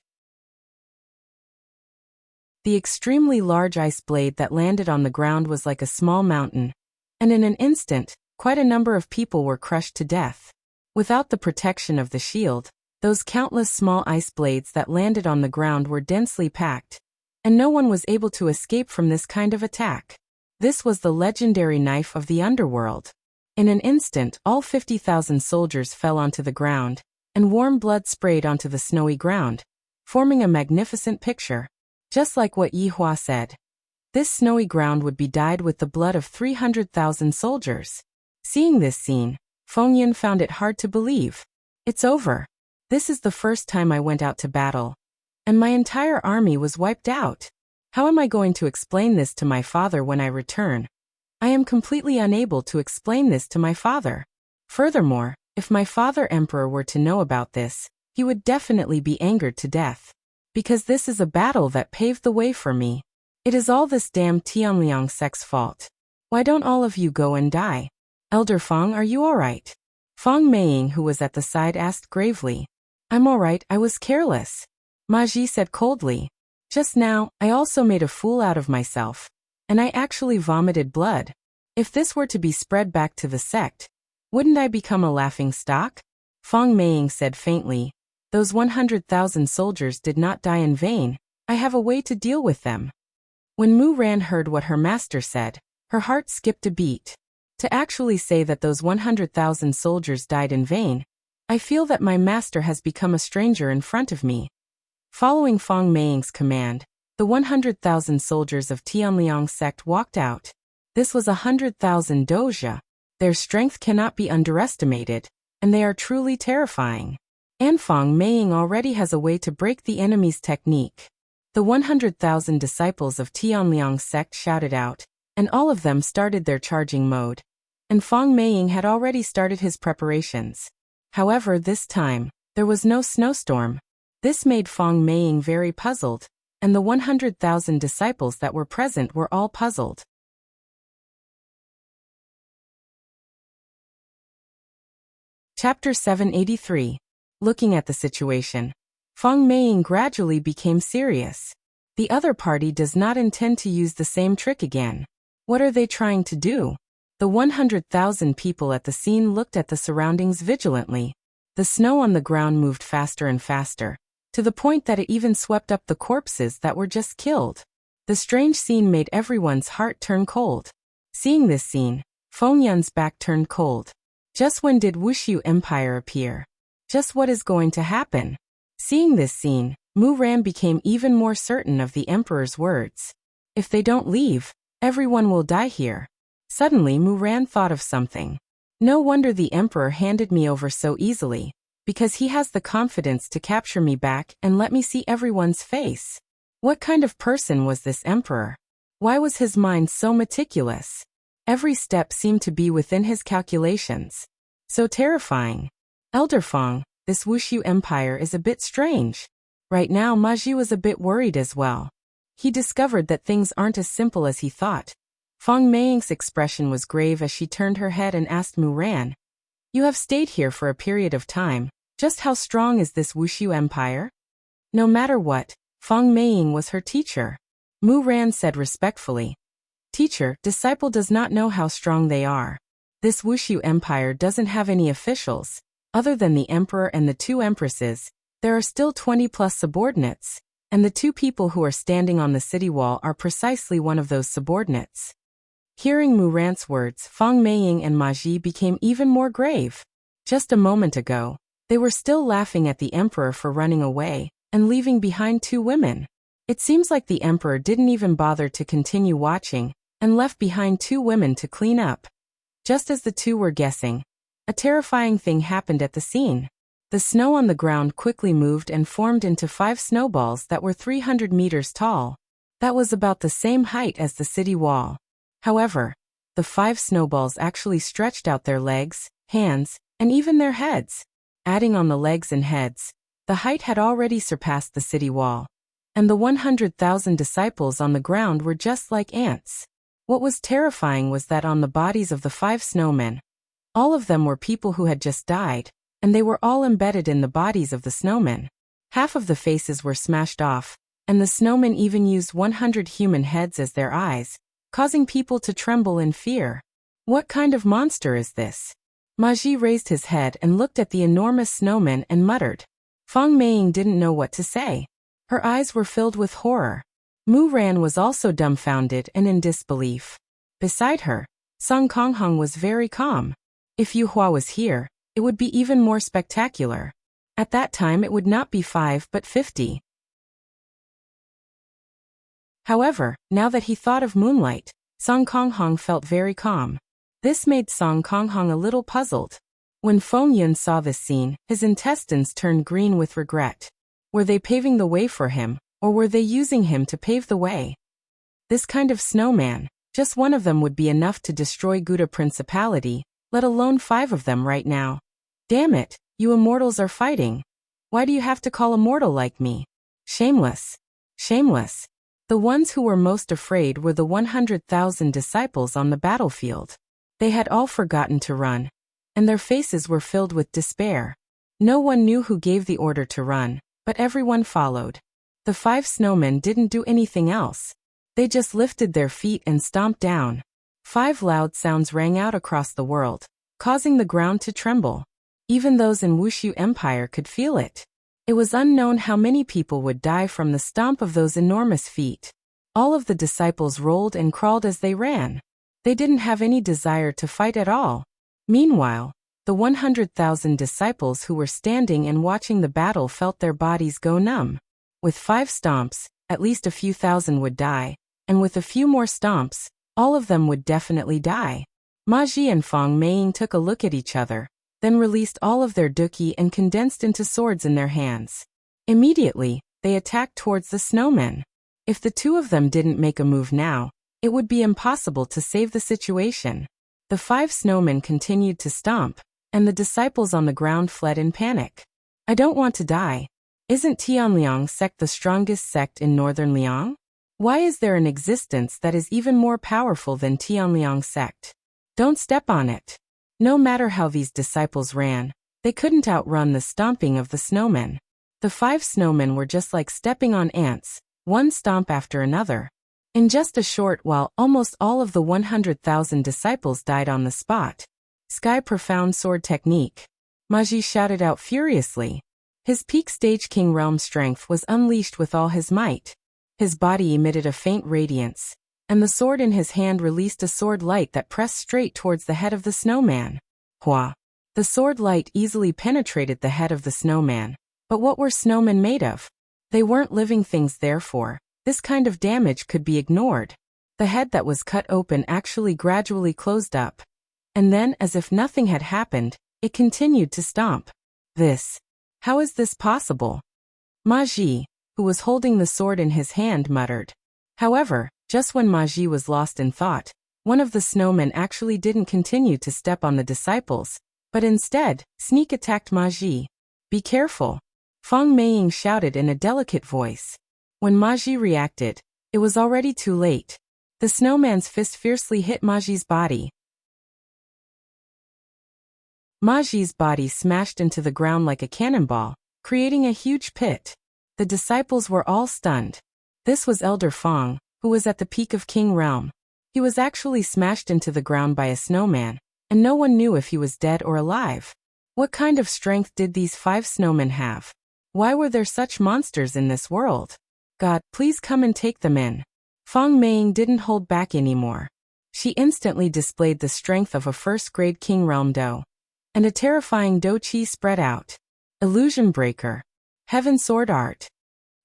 The extremely large ice blade that landed on the ground was like a small mountain, and in an instant, quite a number of people were crushed to death. Without the protection of the shield, those countless small ice blades that landed on the ground were densely packed, and no one was able to escape from this kind of attack. This was the legendary knife of the underworld. In an instant, all 50,000 soldiers fell onto the ground, and warm blood sprayed onto the snowy ground, forming a magnificent picture. Just like what Yi Hua said. This snowy ground would be dyed with the blood of 300,000 soldiers. Seeing this scene, Feng Yin found it hard to believe. It's over. This is the first time I went out to battle, and my entire army was wiped out. How am I going to explain this to my father when I return? I am completely unable to explain this to my father. Furthermore, if my father emperor were to know about this, he would definitely be angered to death. Because this is a battle that paved the way for me. It is all this damn Tianliang sect's fault. Why don't all of you go and die? Elder Feng, are you alright? Feng Meiying, who was at the side, asked gravely. I'm alright, I was careless. Maji said coldly. Just now, I also made a fool out of myself, and I actually vomited blood. If this were to be spread back to the sect, wouldn't I become a laughing stock? Feng Meiying said faintly. Those 100,000 soldiers did not die in vain. I have a way to deal with them. When Mu Ran heard what her master said, her heart skipped a beat. To actually say that those 100,000 soldiers died in vain, I feel that my master has become a stranger in front of me. Following Feng Meiying's command, the 100,000 soldiers of Tianliang's sect walked out. This was 100,000 doja. Their strength cannot be underestimated, and they are truly terrifying. And Feng Meiying already has a way to break the enemy's technique. The 100,000 disciples of Tianliang's sect shouted out, and all of them started their charging mode. And Feng Meiying had already started his preparations. However, this time, there was no snowstorm. This made Feng Meiying very puzzled, and the 100,000 disciples that were present were all puzzled. Chapter 783. Looking at the situation, Feng Meiying gradually became serious. The other party does not intend to use the same trick again. What are they trying to do? The 100,000 people at the scene looked at the surroundings vigilantly. The snow on the ground moved faster and faster, to the point that it even swept up the corpses that were just killed. The strange scene made everyone's heart turn cold. Seeing this scene, Feng Yun's back turned cold. Just when did Wushu Empire appear? Just what is going to happen? Seeing this scene, Mu Ran became even more certain of the emperor's words. If they don't leave, everyone will die here. Suddenly Mu Ran thought of something. No wonder the emperor handed me over so easily, because he has the confidence to capture me back and let me see everyone's face. What kind of person was this emperor? Why was his mind so meticulous? Every step seemed to be within his calculations. So terrifying. Elder Feng, this Wushu Empire is a bit strange. Right now Maji was a bit worried as well. He discovered that things aren't as simple as he thought. Feng Meiying's expression was grave as she turned her head and asked Mu Ran, "You have stayed here for a period of time. Just how strong is this Wushu Empire?" No matter what, Feng Meiying was her teacher. Mu Ran said respectfully, "Teacher, disciple does not know how strong they are. This Wushu Empire doesn't have any officials. Other than the emperor and the two empresses, there are still 20+ subordinates, and the two people who are standing on the city wall are precisely one of those subordinates." Hearing Mu Ran's words, Feng Meiying and Maji became even more grave. Just a moment ago, they were still laughing at the emperor for running away and leaving behind two women. It seems like the emperor didn't even bother to continue watching and left behind two women to clean up. Just as the two were guessing, a terrifying thing happened at the scene. The snow on the ground quickly moved and formed into 5 snowballs that were 300 meters tall. That was about the same height as the city wall. However, the 5 snowballs actually stretched out their legs, hands, and even their heads. Adding on the legs and heads, the height had already surpassed the city wall. And the 100,000 disciples on the ground were just like ants. What was terrifying was that on the bodies of the 5 snowmen, all of them were people who had just died, and they were all embedded in the bodies of the snowmen. Half of the faces were smashed off, and the snowmen even used 100 human heads as their eyes, causing people to tremble in fear. What kind of monster is this? Maji raised his head and looked at the enormous snowman and muttered. Feng Meiying didn't know what to say. Her eyes were filled with horror. Mu Ran was also dumbfounded and in disbelief. Beside her, Song Konghong was very calm. If Yu Hua was here, it would be even more spectacular. At that time it would not be 5 but 50. However, now that he thought of moonlight, Song Konghong felt very calm. This made Song Konghong a little puzzled. When Feng Yun saw this scene, his intestines turned green with regret. Were they paving the way for him, or were they using him to pave the way? This kind of snowman, just one of them would be enough to destroy Gouda Principality, let alone 5 of them right now. Damn it, you immortals are fighting. Why do you have to call a mortal like me? Shameless. Shameless. The ones who were most afraid were the 100,000 disciples on the battlefield. They had all forgotten to run, and their faces were filled with despair. No one knew who gave the order to run, but everyone followed. The 5 snowmen didn't do anything else. They just lifted their feet and stomped down. 5 loud sounds rang out across the world, causing the ground to tremble. Even those in Wushu Empire could feel it. It was unknown how many people would die from the stomp of those enormous feet. All of the disciples rolled and crawled as they ran. They didn't have any desire to fight at all. Meanwhile, the 100,000 disciples who were standing and watching the battle felt their bodies go numb. With 5 stomps, at least a few thousand would die, and with a few more stomps, all of them would definitely die. Ma Ji and Feng Meiying took a look at each other, then released all of their duqi and condensed into swords in their hands. Immediately, they attacked towards the snowmen. If the two of them didn't make a move now, it would be impossible to save the situation. The 5 snowmen continued to stomp, and the disciples on the ground fled in panic. I don't want to die. Isn't Tianliang sect the strongest sect in northern Liang? Why is there an existence that is even more powerful than Tianliang sect? Don't step on it. No matter how these disciples ran, they couldn't outrun the stomping of the snowmen. The 5 snowmen were just like stepping on ants, one stomp after another. In just a short while, almost all of the 100,000 disciples died on the spot. Sky profound sword technique. Ma Ji shouted out furiously. His peak stage king realm strength was unleashed with all his might. His body emitted a faint radiance, and the sword in his hand released a sword light that pressed straight towards the head of the snowman. Hua! The sword light easily penetrated the head of the snowman. But what were snowmen made of? They weren't living things, therefore this kind of damage could be ignored. The head that was cut open actually gradually closed up. And then, as if nothing had happened, it continued to stomp. How is this possible? Ma Ji, who was holding the sword in his hand, muttered. However, just when Ma Ji was lost in thought, one of the snowmen actually didn't continue to step on the disciples, but instead, sneak attacked Ma Ji. Be careful! Feng Meiying shouted in a delicate voice. When Ma Ji reacted, it was already too late. The snowman's fist fiercely hit Ma Ji's body. Ma Ji's body smashed into the ground like a cannonball, creating a huge pit. The disciples were all stunned. This was Elder Feng, who was at the peak of King Realm. He was actually smashed into the ground by a snowman, and no one knew if he was dead or alive. What kind of strength did these 5 snowmen have? Why were there such monsters in this world? God, please come and take them in. Feng Meiying didn't hold back anymore. She instantly displayed the strength of a first-grade King Realm Do. And a terrifying Do Chi spread out. Illusion Breaker. Heaven Sword Art.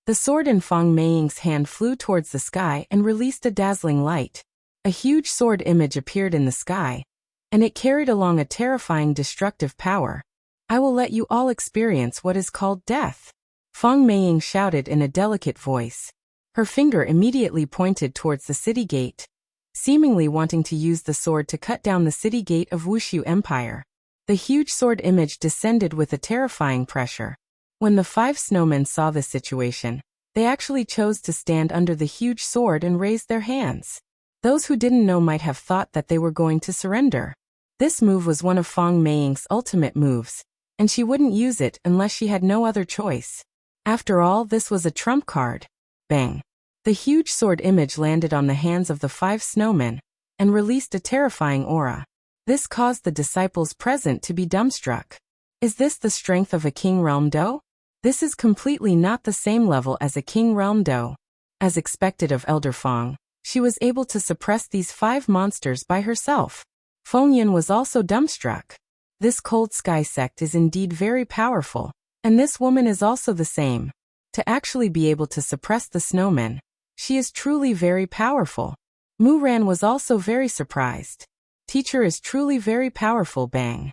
The sword in Feng Meiying's hand flew towards the sky and released a dazzling light. A huge sword image appeared in the sky, and it carried along a terrifying destructive power. I will let you all experience what is called death. Feng Meiying shouted in a delicate voice. Her finger immediately pointed towards the city gate, seemingly wanting to use the sword to cut down the city gate of Wushu Empire. The huge sword image descended with a terrifying pressure. When the 5 snowmen saw this situation, they actually chose to stand under the huge sword and raise their hands. Those who didn't know might have thought that they were going to surrender. This move was one of Feng Meiying's ultimate moves, and she wouldn't use it unless she had no other choice. After all, this was a trump card. Bang! The huge sword image landed on the hands of the 5 snowmen, and released a terrifying aura. This caused the disciples present to be dumbstruck. Is this the strength of a King Realm Do? This is completely not the same level as a King Realm Do. As expected of Elder Feng, she was able to suppress these 5 monsters by herself. Feng Yin was also dumbstruck. This Cold Sky sect is indeed very powerful, and this woman is also the same. To actually be able to suppress the snowmen, she is truly very powerful. Mu Ran was also very surprised. Teacher is truly very powerful. Bang.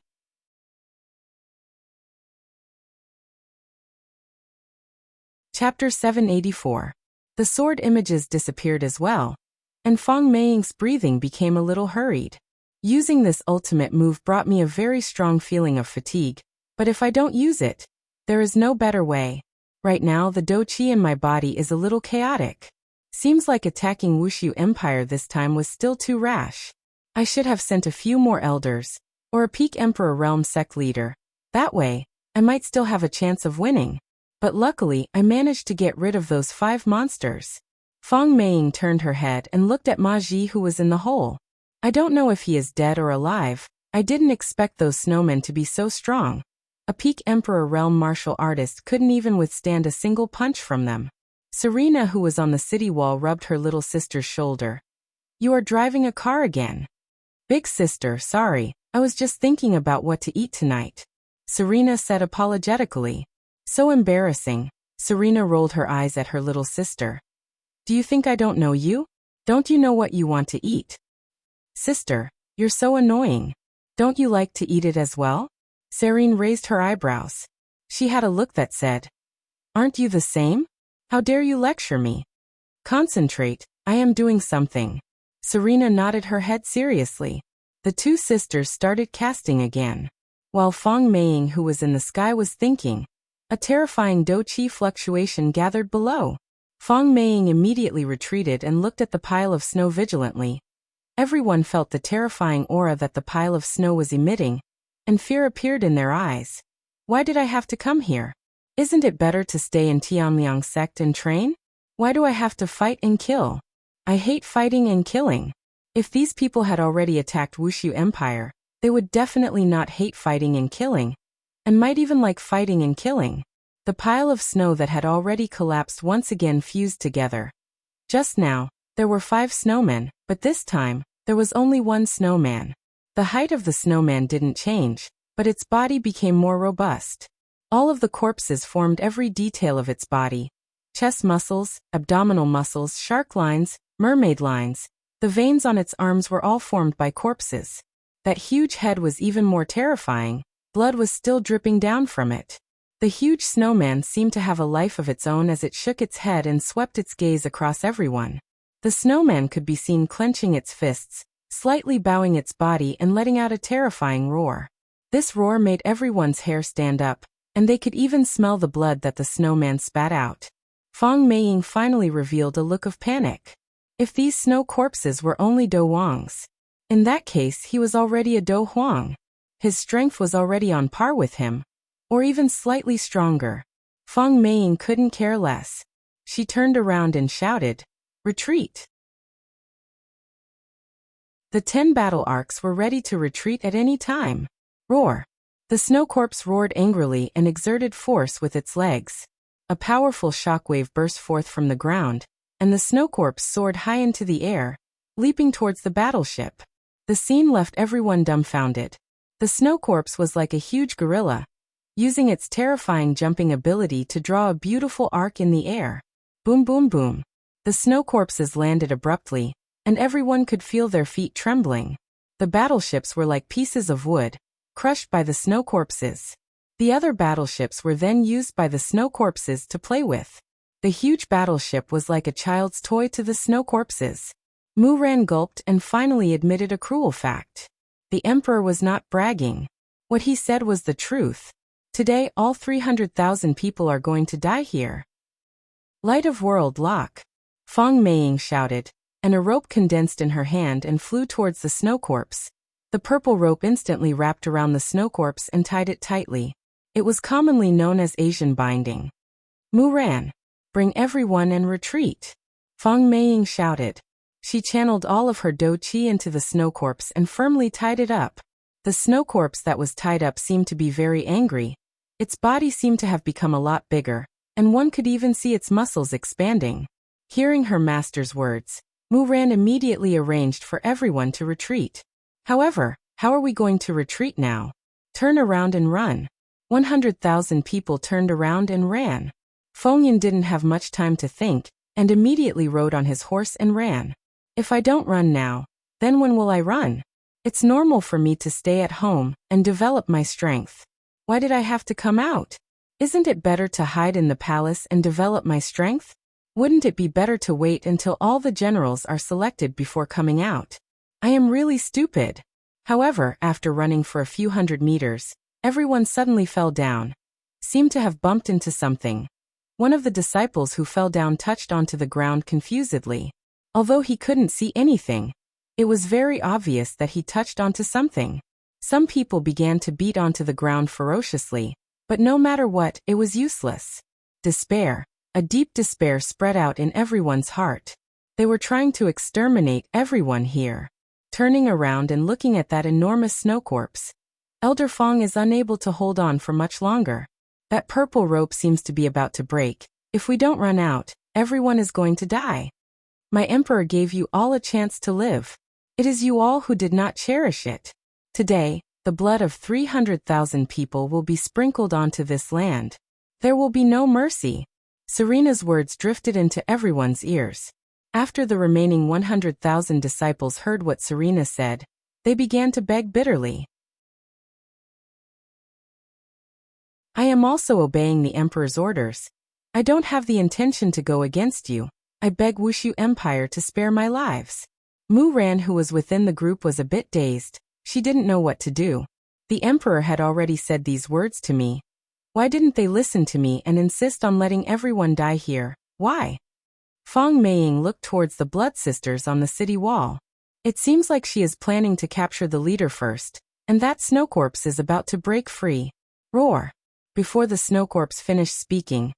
Chapter 784. The sword images disappeared as well, and Feng Meiying's breathing became a little hurried. Using this ultimate move brought me a very strong feeling of fatigue, but if I don't use it, there is no better way. Right now the Do Chi in my body is a little chaotic. Seems like attacking Wushu Empire this time was still too rash. I should have sent a few more elders, or a peak Emperor Realm sect leader. That way, I might still have a chance of winning. But luckily, I managed to get rid of those 5 monsters. Feng Meiying turned her head and looked at Ma Ji, who was in the hole. I don't know if he is dead or alive. I didn't expect those snowmen to be so strong. A peak Emperor realm martial artist couldn't even withstand a single punch from them. Serena, who was on the city wall, rubbed her little sister's shoulder. "You are driving a car again." "Big sister, sorry, I was just thinking about what to eat tonight," Serena said apologetically. "So embarrassing." Serena rolled her eyes at her little sister. "Do you think I don't know you? Don't you know what you want to eat?" "Sister, you're so annoying. Don't you like to eat it as well?" Serene raised her eyebrows. She had a look that said, "Aren't you the same? How dare you lecture me?" "Concentrate, I am doing something." Serena nodded her head seriously. The two sisters started casting again. While Feng Meiying, who was in the sky, was thinking, a terrifying Do-Chi fluctuation gathered below. Feng Meiying immediately retreated and looked at the pile of snow vigilantly. Everyone felt the terrifying aura that the pile of snow was emitting, and fear appeared in their eyes. "Why did I have to come here? Isn't it better to stay in Tianliang sect and train? Why do I have to fight and kill? I hate fighting and killing." If these people had already attacked Wushu Empire, they would definitely not hate fighting and killing, and might even like fighting and killing. The pile of snow that had already collapsed once again fused together. Just now, there were 5 snowmen, but this time, there was only one snowman. The height of the snowman didn't change, but its body became more robust. All of the corpses formed every detail of its body. Chest muscles, abdominal muscles, shark lines, mermaid lines. The veins on its arms were all formed by corpses. That huge head was even more terrifying. Blood was still dripping down from it. The huge snowman seemed to have a life of its own as it shook its head and swept its gaze across everyone. The snowman could be seen clenching its fists, slightly bowing its body and letting out a terrifying roar. This roar made everyone's hair stand up, and they could even smell the blood that the snowman spat out. Feng Meiying finally revealed a look of panic. If these snow corpses were only Do Wang's, in that case he was already a Do Huang. His strength was already on par with him, or even slightly stronger. Feng Meiying couldn't care less. She turned around and shouted, "Retreat!" The 10 battle arcs were ready to retreat at any time. Roar! The snow corpse roared angrily and exerted force with its legs. A powerful shockwave burst forth from the ground, and the snow corpse soared high into the air, leaping towards the battleship. The scene left everyone dumbfounded. The snow corpse was like a huge gorilla, using its terrifying jumping ability to draw a beautiful arc in the air. Boom, boom, boom. The snow corpses landed abruptly, and everyone could feel their feet trembling. The battleships were like pieces of wood, crushed by the snow corpses. The other battleships were then used by the snow corpses to play with. The huge battleship was like a child's toy to the snow corpses. Mu Ran gulped and finally admitted a cruel fact. The emperor was not bragging. What he said was the truth. Today all 300,000 people are going to die here. "Light of world lock!" Feng Meiying shouted, and a rope condensed in her hand and flew towards the snow corpse. The purple rope instantly wrapped around the snow corpse and tied it tightly. It was commonly known as Asian binding. "Mu Ran, bring everyone and retreat!" Feng Meiying shouted. She channeled all of her Do-Chi into the snow corpse and firmly tied it up. The snow corpse that was tied up seemed to be very angry. Its body seemed to have become a lot bigger, and one could even see its muscles expanding. Hearing her master's words, Mu Ran immediately arranged for everyone to retreat. However, how are we going to retreat now? Turn around and run. 100,000 people turned around and ran. Fengyan didn't have much time to think, and immediately rode on his horse and ran. "If I don't run now, then when will I run? It's normal for me to stay at home and develop my strength. Why did I have to come out? Isn't it better to hide in the palace and develop my strength? Wouldn't it be better to wait until all the generals are selected before coming out? I am really stupid." However, after running for a few hundred meters, everyone suddenly fell down, seemed to have bumped into something. One of the disciples who fell down touched onto the ground confusedly. Although he couldn't see anything, it was very obvious that he touched onto something. Some people began to beat onto the ground ferociously, but no matter what, it was useless. Despair, a deep despair spread out in everyone's heart. They were trying to exterminate everyone here. Turning around and looking at that enormous snow corpse, Elder Fong is unable to hold on for much longer. That purple rope seems to be about to break. If we don't run out, everyone is going to die. My emperor gave you all a chance to live. It is you all who did not cherish it. Today, the blood of 300,000 people will be sprinkled onto this land. There will be no mercy. Serena's words drifted into everyone's ears. After the remaining 100,000 disciples heard what Serena said, they began to beg bitterly. I am also obeying the emperor's orders. I don't have the intention to go against you. I beg Wushu Empire to spare my lives. Mu Ran, who was within the group, was a bit dazed. She didn't know what to do. The emperor had already said these words to me. Why didn't they listen to me and insist on letting everyone die here? Why? Fong Meiying looked towards the blood sisters on the city wall. It seems like she is planning to capture the leader first, and that snow corpse is about to break free. Roar! Before the snow corpse finished speaking,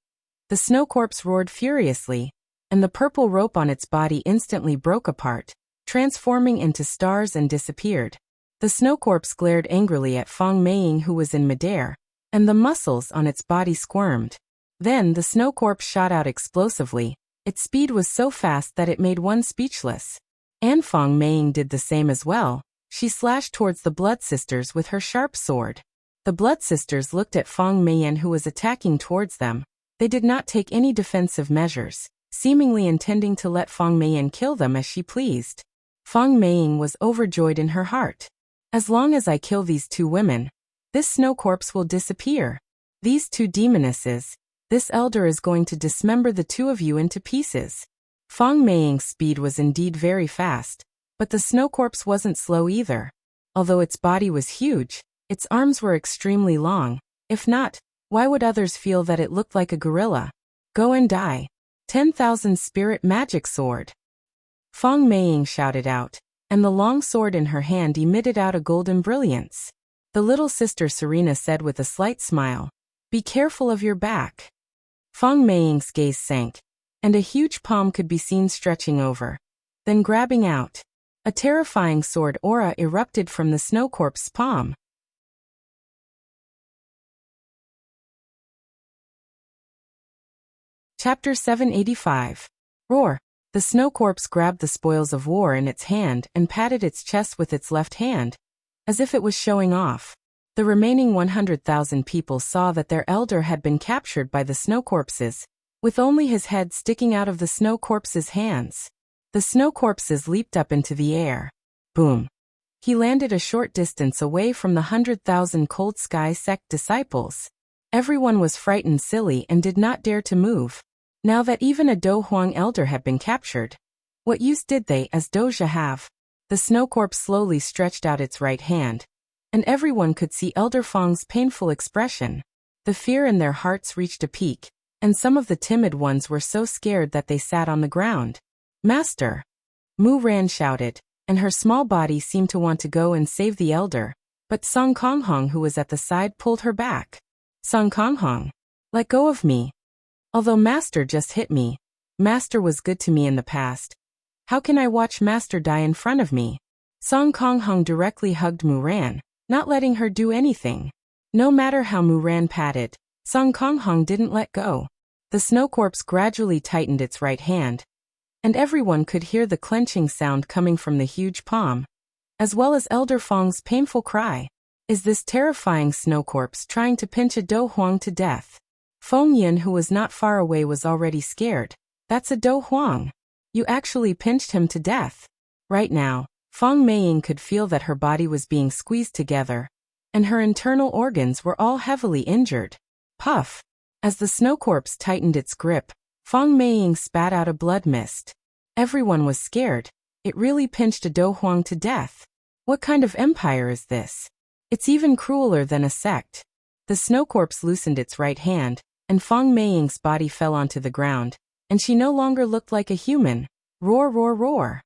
the snow corpse roared furiously, and the purple rope on its body instantly broke apart, transforming into stars and disappeared. The snow corpse glared angrily at Fong Meiying, who was in midair, and the muscles on its body squirmed. Then the snow corpse shot out explosively. Its speed was so fast that it made one speechless. And Fong Meiying did the same as well. She slashed towards the blood sisters with her sharp sword. The blood sisters looked at Fong Meiying, who was attacking towards them. They did not take any defensive measures, seemingly intending to let Fong Meiying kill them as she pleased. Fong Meiying was overjoyed in her heart. As long as I kill these two women, this snow corpse will disappear. These two demonesses, this elder is going to dismember the two of you into pieces. Fong Meiying's speed was indeed very fast, but the snow corpse wasn't slow either. Although its body was huge, its arms were extremely long. If not, why would others feel that it looked like a gorilla? Go and die. 10,000 spirit magic sword. Fong Meiying shouted out, and the long sword in her hand emitted out a golden brilliance. The little sister Serena said with a slight smile, "Be careful of your back." Fong Meiying's gaze sank, and a huge palm could be seen stretching over. Then grabbing out, a terrifying sword aura erupted from the snow corpse's palm. Chapter 785. Roar. The snow corpse grabbed the spoils of war in its hand and patted its chest with its left hand, as if it was showing off. The remaining 100,000 people saw that their elder had been captured by the snow corpses, with only his head sticking out of the snow corpse's hands. The snow corpses leaped up into the air. Boom. He landed a short distance away from the 100,000 Cold Sky sect disciples. Everyone was frightened silly and did not dare to move. Now that even a Do Huang elder had been captured, what use did they as Doja have? The snow corpse slowly stretched out its right hand, and everyone could see Elder Fong's painful expression. The fear in their hearts reached a peak, and some of the timid ones were so scared that they sat on the ground. Master! Mu Ran shouted, and her small body seemed to want to go and save the elder, but Song Konghong, who was at the side, pulled her back. Song Konghong, let go of me. Although Master just hit me, Master was good to me in the past. How can I watch Master die in front of me? Song Konghong directly hugged Mu Ran, not letting her do anything. No matter how Mu Ran patted, Song Konghong didn't let go. The snow corpse gradually tightened its right hand, and everyone could hear the clenching sound coming from the huge palm, as well as Elder Fong's painful cry. Is this terrifying snow corpse trying to pinch a Do Huang to death? Feng Yin, who was not far away, was already scared. That's a Do Huang. You actually pinched him to death. Right now, Fong Meiying could feel that her body was being squeezed together, and her internal organs were all heavily injured. Puff! As the snow corpse tightened its grip, Fong Meiying spat out a blood mist. Everyone was scared. It really pinched a Do Huang to death. What kind of empire is this? It's even crueler than a sect. The snow corpse loosened its right hand, and Fong Meiying's body fell onto the ground, and she no longer looked like a human. Roar, roar, roar.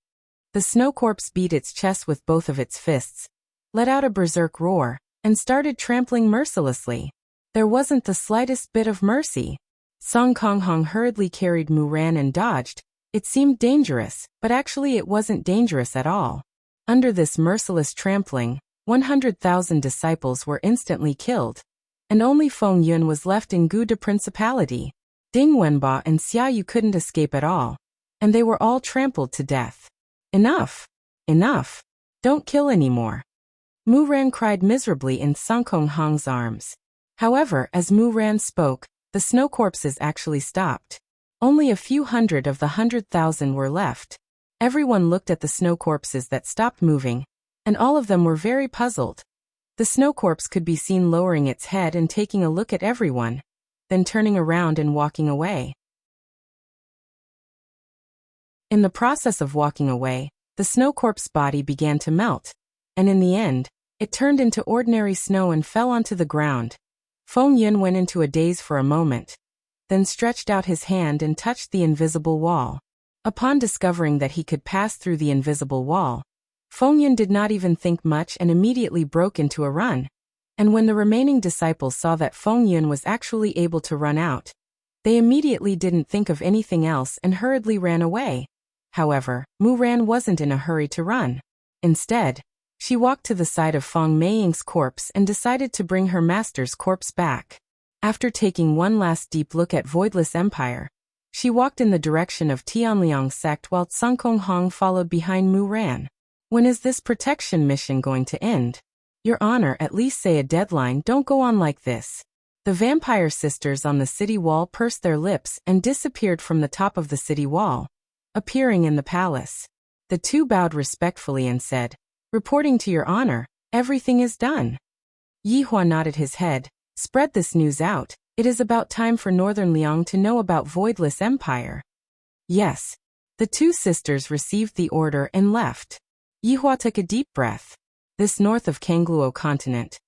The snow corpse beat its chest with both of its fists, let out a berserk roar, and started trampling mercilessly. There wasn't the slightest bit of mercy. Song Konghong hurriedly carried Mu Ran and dodged. It seemed dangerous, but actually it wasn't dangerous at all. Under this merciless trampling, 100,000 disciples were instantly killed, and only Feng Yun was left in Gu De Principality. Ding Wenba and Xia Yu couldn't escape at all, and they were all trampled to death. Enough! Enough! Don't kill anymore. Mu Ran cried miserably in Sun Konghong's arms. However, as Mu Ran spoke, the snow corpses actually stopped. Only a few hundred of the 100,000 were left. Everyone looked at the snow corpses that stopped moving, and all of them were very puzzled. The snow corpse could be seen lowering its head and taking a look at everyone, then turning around and walking away. In the process of walking away, the snow corpse body began to melt, and in the end, it turned into ordinary snow and fell onto the ground. Feng Yun went into a daze for a moment, then stretched out his hand and touched the invisible wall. Upon discovering that he could pass through the invisible wall, Feng Yun did not even think much and immediately broke into a run. And when the remaining disciples saw that Feng Yun was actually able to run out, they immediately didn't think of anything else and hurriedly ran away. However, Mu Ran wasn't in a hurry to run. Instead, she walked to the side of Feng Meiying's corpse and decided to bring her master's corpse back. After taking one last deep look at Voidless Empire, she walked in the direction of Tianliang sect while Sun Konghong followed behind Mu Ran. When is this protection mission going to end? Your Honor, at least say a deadline. Don't go on like this. The vampire sisters on the city wall pursed their lips and disappeared from the top of the city wall, appearing in the palace. The two bowed respectfully and said, "Reporting to Your Honor, everything is done." Yi Hua nodded his head. "Spread this news out. It is about time for Northern Liang to know about Voidless Empire." Yes. The two sisters received the order and left. Yi Hua took a deep breath. This north of Kangluo continent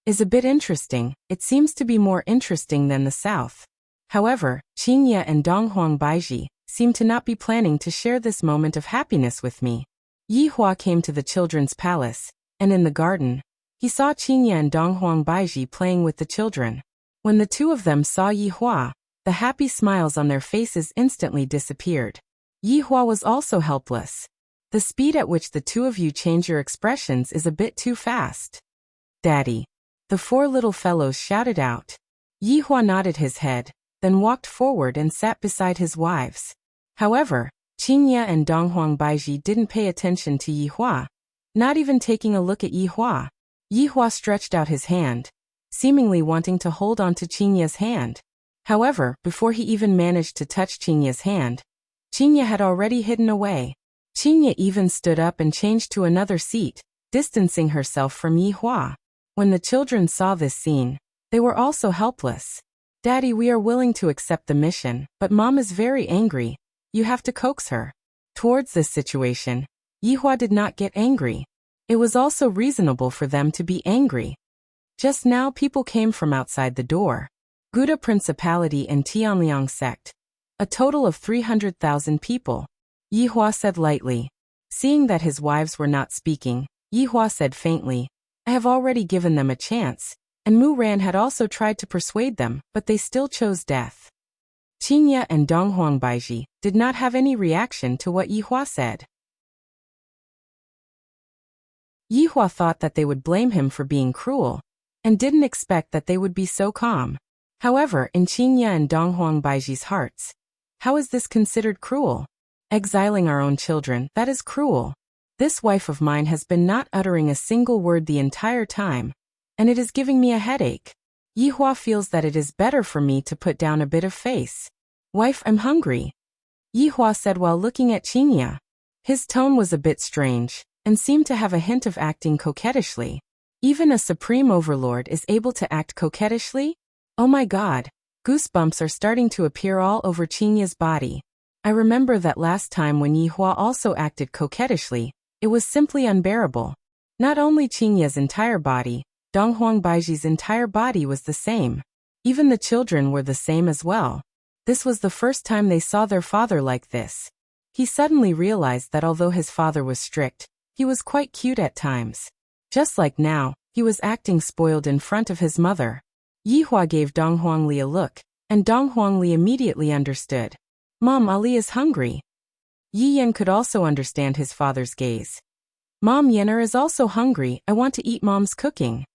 is a bit interesting. It seems to be more interesting than the south. However, Qingye and Donghuang Baiji seem to not be planning to share this moment of happiness with me. Yi Hua came to the children's palace, and in the garden, he saw Qingye and Donghuang Baiji playing with the children. When the two of them saw Yi Hua, the happy smiles on their faces instantly disappeared. Yi Hua was also helpless. The speed at which the two of you change your expressions is a bit too fast. Daddy. The four little fellows shouted out. Yi Hua nodded his head, then walked forward and sat beside his wives. However, Qingye and Donghuang Baiji didn't pay attention to Yi Hua, not even taking a look at Yi Hua. Yi Hua stretched out his hand, seemingly wanting to hold on to Qingye's hand. However, before he even managed to touch Qingye's hand, Qingye had already hidden away. Qingye even stood up and changed to another seat, distancing herself from Yi Hua. When the children saw this scene, they were also helpless. "Daddy, we are willing to accept the mission, but Mom is very angry. You have to coax her." Towards this situation, Yi Hua did not get angry. It was also reasonable for them to be angry. Just now people came from outside the door. Guda Principality and Tianliang sect. A total of 300,000 people. Yi Hua said lightly. Seeing that his wives were not speaking, Yi Hua said faintly, "I have already given them a chance," and Mu Ran had also tried to persuade them, but they still chose death. Qingye and Donghuang Baiji did not have any reaction to what Yi Hua said. Yi Hua thought that they would blame him for being cruel, and didn't expect that they would be so calm. However, in Qingye and Donghuang Baiji's hearts, how is this considered cruel? Exiling our own children, that is cruel. This wife of mine has been not uttering a single word the entire time, and it is giving me a headache. Yi Hua feels that it is better for me to put down a bit of face. "Wife, I'm hungry," Yi Hua said while looking at Qingye. His tone was a bit strange, and seemed to have a hint of acting coquettishly. Even a supreme overlord is able to act coquettishly? Oh my god, goosebumps are starting to appear all over Qingye's body. I remember that last time when Yi Hua also acted coquettishly, it was simply unbearable. Not only Qingye's entire body, Donghuang Baiji's entire body was the same. Even the children were the same as well. This was the first time they saw their father like this. He suddenly realized that although his father was strict, he was quite cute at times. Just like now, he was acting spoiled in front of his mother. Yi Hua gave Donghuang Li a look, and Donghuang Li immediately understood. "Mom, Ali is hungry." Yi Yan could also understand his father's gaze. Mom Yenner is also hungry, I want to eat Mom's cooking.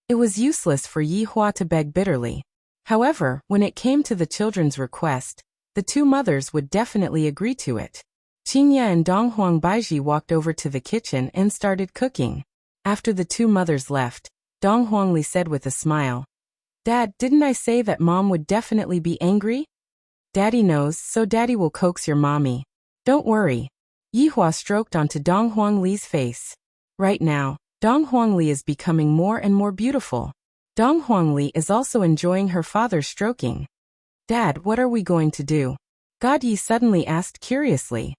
It was useless for Yi Hua to beg bitterly. However, when it came to the children's request, the two mothers would definitely agree to it. Qingye and Donghuang Baiji walked over to the kitchen and started cooking. After the two mothers left, Donghuang Li said with a smile, "Dad, didn't I say that Mom would definitely be angry? Daddy knows, so Daddy will coax your mommy. Don't worry." Yi Hua stroked onto Donghuang Li's face. Right now, Donghuang Li is becoming more and more beautiful. Donghuang Li is also enjoying her father's stroking. "Dad, what are we going to do?" God Yi suddenly asked curiously.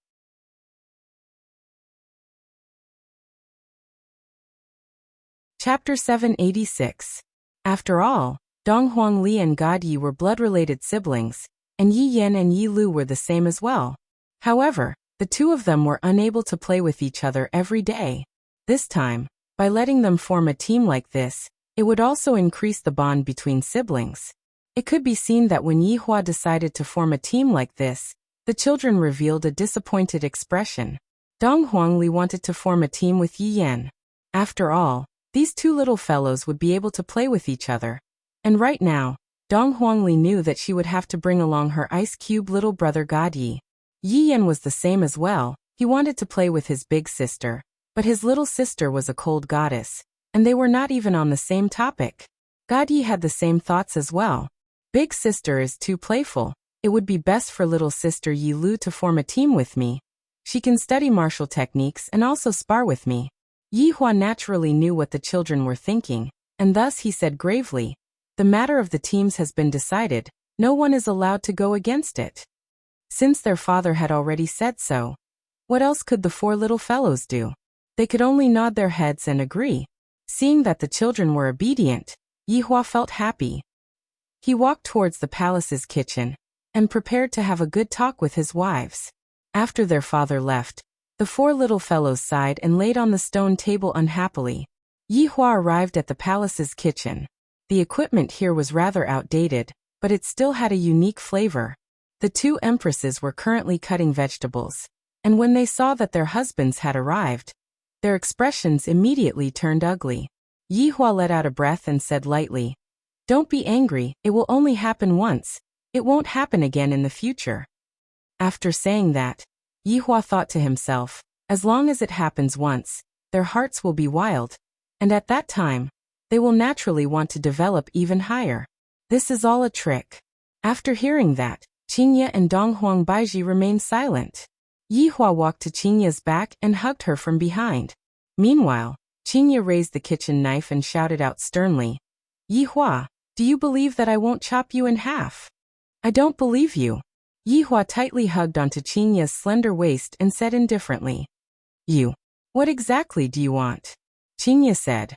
Chapter 786. After all, Donghuang Li and God Yi were blood-related siblings, and Yi Yan and Yi Lu were the same as well. However, the two of them were unable to play with each other every day. This time, by letting them form a team like this, it would also increase the bond between siblings. It could be seen that when Yi Hua decided to form a team like this, the children revealed a disappointed expression. Donghuang Li wanted to form a team with Yi Yan. After all, these two little fellows would be able to play with each other. And right now, Donghuang Li knew that she would have to bring along her ice-cube little brother God Yi. Yi Yan was the same as well. He wanted to play with his big sister, but his little sister was a cold goddess, and they were not even on the same topic. God Yi had the same thoughts as well. Big sister is too playful. It would be best for little sister Yi Lu to form a team with me. She can study martial techniques and also spar with me. Yi Hua naturally knew what the children were thinking, and thus he said gravely, "The matter of the teams has been decided. No one is allowed to go against it." Since their father had already said so, what else could the four little fellows do? They could only nod their heads and agree. Seeing that the children were obedient, Yi Hua felt happy. He walked towards the palace's kitchen and prepared to have a good talk with his wives. After their father left, the four little fellows sighed and laid on the stone table unhappily. Yi Hua arrived at the palace's kitchen. The equipment here was rather outdated, but it still had a unique flavor. The two empresses were currently cutting vegetables, and when they saw that their husbands had arrived, their expressions immediately turned ugly. Yi Hua let out a breath and said lightly, "Don't be angry, it will only happen once. It won't happen again in the future." After saying that, Yi Hua thought to himself, as long as it happens once, their hearts will be wild, and at that time, they will naturally want to develop even higher. This is all a trick. After hearing that, Qingye and Donghuang Baiji remained silent. Yi Hua walked to Qingye's back and hugged her from behind. Meanwhile, Qingye raised the kitchen knife and shouted out sternly, "Yi Hua, do you believe that I won't chop you in half?" "I don't believe you." Yi Hua tightly hugged onto Qingye's slender waist and said indifferently, What exactly do you want?" Qingye said,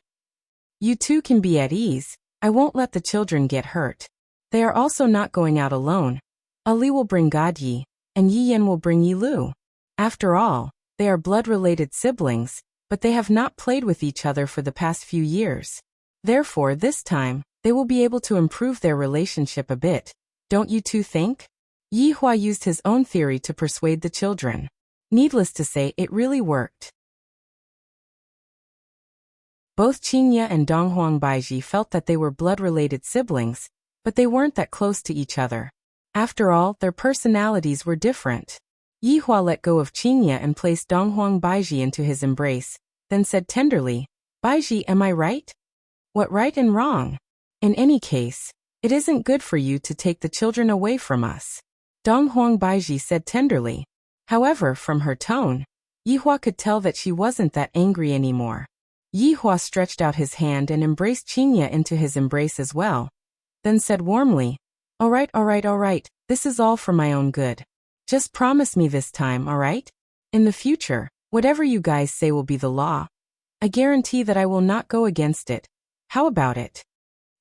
"You two can be at ease. I won't let the children get hurt. They are also not going out alone. Ali will bring God Yi, and Yi Yan will bring Yi Lu. After all, they are blood-related siblings, but they have not played with each other for the past few years. Therefore, this time, they will be able to improve their relationship a bit. Don't you two think?" Yi Hua used his own theory to persuade the children. Needless to say, it really worked. Both Qingye and Donghuang Baiji felt that they were blood-related siblings, but they weren't that close to each other. After all, their personalities were different. Yi Hua let go of Qingye and placed Donghuang Baiji into his embrace, then said tenderly, "Baiji, am I right?" "What right and wrong? In any case, it isn't good for you to take the children away from us," Donghuang Baiji said tenderly. However, from her tone, Yi Hua could tell that she wasn't that angry anymore. Yi Hua stretched out his hand and embraced Qingye into his embrace as well, then said warmly, All right, this is all for my own good. Just promise me this time, alright? In the future, whatever you guys say will be the law. I guarantee that I will not go against it. How about it?"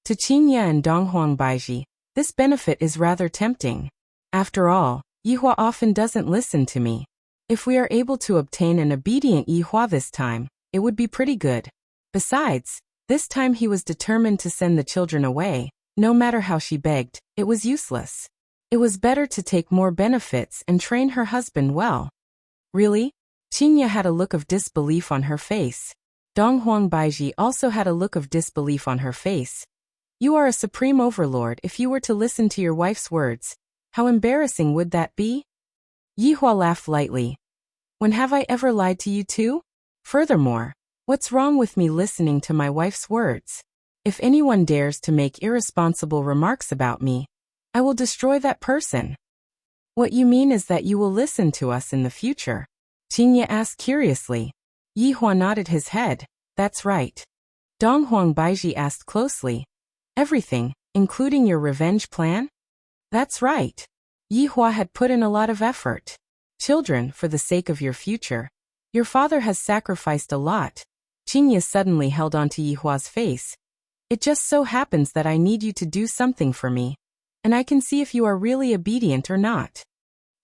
To Qingye and Donghuang Baiji, this benefit is rather tempting. After all, Yi Hua often doesn't listen to me. If we are able to obtain an obedient Yi Hua this time, it would be pretty good. Besides, this time he was determined to send the children away. No matter how she begged, it was useless. It was better to take more benefits and train her husband well. "Really? Qinya had a look of disbelief on her face. Dong Huang Baiji also had a look of disbelief on her face. You are a supreme overlord. If you were to listen to your wife's words, how embarrassing would that be? Yihua laughed lightly. When have I ever lied to you too? Furthermore, what's wrong with me listening to my wife's words? If anyone dares to make irresponsible remarks about me, I will destroy that person. What you mean is that you will listen to us in the future? Qinya asked curiously. Yihua nodded his head. That's right. Dong Huang Baiji asked closely. Everything, including your revenge plan? That's right. Yihua had put in a lot of effort. Children, for the sake of your future. Your father has sacrificed a lot. Qinya suddenly held onto Yihua's face. It just so happens that I need you to do something for me, and I can see if you are really obedient or not.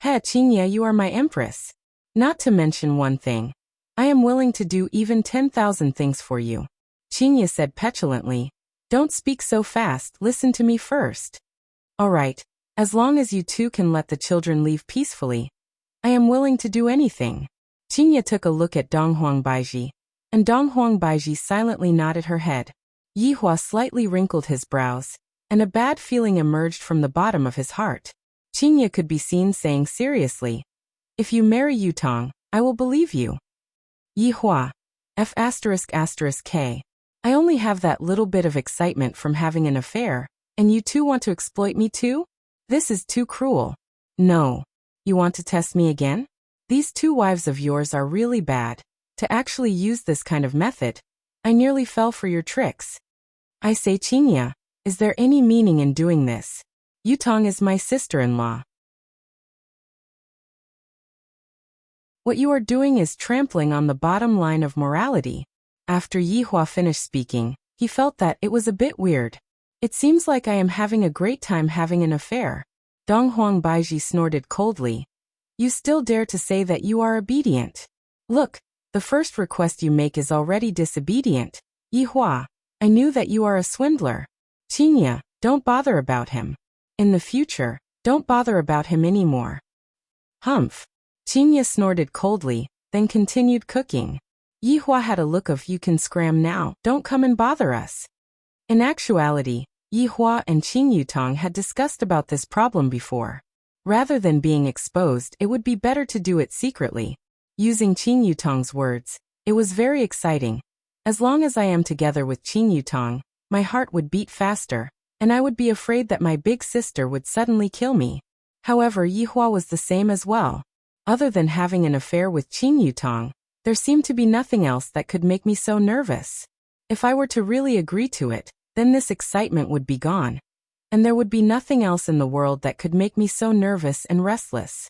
He, Qinya, you are my empress. Not to mention one thing. I am willing to do even 10,000 things for you. Qinya said petulantly. Don't speak so fast, listen to me first. All right, as long as you two can let the children leave peacefully, I am willing to do anything. Qinya took a look at Dong Huang Baiji, and Dong Huang Baiji silently nodded her head. Yihua slightly wrinkled his brows, and a bad feeling emerged from the bottom of his heart. Qinya could be seen saying seriously, if you marry Yutong, I will believe you. Yihua. F***K. I only have that little bit of excitement from having an affair, and you two want to exploit me too? This is too cruel. No. You want to test me again? These two wives of yours are really bad. To actually use this kind of method, I nearly fell for your tricks. I say, Qinya, is there any meaning in doing this? Yutong is my sister-in-law. What you are doing is trampling on the bottom line of morality. After Yihua finished speaking, he felt that it was a bit weird. It seems like I am having a great time having an affair. Dong Huang Baiji snorted coldly. You still dare to say that you are obedient. Look, the first request you make is already disobedient. Yihua, I knew that you are a swindler. Qinya, don't bother about him. In the future, don't bother about him anymore. Humph. Qinya snorted coldly, then continued cooking. Yihua had a look of you can scram now, don't come and bother us. In actuality, Yihua and Qing Yutong had discussed about this problem before. Rather than being exposed, it would be better to do it secretly. Using Qing Yutong's words, it was very exciting. As long as I am together with Qing Yutong, my heart would beat faster, and I would be afraid that my big sister would suddenly kill me. However, Yihua was the same as well. Other than having an affair with Qing Yutong, there seemed to be nothing else that could make me so nervous. If I were to really agree to it, then this excitement would be gone. And there would be nothing else in the world that could make me so nervous and restless.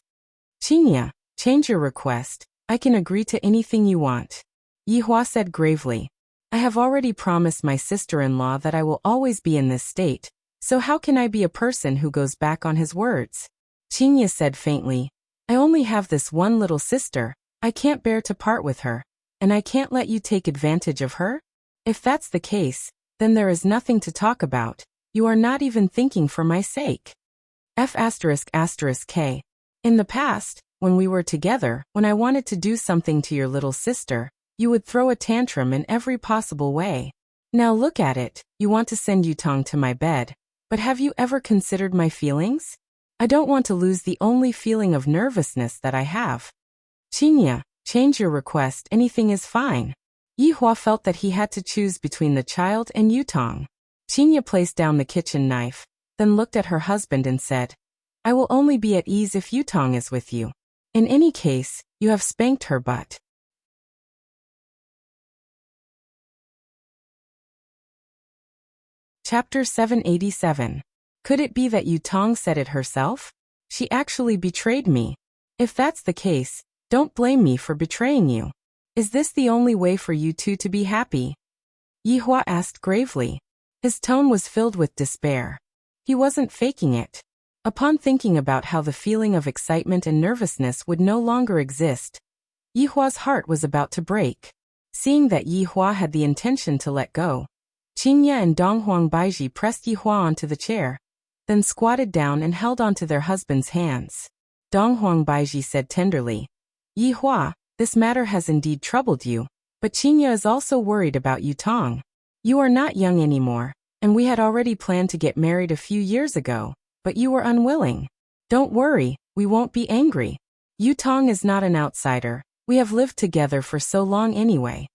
Qinya, change your request. I can agree to anything you want. Yihua said gravely. I have already promised my sister-in-law that I will always be in this state, so how can I be a person who goes back on his words? Qinya said faintly. I only have this one little sister, I can't bear to part with her, and I can't let you take advantage of her? If that's the case, then there is nothing to talk about, you are not even thinking for my sake. F***K. In the past, when we were together, when I wanted to do something to your little sister, you would throw a tantrum in every possible way. Now look at it, you want to send Yutong to my bed, but have you ever considered my feelings? I don't want to lose the only feeling of nervousness that I have. Qinya, change your request, anything is fine. Yihua felt that he had to choose between the child and Yutong. Qinya placed down the kitchen knife, then looked at her husband and said, I will only be at ease if Yutong is with you. In any case, you have spanked her butt. Chapter 787. Could it be that Yutong said it herself? She actually betrayed me. If that's the case, don't blame me for betraying you. Is this the only way for you two to be happy? Yihua asked gravely. His tone was filled with despair. He wasn't faking it. Upon thinking about how the feeling of excitement and nervousness would no longer exist, Yihua's heart was about to break. Seeing that Yihua had the intention to let go, Qinya and Dong Huang Baiji pressed Yihua onto the chair, then squatted down and held onto their husband's hands. Dong Huang Baiji said tenderly, Yihua, this matter has indeed troubled you, but Qinya is also worried about you Tong. You are not young anymore, and we had already planned to get married a few years ago, but you were unwilling. Don't worry, we won't be angry. Yu Tong is not an outsider, we have lived together for so long anyway.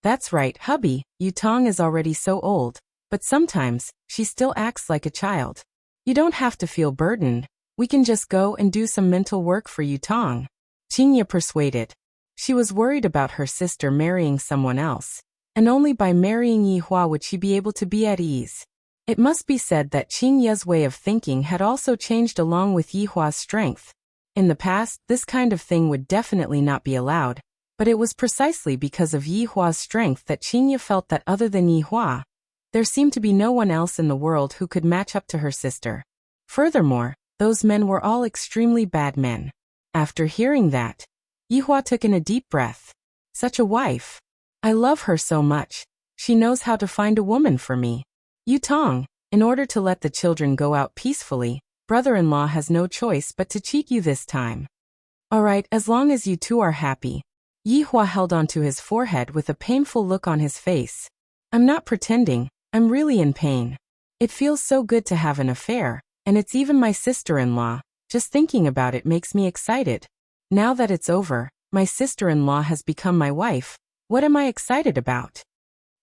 That's right, hubby, Yu Tong is already so old, but sometimes, she still acts like a child. You don't have to feel burdened, we can just go and do some mental work for Yu Tong. Qinya persuaded. She was worried about her sister marrying someone else, and only by marrying Yi Hua would she be able to be at ease. It must be said that Qingya's way of thinking had also changed along with Yi Hua's strength. In the past, this kind of thing would definitely not be allowed, but it was precisely because of Yi Hua's strength that Qingya felt that other than Yi Hua, there seemed to be no one else in the world who could match up to her sister. Furthermore, those men were all extremely bad men. After hearing that, Yi Hua took in a deep breath. Such a wife. I love her so much. She knows how to find a woman for me. Yu Tong, in order to let the children go out peacefully, brother-in-law has no choice but to cheat you this time. Alright, as long as you two are happy. Yi Hua held onto his forehead with a painful look on his face. I'm not pretending, I'm really in pain. It feels so good to have an affair, and it's even my sister-in-law. Just thinking about it makes me excited. Now that it's over, my sister-in-law has become my wife. What am I excited about?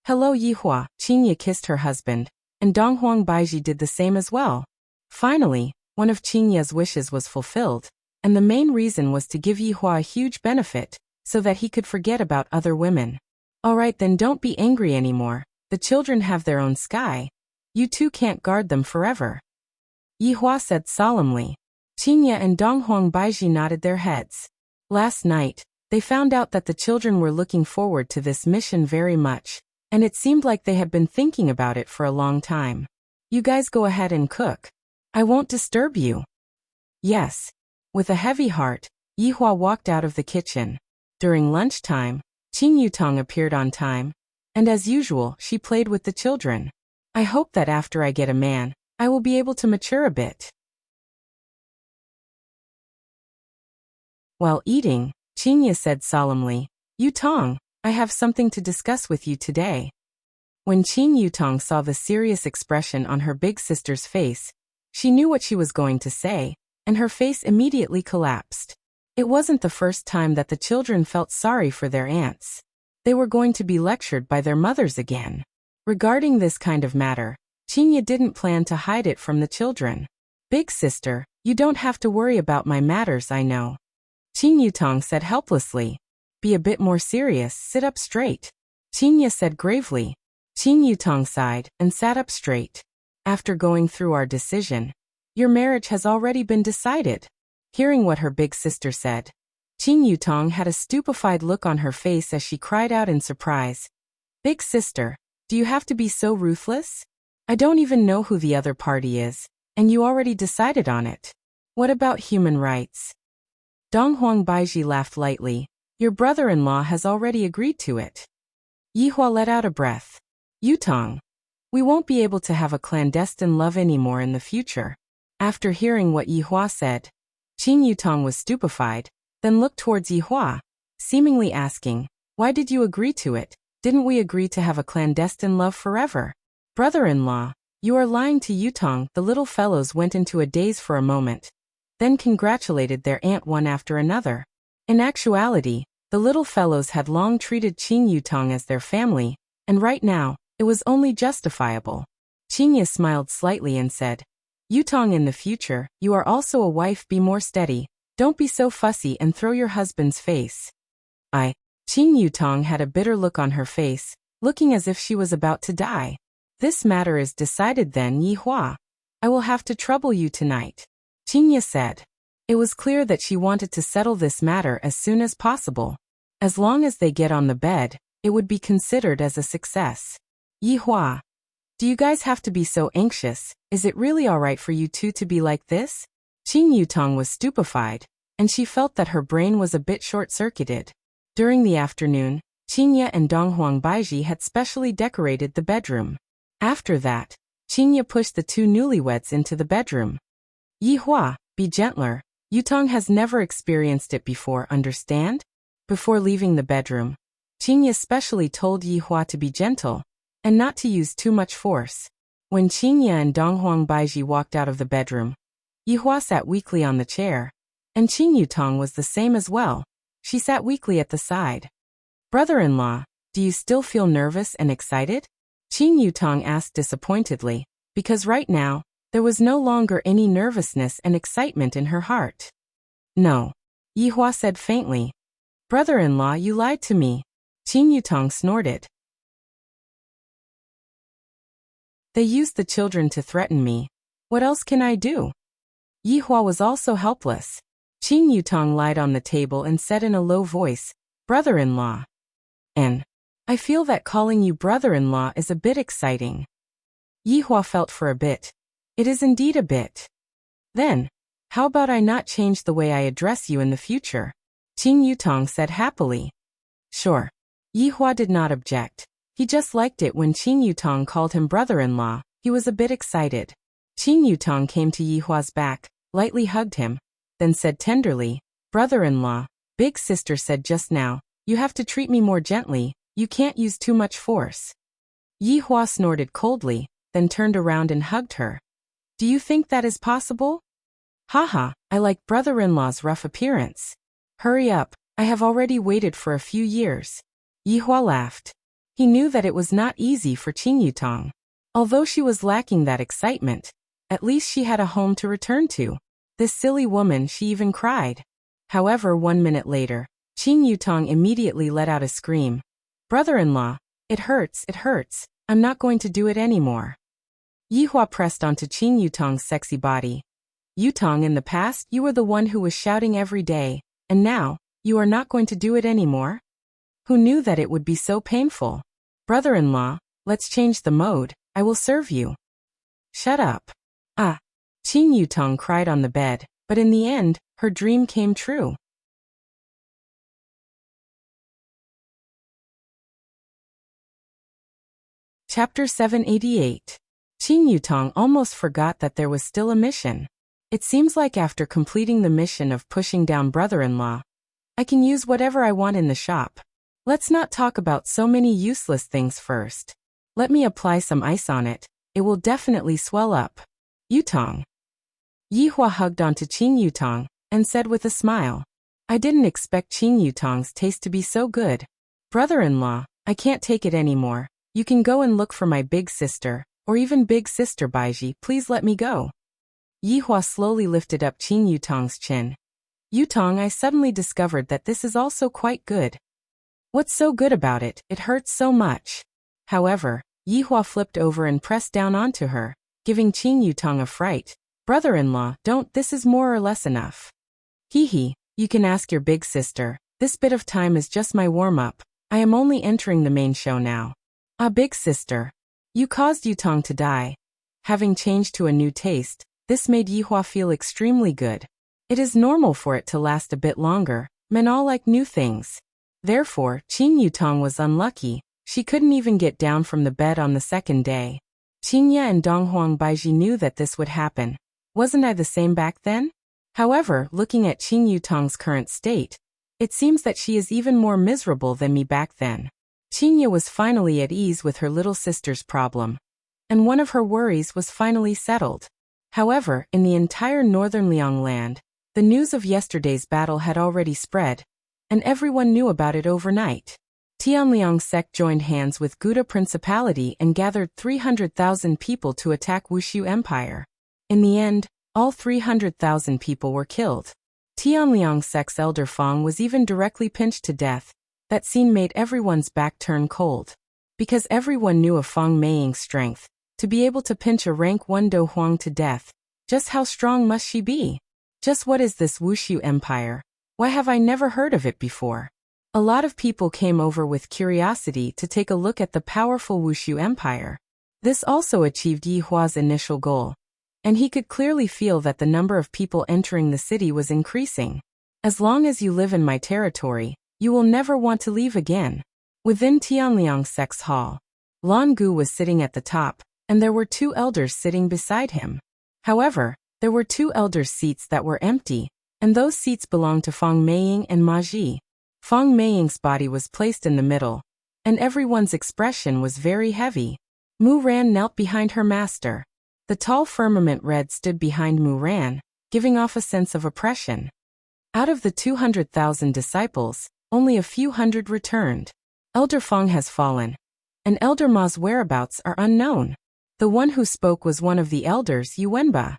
Hello Yi Hua, Qingya kissed her husband, and Donghuang Baiji did the same as well. Finally, one of Qingya's wishes was fulfilled, and the main reason was to give Yi Hua a huge benefit, so that he could forget about other women. Alright then, don't be angry anymore, the children have their own sky. You two can't guard them forever. Yi Hua said solemnly. Qingya and Donghuang Baiji nodded their heads. Last night, they found out that the children were looking forward to this mission very much, and it seemed like they had been thinking about it for a long time. You guys go ahead and cook. I won't disturb you. Yes. With a heavy heart, Yi Hua walked out of the kitchen. During lunchtime, Qing Yutong appeared on time, and as usual, she played with the children. I hope that after I get a man, I will be able to mature a bit. While eating, Qingya said solemnly, Yutong, I have something to discuss with you today. When Qing Yutong saw the serious expression on her big sister's face, she knew what she was going to say, and her face immediately collapsed. It wasn't the first time that the children felt sorry for their aunts. They were going to be lectured by their mothers again. Regarding this kind of matter, Qingya didn't plan to hide it from the children. Big sister, you don't have to worry about my matters, I know. Qing Yutong said helplessly. Be a bit more serious, sit up straight. Qingya said gravely. Qing Yutong sighed and sat up straight. After going through our decision, your marriage has already been decided. Hearing what her big sister said, Qing Yutong had a stupefied look on her face as she cried out in surprise. Big sister, do you have to be so ruthless? I don't even know who the other party is, and you already decided on it. What about human rights? Donghuang Baiji laughed lightly. Your brother-in-law has already agreed to it. Yi Hua let out a breath. Yutong, we won't be able to have a clandestine love anymore in the future. After hearing what Yi Hua said, Qing Yutong was stupefied, then looked towards Yi Hua, seemingly asking, why did you agree to it? Didn't we agree to have a clandestine love forever? Brother-in-law, you are lying to Yutong. The little fellows went into a daze for a moment, then congratulated their aunt one after another. In actuality, the little fellows had long treated Qing Yutong as their family, and right now, it was only justifiable. Qingya smiled slightly and said, Yutong, in the future, you are also a wife, be more steady, don't be so fussy and throw your husband's face. Qing Yutong had a bitter look on her face, looking as if she was about to die. This matter is decided then, Yi Hua. I will have to trouble you tonight. Qingya said. It was clear that she wanted to settle this matter as soon as possible. As long as they get on the bed, it would be considered as a success. Yi Hua. Do you guys have to be so anxious? Is it really alright for you two to be like this? Qing Yutong was stupefied, and she felt that her brain was a bit short-circuited. During the afternoon, Qingya and Donghuang Baiji had specially decorated the bedroom. After that, Qingya pushed the two newlyweds into the bedroom. Yi Hua, be gentler. Yutong has never experienced it before, understand? Before leaving the bedroom, Qingye specially told Yihua to be gentle and not to use too much force. When Qingye and Donghuang Baiji walked out of the bedroom, Yihua sat weakly on the chair, and Qing Yutong was the same as well. She sat weakly at the side. "Brother-in-law, do you still feel nervous and excited?" Qing Yutong asked disappointedly, because right now, there was no longer any nervousness and excitement in her heart. "No," Yihua said faintly. "Brother-in-law, you lied to me." Qing Yutong snorted. "They used the children to threaten me. What else can I do?" Yihua was also helpless. Qing Yutong lied on the table and said in a low voice, "Brother-in-law. And I feel that calling you brother-in-law is a bit exciting." Yihua felt for a bit. "It is indeed a bit." "Then, how about I not change the way I address you in the future?" Qing Yutong said happily. "Sure." Yihua did not object. He just liked it when Qing Yutong called him brother-in-law. He was a bit excited. Qing Yutong came to Yihua's back, lightly hugged him, then said tenderly, "Brother-in-law, big sister said just now, you have to treat me more gently, you can't use too much force." Yihua snorted coldly, then turned around and hugged her. "Do you think that is possible?" "Haha, I like brother-in-law's rough appearance." "Hurry up, I have already waited for a few years." Yihua laughed. He knew that it was not easy for Qing Yutong. Although she was lacking that excitement, at least she had a home to return to. This silly woman, she even cried. However, 1 minute later, Qing Yutong immediately let out a scream. "Brother-in-law, it hurts, I'm not going to do it anymore." Yihua pressed onto Qing Yutong's sexy body. "Yutong, in the past, you were the one who was shouting every day, and now, you are not going to do it anymore? Who knew that it would be so painful? Brother-in-law, let's change the mode, I will serve you." "Shut up." "Ah." Qing Yutong cried on the bed, but in the end, her dream came true. Chapter 788. Qing Yutong almost forgot that there was still a mission. It seems like after completing the mission of pushing down brother-in-law, I can use whatever I want in the shop. Let's not talk about so many useless things first. Let me apply some ice on it, it will definitely swell up. Yutong. Yihua hugged onto Qing Yutong, and said with a smile. "I didn't expect Qing Yutong's taste to be so good. Brother-in-law, I can't take it anymore. You can go and look for my big sister, or even big sister Baiji, please let me go." Yihua slowly lifted up Qing Yutong's chin. "Yutong, I suddenly discovered that this is also quite good." "What's so good about it? It hurts so much." However, Yihua flipped over and pressed down onto her, giving Qing Yutong a fright. "Brother-in-law, don't, this is more or less enough." "Hee, you can ask your big sister. This bit of time is just my warm-up. I am only entering the main show now." "Ah, big sister. You caused Yutong to die." Having changed to a new taste, this made Yihua feel extremely good. It is normal for it to last a bit longer, men all like new things. Therefore, Qing Yutong was unlucky, she couldn't even get down from the bed on the second day. Qingye and Donghuang Baiji knew that this would happen. Wasn't I the same back then? However, looking at Qing Yutong's current state, it seems that she is even more miserable than me back then. Qingye was finally at ease with her little sister's problem, and one of her worries was finally settled. However, in the entire northern Liang land, the news of yesterday's battle had already spread, and everyone knew about it overnight. Tianliang sect joined hands with Gouda Principality and gathered 300,000 people to attack Wushu Empire. In the end, all 300,000 people were killed. Tianliang sect's elder Fang was even directly pinched to death. That scene made everyone's back turn cold. Because everyone knew of Fang Meiying's strength, to be able to pinch a rank 1 Do Huang to death, just how strong must she be? Just what is this Wushu Empire? Why have I never heard of it before? A lot of people came over with curiosity to take a look at the powerful Wushu Empire. This also achieved Yihua's initial goal, and he could clearly feel that the number of people entering the city was increasing. As long as you live in my territory, you will never want to leave again. Within Tianliang sect's hall, Lan Gu was sitting at the top, and there were 2 elders sitting beside him. However, there were 2 elders' seats that were empty, and those seats belonged to Fang Meiying and Ma Ji. Fong Meiying's body was placed in the middle, and everyone's expression was very heavy. Mu Ran knelt behind her master. The tall firmament red stood behind Mu Ran, giving off a sense of oppression. Out of the 200,000 disciples, only a few hundred returned. Elder Fong has fallen, and Elder Ma's whereabouts are unknown. The one who spoke was one of the elders, Yuwenba.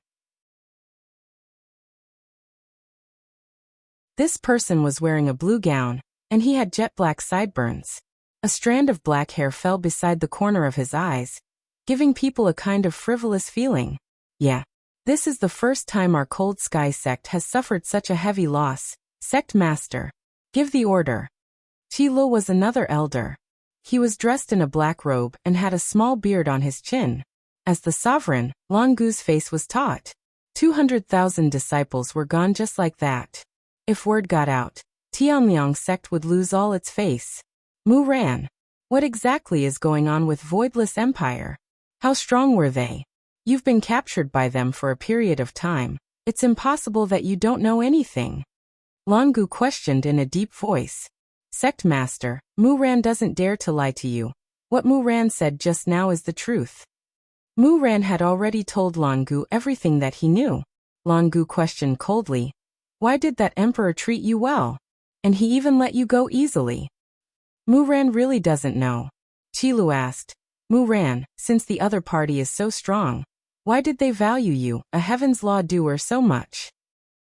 This person was wearing a blue gown, and he had jet black sideburns. A strand of black hair fell beside the corner of his eyes, giving people a kind of frivolous feeling. Yeah, this is the first time our Cold Sky sect has suffered such a heavy loss. Sect Master, give the order. Chilo was another elder. He was dressed in a black robe and had a small beard on his chin. As the sovereign, Longu's face was taut. 200,000 disciples were gone just like that. If word got out, Tianliang sect would lose all its face. Mu Ran, what exactly is going on with Voidless Empire? How strong were they? You've been captured by them for a period of time. It's impossible that you don't know anything. Longu questioned in a deep voice. Sect Master, Mu Ran doesn't dare to lie to you. What Mu Ran said just now is the truth. Mu Ran had already told Longu everything that he knew. Longu questioned coldly. Why did that emperor treat you well? And he even let you go easily. Mu Ran really doesn't know. Qilu asked. Mu Ran, since the other party is so strong, why did they value you, a heaven's law doer, so much?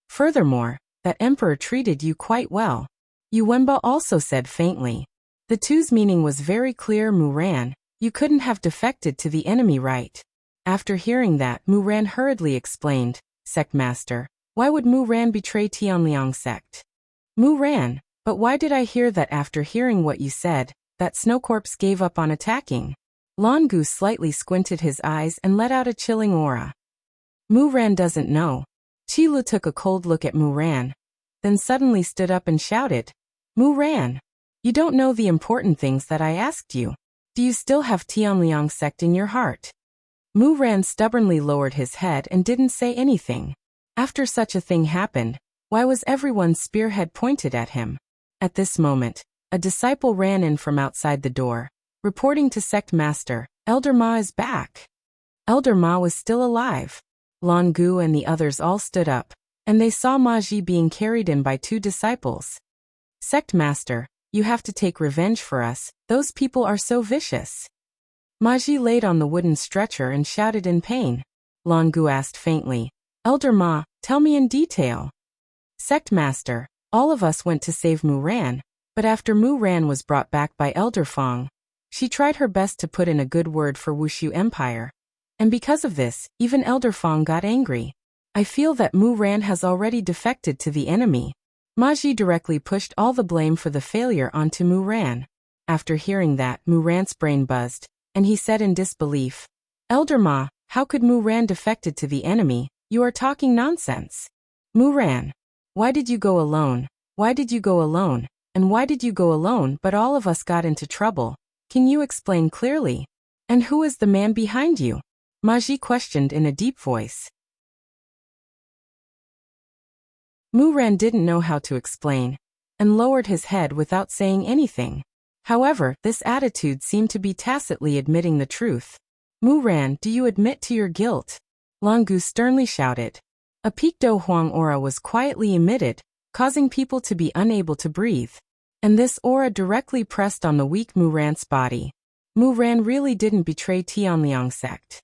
Furthermore, that emperor treated you quite well. Yuwenba also said faintly. The two's meaning was very clear. Mu Ran, you couldn't have defected to the enemy, right? After hearing that, Mu Ran hurriedly explained, Sect Master, why would Mu Ran betray Tianliang sect? Mu Ran, but why did I hear that after hearing what you said, that Snow Corpse gave up on attacking? Longu slightly squinted his eyes and let out a chilling aura. Mu Ran doesn't know. Qilu took a cold look at Mu Ran, then suddenly stood up and shouted, Mu Ran, you don't know the important things that I asked you. Do you still have Tianliang sect in your heart? Mu Ran stubbornly lowered his head and didn't say anything. After such a thing happened, why was everyone's spearhead pointed at him? At this moment, a disciple ran in from outside the door, reporting to Sect Master, Elder Ma is back. Elder Ma was still alive. Longu and the others all stood up, and they saw Ma Ji being carried in by two disciples. Sect Master, you have to take revenge for us, those people are so vicious. Ma Ji laid on the wooden stretcher and shouted in pain. Longu asked faintly, Elder Ma, tell me in detail. Sect Master, all of us went to save Mu Ran, but after Mu Ran was brought back by Elder Fong, she tried her best to put in a good word for Wushu Empire. And because of this, even Elder Fong got angry. I feel that Mu Ran has already defected to the enemy. Ma Ji directly pushed all the blame for the failure onto Mu Ran. After hearing that, Mu Ran's brain buzzed, and he said in disbelief, Elder Ma, how could Mu Ran defected to the enemy? You are talking nonsense. Mu Ran, why did you go alone? Why did you go alone? And why did you go alone but all of us got into trouble? Can you explain clearly? And who is the man behind you? Ma Ji questioned in a deep voice. Mu Ran didn't know how to explain, and lowered his head without saying anything. However, this attitude seemed to be tacitly admitting the truth. Mu Ran, do you admit to your guilt? Longu sternly shouted. A Picto Huang aura was quietly emitted, causing people to be unable to breathe. And this aura directly pressed on the weak Mu Ran's body. Mu Ran really didn't betray Tianliang sect.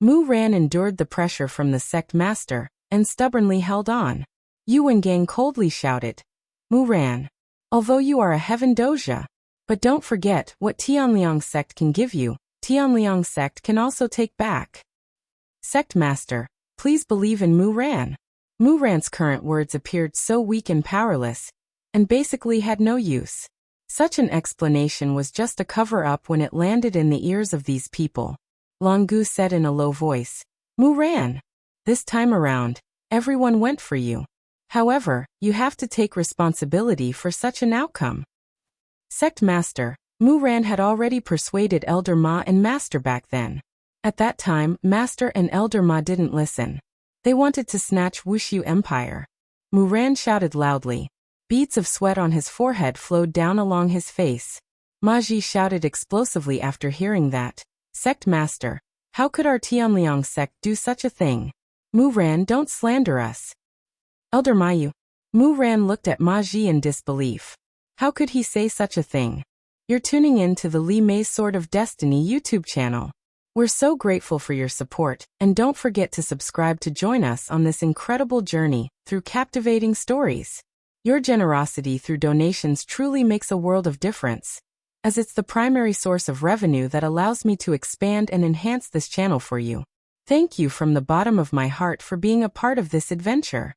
Mu Ran endured the pressure from the sect master, and stubbornly held on. Yuan Gang coldly shouted, Mu Ran, although you are a heaven doja, but don't forget what Tianliang sect can give you, Tianliang sect can also take back. Sect Master, please believe in Mu Ran. Mu Ran's current words appeared so weak and powerless, and basically had no use. Such an explanation was just a cover-up when it landed in the ears of these people. Longu said in a low voice, Mu Ran, this time around, everyone went for you. However, you have to take responsibility for such an outcome. Sect Master, Mu Ran had already persuaded Elder Ma and Master back then. At that time, Master and Elder Ma didn't listen. They wanted to snatch Wushu Empire. Mu Ran shouted loudly, Beads of sweat on his forehead flowed down along his face. Maji shouted explosively after hearing that. Sect Master, how could our Tianliang sect do such a thing? Muran, don't slander us. Elder Mayu. Muran looked at Maji in disbelief. How could he say such a thing? You're tuning in to the Li Mei's Sword of Destiny YouTube channel. We're so grateful for your support, and don't forget to subscribe to join us on this incredible journey through captivating stories. Your generosity through donations truly makes a world of difference, as it's the primary source of revenue that allows me to expand and enhance this channel for you. Thank you from the bottom of my heart for being a part of this adventure.